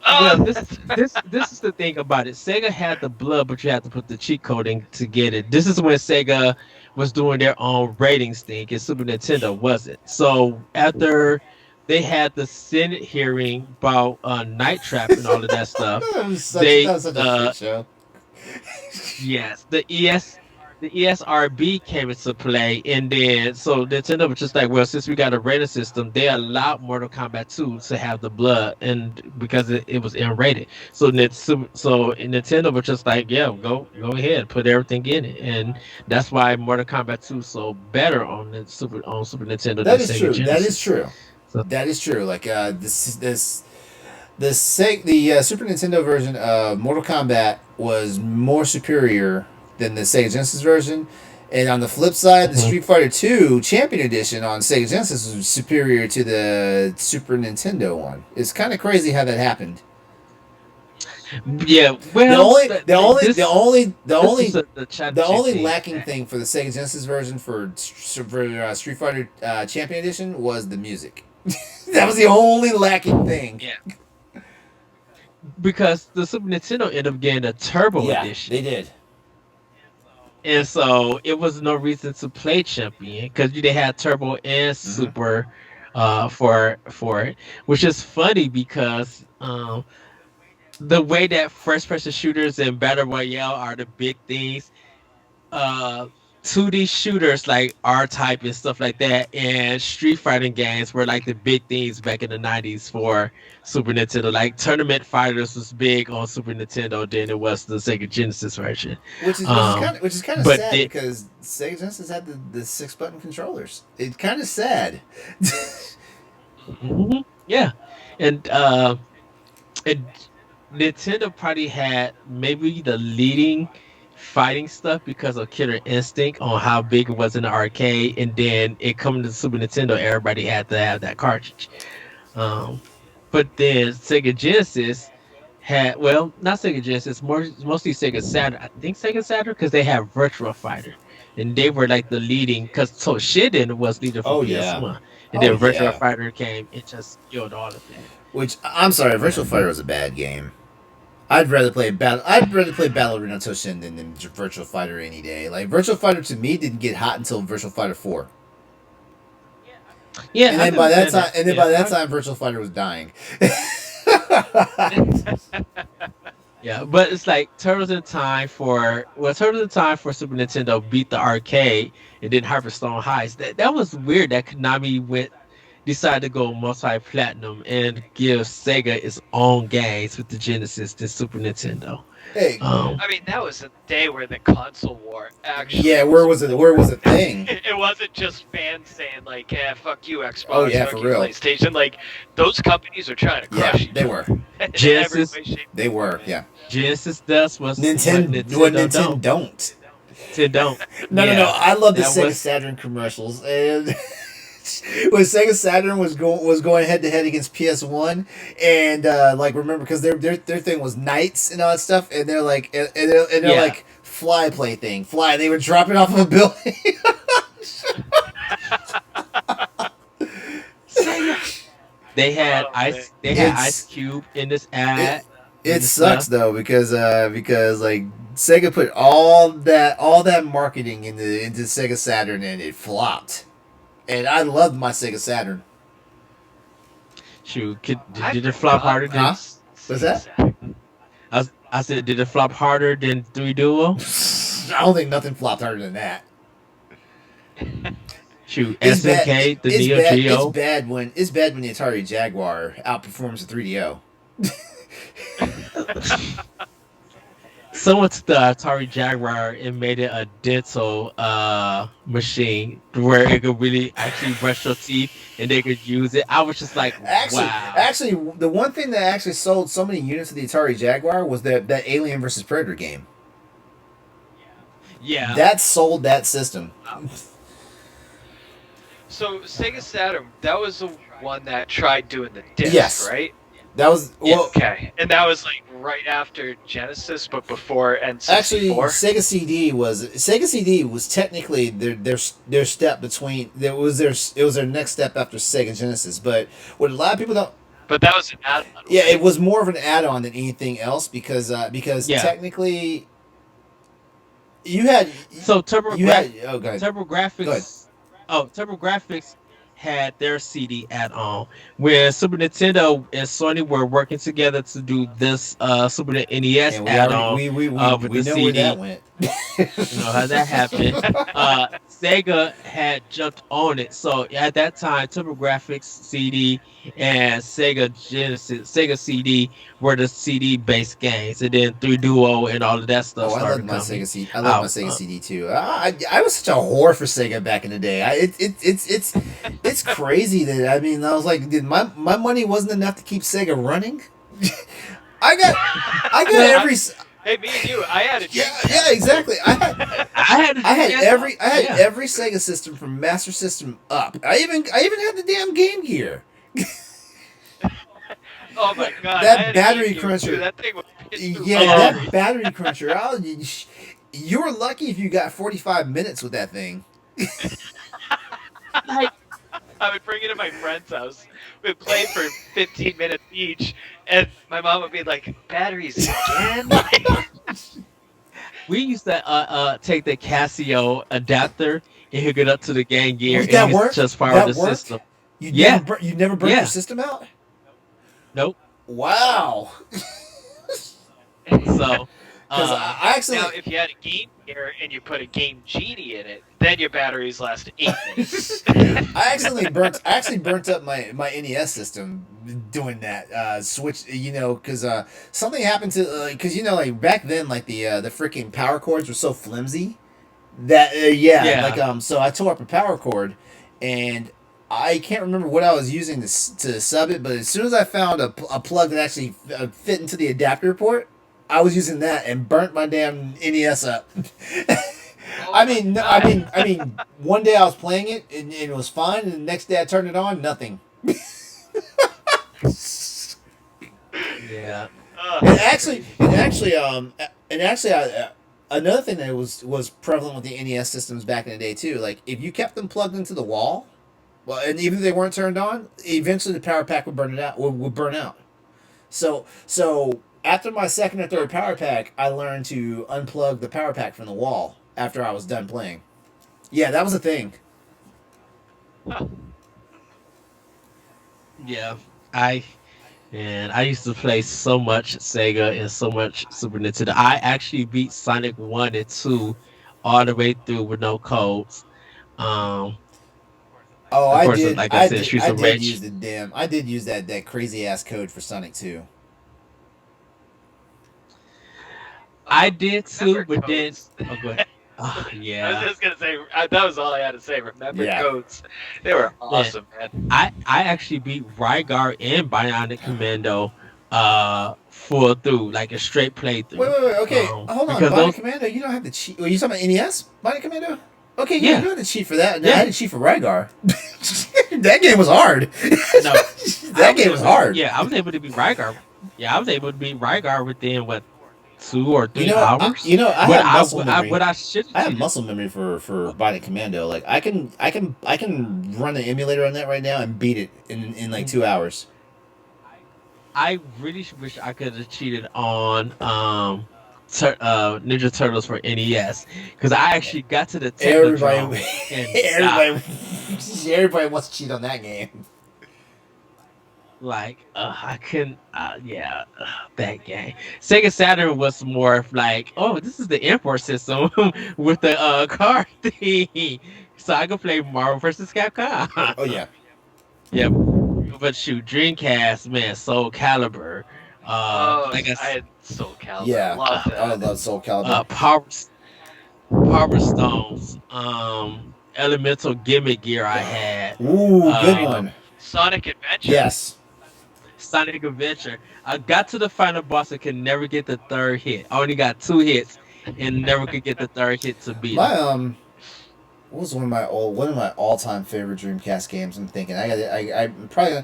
Well, this is the thing about it. Sega had the blood, but you had to put the cheat coding to get it. This is when Sega was doing their own ratings thing, and Super Nintendo wasn't. So after they had the Senate hearing about Night Trap and all of that stuff, That was such a shit show. yes, the ESRB came into play, and then so Nintendo was just like, well, since we got a rating system, they allowed Mortal Kombat 2 to have the blood, and because it was M-rated, so Nintendo was just like, yeah, go ahead, put everything in it, and that's why Mortal Kombat 2 is so better on the Super Nintendo. That is true. Genesis. That is true. So- That is true. Like the Super Nintendo version of Mortal Kombat was more superior than the Sega Genesis version, and on the flip side, the Street Fighter 2 Champion Edition on Sega Genesis was superior to the Super Nintendo one. It's kind of crazy how that happened. Yeah, well, The only thing. lacking thing for the Sega Genesis version for Street Fighter Champion Edition was the music. That was the only lacking thing. Yeah. Because the Super Nintendo ended up getting a Turbo Edition. They did. And so it was no reason to play Champion because they had Turbo and Super for it, which is funny because the way that first-person shooters and Battle Royale are the big things, 2D shooters like R-Type and stuff like that, and street fighting games were like the big things back in the 90s for Super Nintendo. Like Tournament Fighters was big on Super Nintendo than it was the Sega Genesis version. Which is kind of sad because Sega Genesis had the 6-button controllers. It's kind of sad. Yeah, and Nintendo probably had maybe the leading fighting stuff because of Killer Instinct on how big it was in the arcade, and then it coming to Super Nintendo, everybody had to have that cartridge. But then Sega Genesis had, well, not Sega Genesis, mostly Sega Saturn. I think Sega Saturn because they had Virtua Fighter, and they were like the leading because Toshinden was leading for PS1, and then Virtua Fighter came and just killed all of that. Which I'm sorry, Virtua Fighter was a bad game. I'd rather play Battle Arena Toshinden than Virtua Fighter any day. Like Virtua Fighter to me didn't get hot until Virtua Fighter 4. Yeah, and then by that time, Virtua Fighter was dying. Yeah, but it's like Turtles in Time for Super Nintendo beat the arcade, and then Hyperstone Heist. That was weird that Konami decided to go multi-platinum and give Sega its own games with the Genesis than Super Nintendo. Hey, I mean, that was a day where the console war actually. Yeah, where was a thing? It wasn't just fans saying like, "Yeah, fuck you, Xbox." Oh yeah, fuck for you, real. PlayStation, like those companies are trying to crush each they other. were. Genesis, they were. Yeah. Genesis does what Nintendo don't. No. I love the Sega Saturn commercials, and when Sega Saturn was going head to head against PS1, and like remember because their thing was knights and all that stuff, and they're like they're like fly play thing. They would drop it off of a building. They had Ice Cube in this ad. It sucks though because like Sega put all that marketing into Sega Saturn and it flopped. And I loved my Sega Saturn. Shoot, did it flop harder than? What's that? I said, did it flop harder than 3 Duo? I don't think nothing flopped harder than that. Shoot, It's bad. SNK, the It's Neo bad. Geo. It's bad when the Atari Jaguar outperforms the 3DO. Someone took the Atari Jaguar and made it a dental machine where it could really actually brush your teeth and they could use it. I was just like, wow. Actually, the one thing that actually sold so many units of the Atari Jaguar was that Alien vs Predator game. Yeah. That sold that system. So Sega Saturn, that was the one that tried doing the disc, Yes. right? That was Okay, and that was like right after Genesis, but before N64. Actually, Sega CD was technically their step between. It was their next step after Sega Genesis. But what a lot of people don't. But that was an add-on. Yeah, it was more of an add-on than anything else because Yeah. technically you had So go ahead. TurboGrafx. Oh, TurboGrafx had their CD add-on, where Super Nintendo and Sony were working together to do this Super NES And add-on. we with know the where CD. that went. You know how that happened. Sega had jumped on it, so at that time, TurboGrafx CD and Sega CD were the CD-based games, and then 3 Duo and all of that stuff Oh, I started love my coming. Sega CD. I love my Sega CD too. I was such a whore for Sega back in the day. It's crazy that I was like, my money wasn't enough to keep Sega running. I got every. Hey, me and you, I had a Yeah, exactly. I had every Sega system from Master System up. I even had the damn Game Gear. Oh my god! That I had a battery Game Gear, cruncher. too. That thing was pissed through Yeah, batteries. that battery cruncher. You were lucky if you got 45 minutes with that thing. I would bring it to my friend's house. We'd play for 15 minutes each, and my mom would be like, "Batteries again?" We used to take the Casio adapter and hook it up to the Game Gear, Would that and work? just power That the worked? system. You Yeah. never burnt Yeah. your system out? Nope. Wow. So, Because I actually Now, if you had a Game Gear and you put a Game Genie in it, then your batteries last 8 minutes. I actually burnt up my NES system doing that switch. Because something happened to because like back then like the freaking power cords were so flimsy that Yeah. so I tore up a power cord and I can't remember what I was using to sub it, but as soon as I found a plug that actually fit into the adapter port, I was using that and burnt my damn NES up. I mean, one day I was playing it and it was fine, and the next day I turned it on, nothing. yeah. Another thing that was prevalent with the NES systems back in the day too. Like if you kept them plugged into the wall, well, and even if they weren't turned on, eventually the power pack would burn out. So after my second or third power pack, I learned to unplug the power pack from the wall after I was done playing. Yeah, that was a thing. Yeah. I used to play so much Sega and so much Super Nintendo. I actually beat Sonic 1 and 2 all the way through with no codes. Oh, Of I course, did. like I said, did, Streets I of did Rage. use I did use that crazy ass code for Sonic 2. I did too, Remember but then codes? oh, go ahead. Oh, I was yeah. just gonna say that was all I had to say. Remember Yeah. codes? They were awesome, man. I actually beat Rygar and Bionic Commando full through, like a straight playthrough. Wait. Okay, hold on. because Bionic those- Commando, you don't have to cheat. Were you talking about NES? Bionic Commando? Okay, Yeah. you don't have to cheat for that. No, Yeah. I had to cheat for Rygar. That game was hard. No. That game was hard. Yeah, I was able to beat Rygar. Yeah, I was able to beat Rygar within 2 or 3 I hours. have But muscle memory. what I should I have muscle memory for Bionic Commando. Like I can run the emulator on that right now and beat it in like 2 hours. I really wish I could have cheated on Ninja Turtles for NES because I actually got to the Technodrome and stopped. Everybody wants to cheat on that game. like I couldn't. That game. Sega Saturn was more of like, oh, this is the import system with the card thing, so I could play Marvel versus Capcom. Oh yeah. Yeah, but shoot, Dreamcast, man, Soul Calibur, Oh, like I I s- had Soul Calibur. Yeah. Love I that. love Soul Calibur. Power Stones, Elemental Gimmick Gear I had, Ooh, good um, one. Sonic Adventure. Yes. Sonic Adventure. I got to the final boss and could never get the third hit. I only got 2 hits and never could get the third hit to beat him. My what was one of my all time favorite Dreamcast games? I'm thinking I probably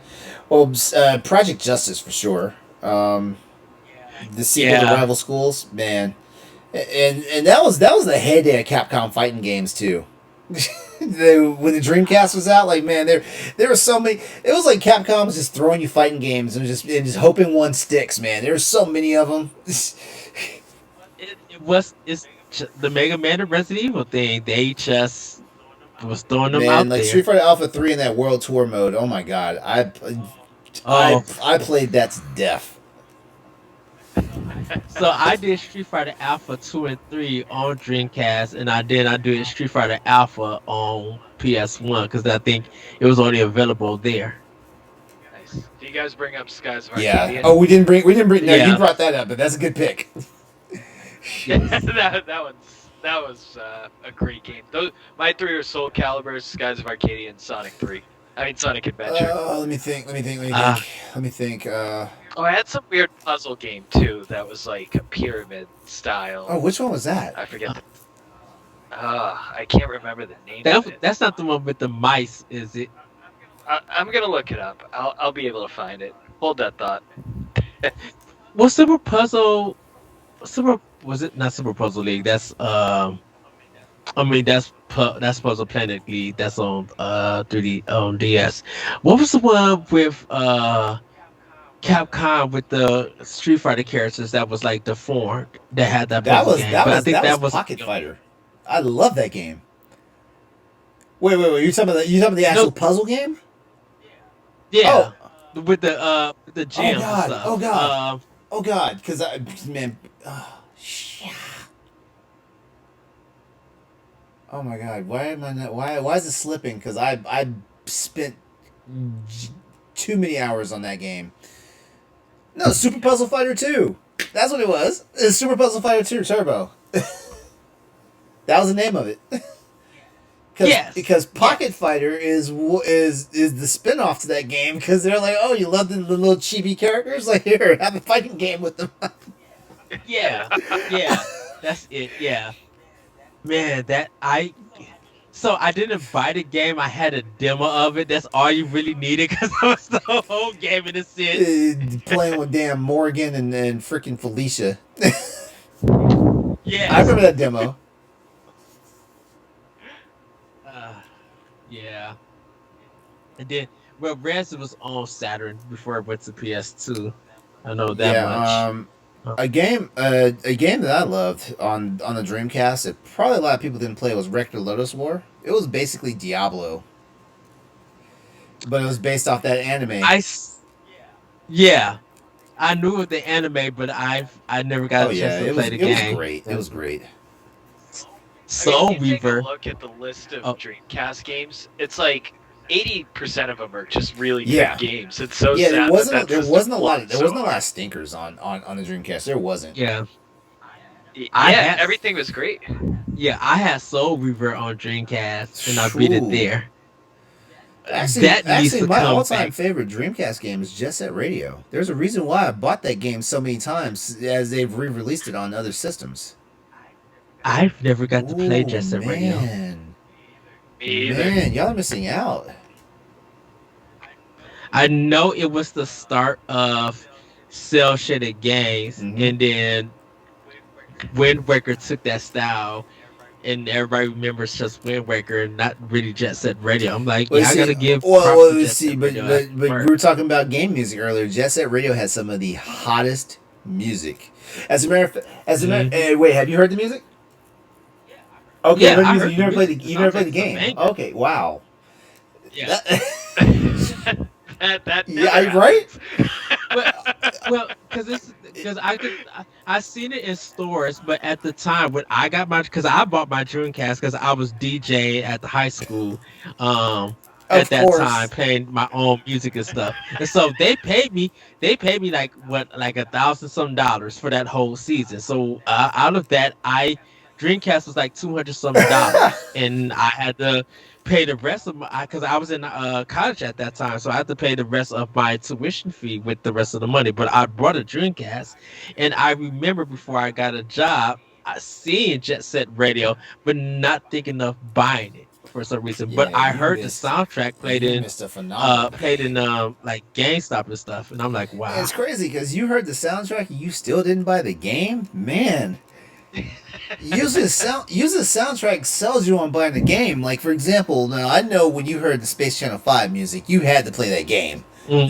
Project Justice for sure. The sequel to Yeah. Rival Schools, man, and that was the heyday of Capcom fighting games too. When the Dreamcast was out, like man, there were so many. It was like Capcom was just throwing you fighting games and just hoping one sticks. Man, there were so many of them. It's the Mega Man and Resident Evil thing. They just was throwing them Man, out like there. Street Fighter Alpha 3 in that World Tour mode. Oh my god, Oh, I played that to death. so I did Street Fighter Alpha 2 and 3 on Dreamcast, and I did Street Fighter Alpha on PS1 because I think it was only available there. Nice. Do you guys bring up Skies of Yeah. Arcadia? Oh, we didn't bring. No, you Yeah. brought that up, but that's a good pick. that was a great game. Those my three are Soul Calibur, Skies of Arcadia, and Sonic 3. I mean Sonic Adventure. Let me think. Ah. Let me think. Oh, I had some weird puzzle game too that was like a pyramid style. Oh, which one was that? I forget. I can't remember the name of it. That's not the one with the mice, is it? I'm gonna look it up. I'll be able to find it. Hold that thought. Well, Super was it not Super Puzzle League? That's I mean that's Puzzle Planet League. That's on 3D on DS. What was the one with Capcom with the Street Fighter characters that was like deformed that had that puzzle game? But I think that was Pocket Fighter. I love that game. Wait. You talking about the actual puzzle game? Yeah. With the gems. Oh god. And stuff. Oh god. Oh god. Because man. Shit. Oh my god. Why am I not? Why is it slipping? Because I spent too many hours on that game. No, Super Puzzle Fighter 2. That's what it was. It's Super Puzzle Fighter 2 Turbo. That was the name of it. Yes. Because Pocket Fighter is the spin-off to that game because they're like, oh, you love the little chibi characters? Like, here, have a fighting game with them. Yeah. That's it. Yeah. Man, so I didn't buy the game. I had a demo of it. That's all you really needed because I was the whole game in a sense. Playing with damn Morgan and freaking Felicia. Yeah. I remember that demo. Yeah. And then, well, Res was on Saturn before it went to PS2. I know that much. A game that I loved on the Dreamcast that probably a lot of people didn't play was Rector Lotus War. It was basically Diablo, but it was based off that anime. Yeah, I knew of the anime, but I never got a chance to play the game. It was great. It was great. Soul if you take Weaver. a look at the list of Dreamcast games, it's like 80% of them are just really Yeah. good games. It's so Yeah, sad there wasn't that a lot so of hard. stinkers on the Dreamcast. There wasn't. Yeah. Yeah, everything was great. Yeah, I had Soul Weaver on Dreamcast, and I beat it there. Actually, my all-time favorite Dreamcast game is Jet Set Radio. There's a reason why I bought that game so many times as they've re-released it on other systems. I've never got to play Jet Set Radio. Me either. Man, y'all are missing out. I know it was the start of cell shaded games, and then Wind Waker took that style, and everybody remembers just Wind Waker, not really Jet Set Radio. I'm like, I gotta give. Well, let's see, but we were talking about game music earlier. Jet Set Radio has some of the hottest music. As a matter of wait, have you heard the music? Okay, Yeah, you never played the game. Okay, wow. Yeah. That Yeah, never right? Well, because I seen it in stores, but at the time when I got my, because I bought my Dreamcast because I was DJ at the high school, um, at Of that time course. playing my own music and stuff, and so they paid me like what, like $1,000 for that whole season. So out of that, I Dreamcast was like $200 and I had to pay the rest of my, because I was in college at that time, so I had to pay the rest of my tuition fee with the rest of the money. But I brought a Dreamcast, and I remember before I got a job, I seen Jet Set Radio, but not thinking of buying it for some reason. But Yeah, I heard the soundtrack you missed a phenomenal day. like GameStop and stuff, and I'm like, wow. It's crazy because you heard the soundtrack and you still didn't buy the game? Man. Usually the soundtrack sells you on buying the game. Like, for example, now I know when you heard the Space Channel 5 music, you had to play that game. Mm.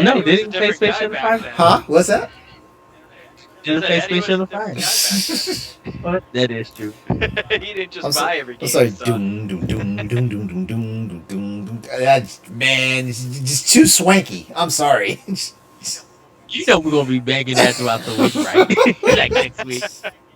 No, Eddie they was a didn't play different Space guy Channel back 5. then. Huh? What's that? Didn't play Eddie Space was a Channel different 5. guy What? That is true. back then. He didn't just buy every game. I'm sorry. he saw. Doom, doom, doom, doom, doom, doom, doom, doom, doom. Man, it's just too swanky. I'm sorry. You know we're gonna be banging that throughout the week, right? Like next week.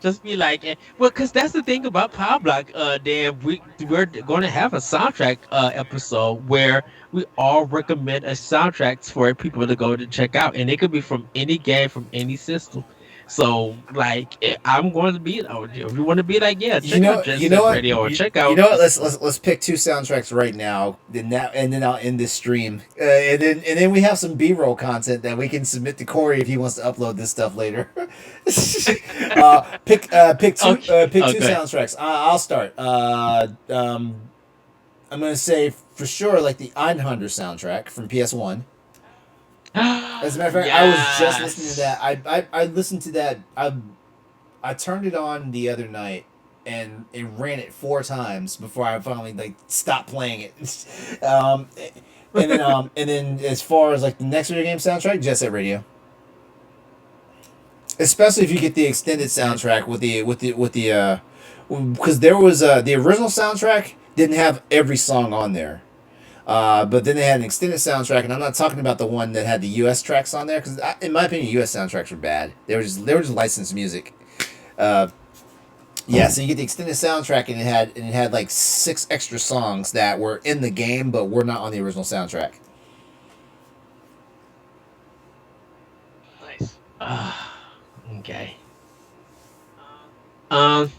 Just be like, well, because that's the thing about Power Block. Dan, we're going to have a soundtrack episode where we all recommend a soundtrack for people to go to check out, and it could be from any game, from any system. So, like, I'm going to be, oh, if you want to be like, yeah, check out Jet Set what? Radio or check You out. know what? Let's pick two soundtracks right now. And then I'll end this stream. And then we have some B-roll content that we can submit to Corey if he wants to upload this stuff later. Pick two soundtracks. I'll start. I'm gonna say for sure like the Einhunter soundtrack from PS1. As a matter of fact, I was just listening to that. I listened to that. I turned it on the other night and it ran it 4 times before I finally like stopped playing it. And then as far as like the next video game soundtrack, Jet Set Radio. Especially if you get the extended soundtrack with the because there was the original soundtrack didn't have every song on there. But then they had an extended soundtrack, and I'm not talking about the one that had the U.S. tracks on there, because in my opinion, U.S. soundtracks were bad. They were just licensed music. Yeah, so you get the extended soundtrack, and it had like 6 extra songs that were in the game, but were not on the original soundtrack. Nice. Okay. Dang,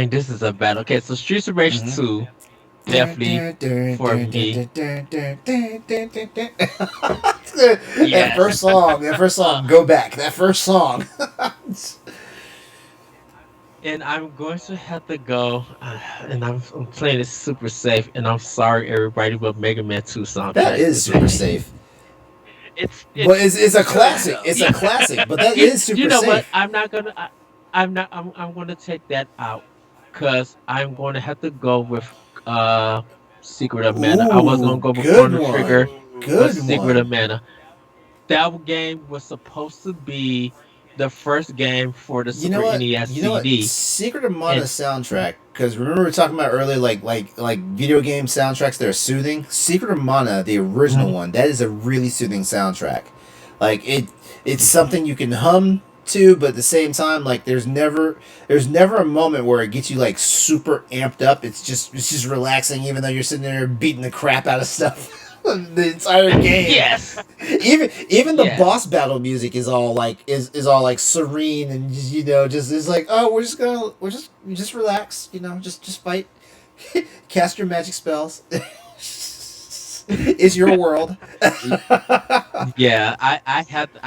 this is a battle. Okay, so Streets of Rage 2, definitely for me. That first song, Go Back. That first song. And I'm going to have to go, and I'm playing it super safe, and I'm sorry everybody, but Mega Man 2 soundtrack. That is super safe. It's a classic. It's a classic, but that is super safe. You know what? I'm going to take that out, because I'm going to have to go with Secret of Mana. I was going to go with Chrono Trigger, but Secret of Mana. That game was supposed to be the first game for the Super NES CD. Secret of Mana soundtrack, because remember we were talking about earlier, like video game soundtracks that are soothing. Secret of Mana, the original one, that is a really soothing soundtrack. Like it's something you can hum to, but at the same time, like there's never a moment where it gets you like super amped up. It's just relaxing, even though you're sitting there beating the crap out of stuff. The entire game. Yes. Even the boss battle music is all like all like serene and just it's like, oh, we're just relax, just fight, cast your magic spells. It's your world. Yeah, I had to.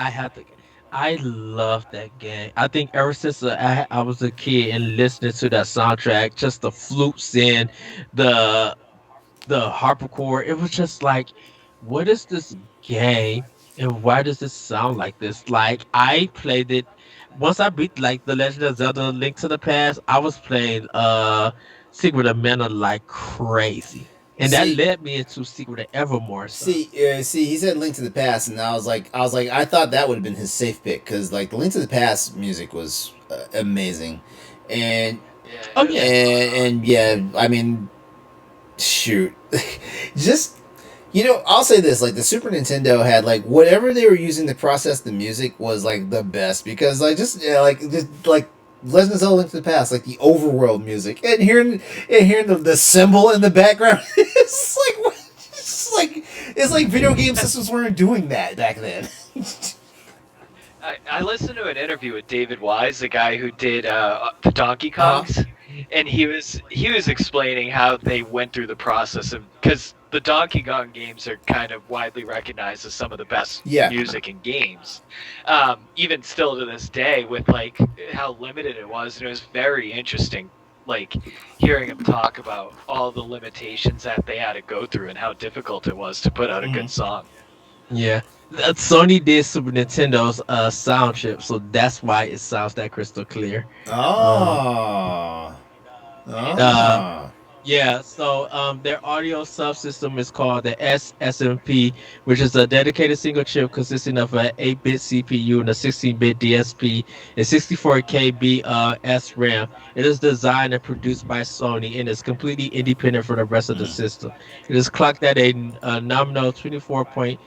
I love that game. I think ever since I was a kid and listening to that soundtrack, just the flutes and the harpsichord, it was just like, what is this game and why does it sound like this? Like, I played it once I beat like the Legend of Zelda Link to the Past. I was playing Secret of Mana like crazy, and that led me into Secret of Evermore. So. See, he said Link to the Past, and I was like, I thought that would have been his safe pick, because like the Link to the Past music was amazing, and oh yeah, and yeah, I mean, shoot, just I'll say this: like the Super Nintendo had like whatever they were using to process the music was like the best because like just like Legend of Zelda: Link to the Past, like the overworld music, and hearing the cymbal in the background, it's like video game systems weren't doing that back then. I listened to an interview with David Wise, the guy who did the Donkey Kongs, and he was explaining how they went through the process of, because the Donkey Kong games are kind of widely recognized as some of the best music in games, even still to this day, with like how limited it was, and it was very interesting, like hearing him talk about all the limitations that they had to go through and how difficult it was to put out a good song. Yeah. Sony did Super Nintendo's sound chip, so that's why it sounds that crystal clear. Yeah, so their audio subsystem is called the SSMP, which is a dedicated single chip consisting of an 8-bit CPU and a 16-bit DSP and 64 KB SRAM. It is designed and produced by Sony and is completely independent from the rest of the system. It is clocked at a nominal 24.576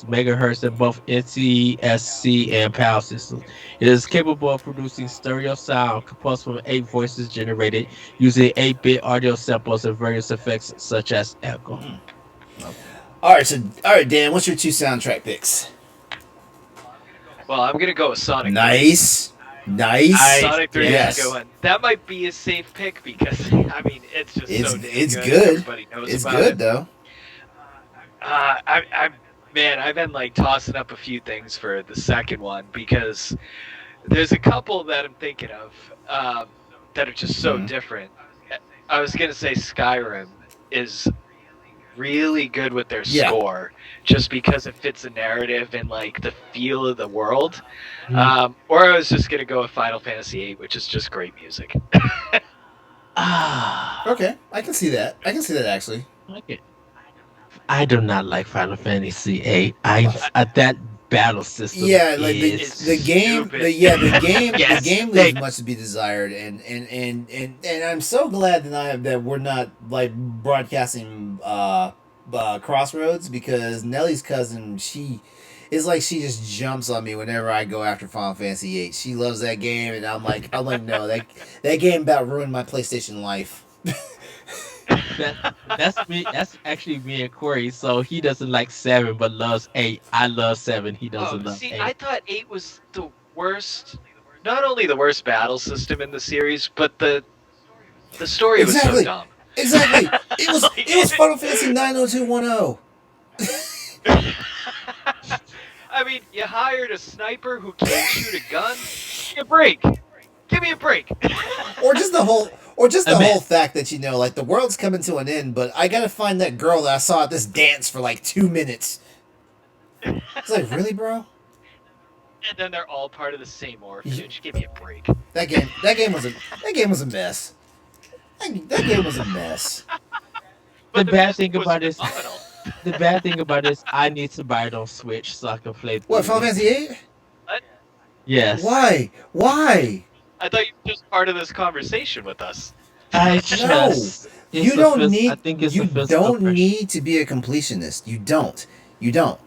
megahertz in both NTSC and PAL systems. It is capable of producing stereo sound composed from 8 voices generated using 8-bit audio samples and various effects such as echo. All right, Dan, what's your 2 soundtrack picks? Well, I'm gonna go with Sonic. Nice. Sonic 3 is a good one. That might be a safe pick because I mean it's just it's good. good. Everybody knows it's about good it. Though. I've been like tossing up a few things for the second one because there's a couple that I'm thinking of that are just so different. I was gonna say Skyrim is really good with their score just because it fits the narrative and like the feel of the world. Or I was just gonna go with Final Fantasy VIII, which is just great music. Okay, I can see that. Actually. Okay. I do not like Final Fantasy VIII. That battle system. Yeah, like the game. The game leaves much to be desired, and I'm so glad that we're not like broadcasting Crossroads because Nellie's cousin, she just jumps on me whenever I go after Final Fantasy VIII. She loves that game, and I'm like no, that game about ruined my PlayStation life. That's me. That's actually me and Corey. So he doesn't like 7, but loves 8. I love 7. He doesn't love 8. I thought 8 was the worst. Not only the worst battle system in the series, but the story was so dumb. Exactly. It was Final Fantasy 90210. I mean, you hired a sniper who can't shoot a gun. Give me a break. Or just the whole fact that like the world's coming to an end, but I gotta find that girl that I saw at this dance for like 2 minutes. It's like, really, bro? And then they're all part of the same orphanage. Give me a break. That game was a mess. That game was a mess. The bad thing about this, I need to buy it on Switch so I can play. What, Final Fantasy VIII? What? Yes. Why? I thought you were just part of this conversation with us. You don't need to be a completionist. You don't.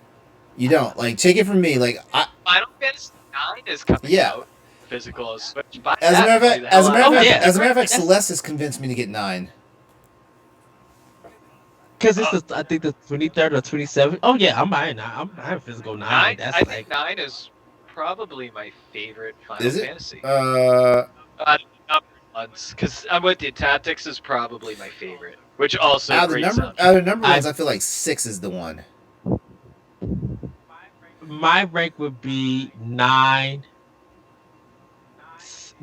Like, take it from me. Like, Final Fantasy 9 is coming out physical as Switch. As a matter of fact, Celeste has convinced me to get 9. Because it's I think the 23rd or 27th. Oh yeah, I'm buying 9. I'm buying physical 9. I think 9 is probably my favorite Final Fantasy. Because I'm with you. Tactics is probably my favorite, which also out of the number ones, I feel like 6 is the one. My rank would be 9,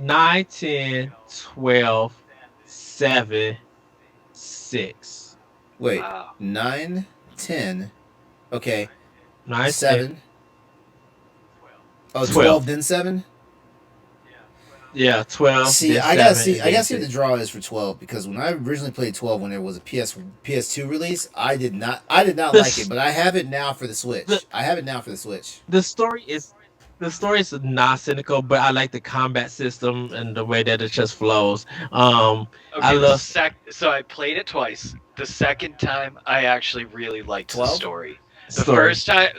10, 12, 7, 6. Wait, 9, 10. Okay. 9, 7. 10. Oh, 12, then 7? Yeah, 12. See, I gotta see what the draw is for 12 because when I originally played 12 when there was a PS2 release, I did not like it, but I have it now for the Switch. The the story is not cynical, but I like the combat system and the way that it just flows. I Okay, love so I played it twice. The second time, I actually really liked the 12? story. story.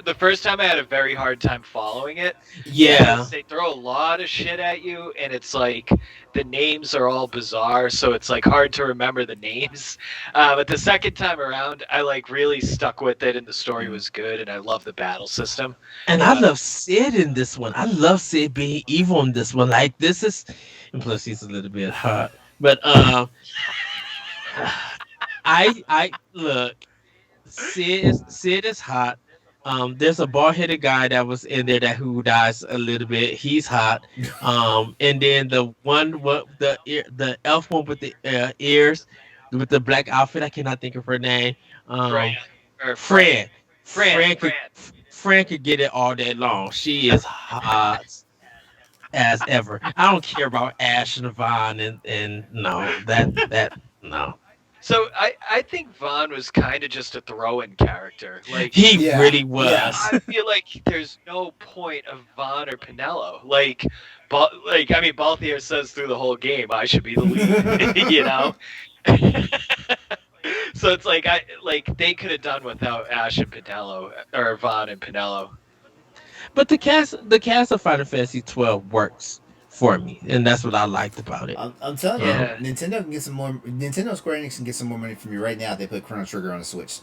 The first time I had a very hard time following it Yeah, because they throw a lot of shit at you, and it's like the names are all bizarre, so it's like hard to remember the names. But the second time around, I like really stuck with it, and the story was good, and I love the battle system. and I love Sid in this one. I love Sid being evil in this one. Like this is, and plus he's a little bit hot. But I look. Sid is hot. There's a bald headed guy that was in there that who dies a little bit. He's hot. And then the one what the elf one with the ears with the black outfit. I cannot think of her name. Fran, or Fran. Fran, Could, Fran could get it all day long. She is hot as ever. I don't care about Ash and Vaughn and no that no. So I think Vaughn was kind of just a throw-in character. Like He Yeah. really was. Yeah. I feel like there's no point of Vaughn or Pinello. Like I mean, Balthier says through the whole game, I should be the lead. You know. So it's like they could have done without Ash and Pinello or Vaughn and Pinello. But the cast of Final Fantasy 12 works for me, and that's what I liked about it. I'm telling Yeah. you, Nintendo can get some more. Nintendo Square Enix can get some more money from you right now if they put Chrono Trigger on the Switch.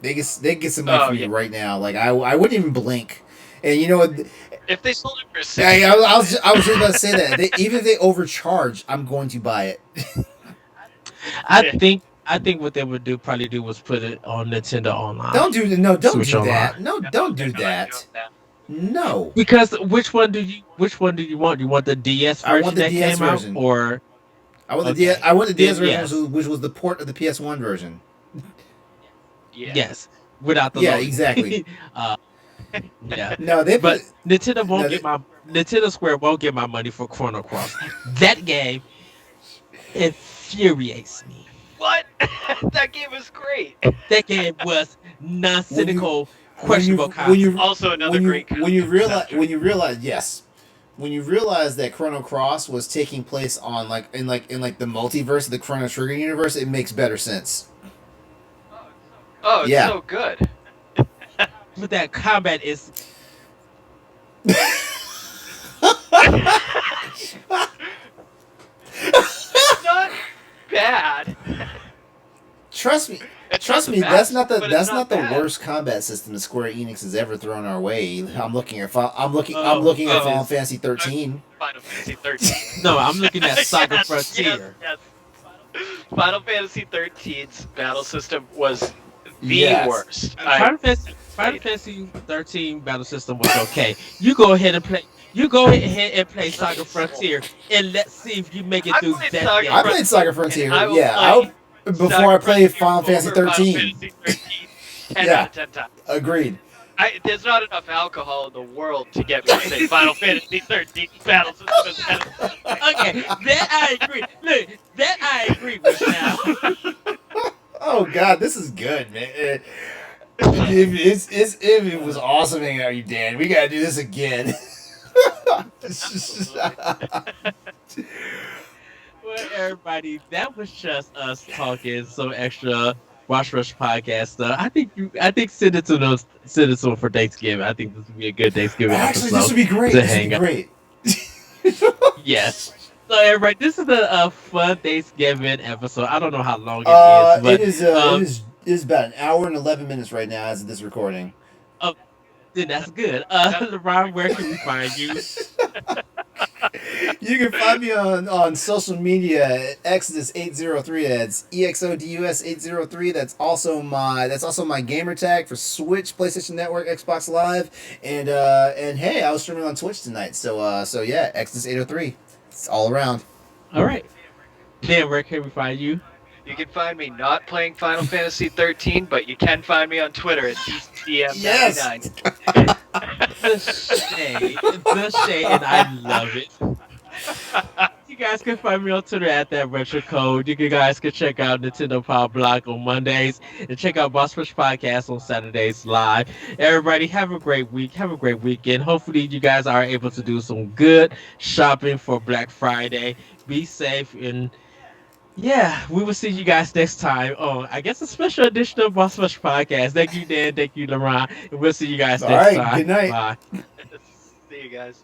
They get some money from you right now. Like I wouldn't even blink. And you know what? If they sold it for I was just about to say that. Even if they overcharge, I'm going to buy it. I think what they would probably do was put it on Nintendo Online. Don't do Switch that. Online. No, don't do that. No. Because which one do you want? You want the DS I version want the that DS came version. out, or I want the Okay. DS. I want the DS Then version, yes. which was the port of the PS1 version. Yeah. yes, without the Yeah, loading. exactly. Yeah, No, they but put. Nintendo won't No, get my Nintendo Square won't get my money for Chrono Cross. That game infuriates me. What? That game was great. That game was nonsensical, when questionable you concept. Also another great when you realize concept. yes, when you realize that Chrono Cross was taking place on in the multiverse of the Chrono Trigger universe, it makes better sense. Oh, it's Yeah. so good. But that combat is It's not bad. Trust me. It's Trust not me, the that's best, not the but that's it's not the bad. worst combat system that Square Enix has ever thrown our way. I'm looking at I'm looking Oh, at Final yes. Fantasy 13. Final Fantasy 13. no. I'm looking at Saga Yes, Frontier. yes. Final Fantasy 13's battle system was the Yes. worst. Final Fantasy 13 battle system was okay. You go ahead and play. You go ahead and play Saga Frontier, and let's see if you make it I through played that Saga game. I played Saga Frontier. And I will Yeah, play before I played Frontier Final Fantasy over 13. Final Fantasy 13 10 Yeah. out of 10 times. Agreed. There's not enough alcohol in the world to get me to say Final Fantasy 13 battle system is better. Okay, that I agree. Look, that I agree with now. Oh God, this is good, man. If it was awesome hanging out with you, Dan. We gotta do this again. Well, everybody, that was just us talking some extra Watch Rush podcast stuff. I think send it to them for Thanksgiving. I think this would be a good Thanksgiving Actually, episode. this would be great. to This would hang be out. great. Yes. So everybody, this is a fun Thanksgiving episode. I don't know how long it is, but it is about an hour and 11 minutes right now as of this recording. then that's good. LeRon, where can we find you? You can find me on social media at Exodus803. That's EXODUS803. That's also my gamer tag for Switch, PlayStation Network, Xbox Live, and hey, I was streaming on Twitch tonight. So yeah, Exodus803. It's all around. All right. Dan, where can we find you? You can find me not playing Final Fantasy 13, but you can find me on Twitter at DCM99. The shade, and I love it. You You guys can find me on Twitter at that retro code. You guys can check out Nintendo Power Blog on Mondays and check out Boss Push Podcast on Saturdays live. Everybody, have a great week. Have a great weekend. Hopefully, you guys are able to do some good shopping for Black Friday. Be safe and yeah, we will see you guys next time on, I guess, a special edition of Boss Push Podcast. Thank you, Dan. Thank you, LeRon. And we'll see you guys All next right, time. good night. Bye. See you guys.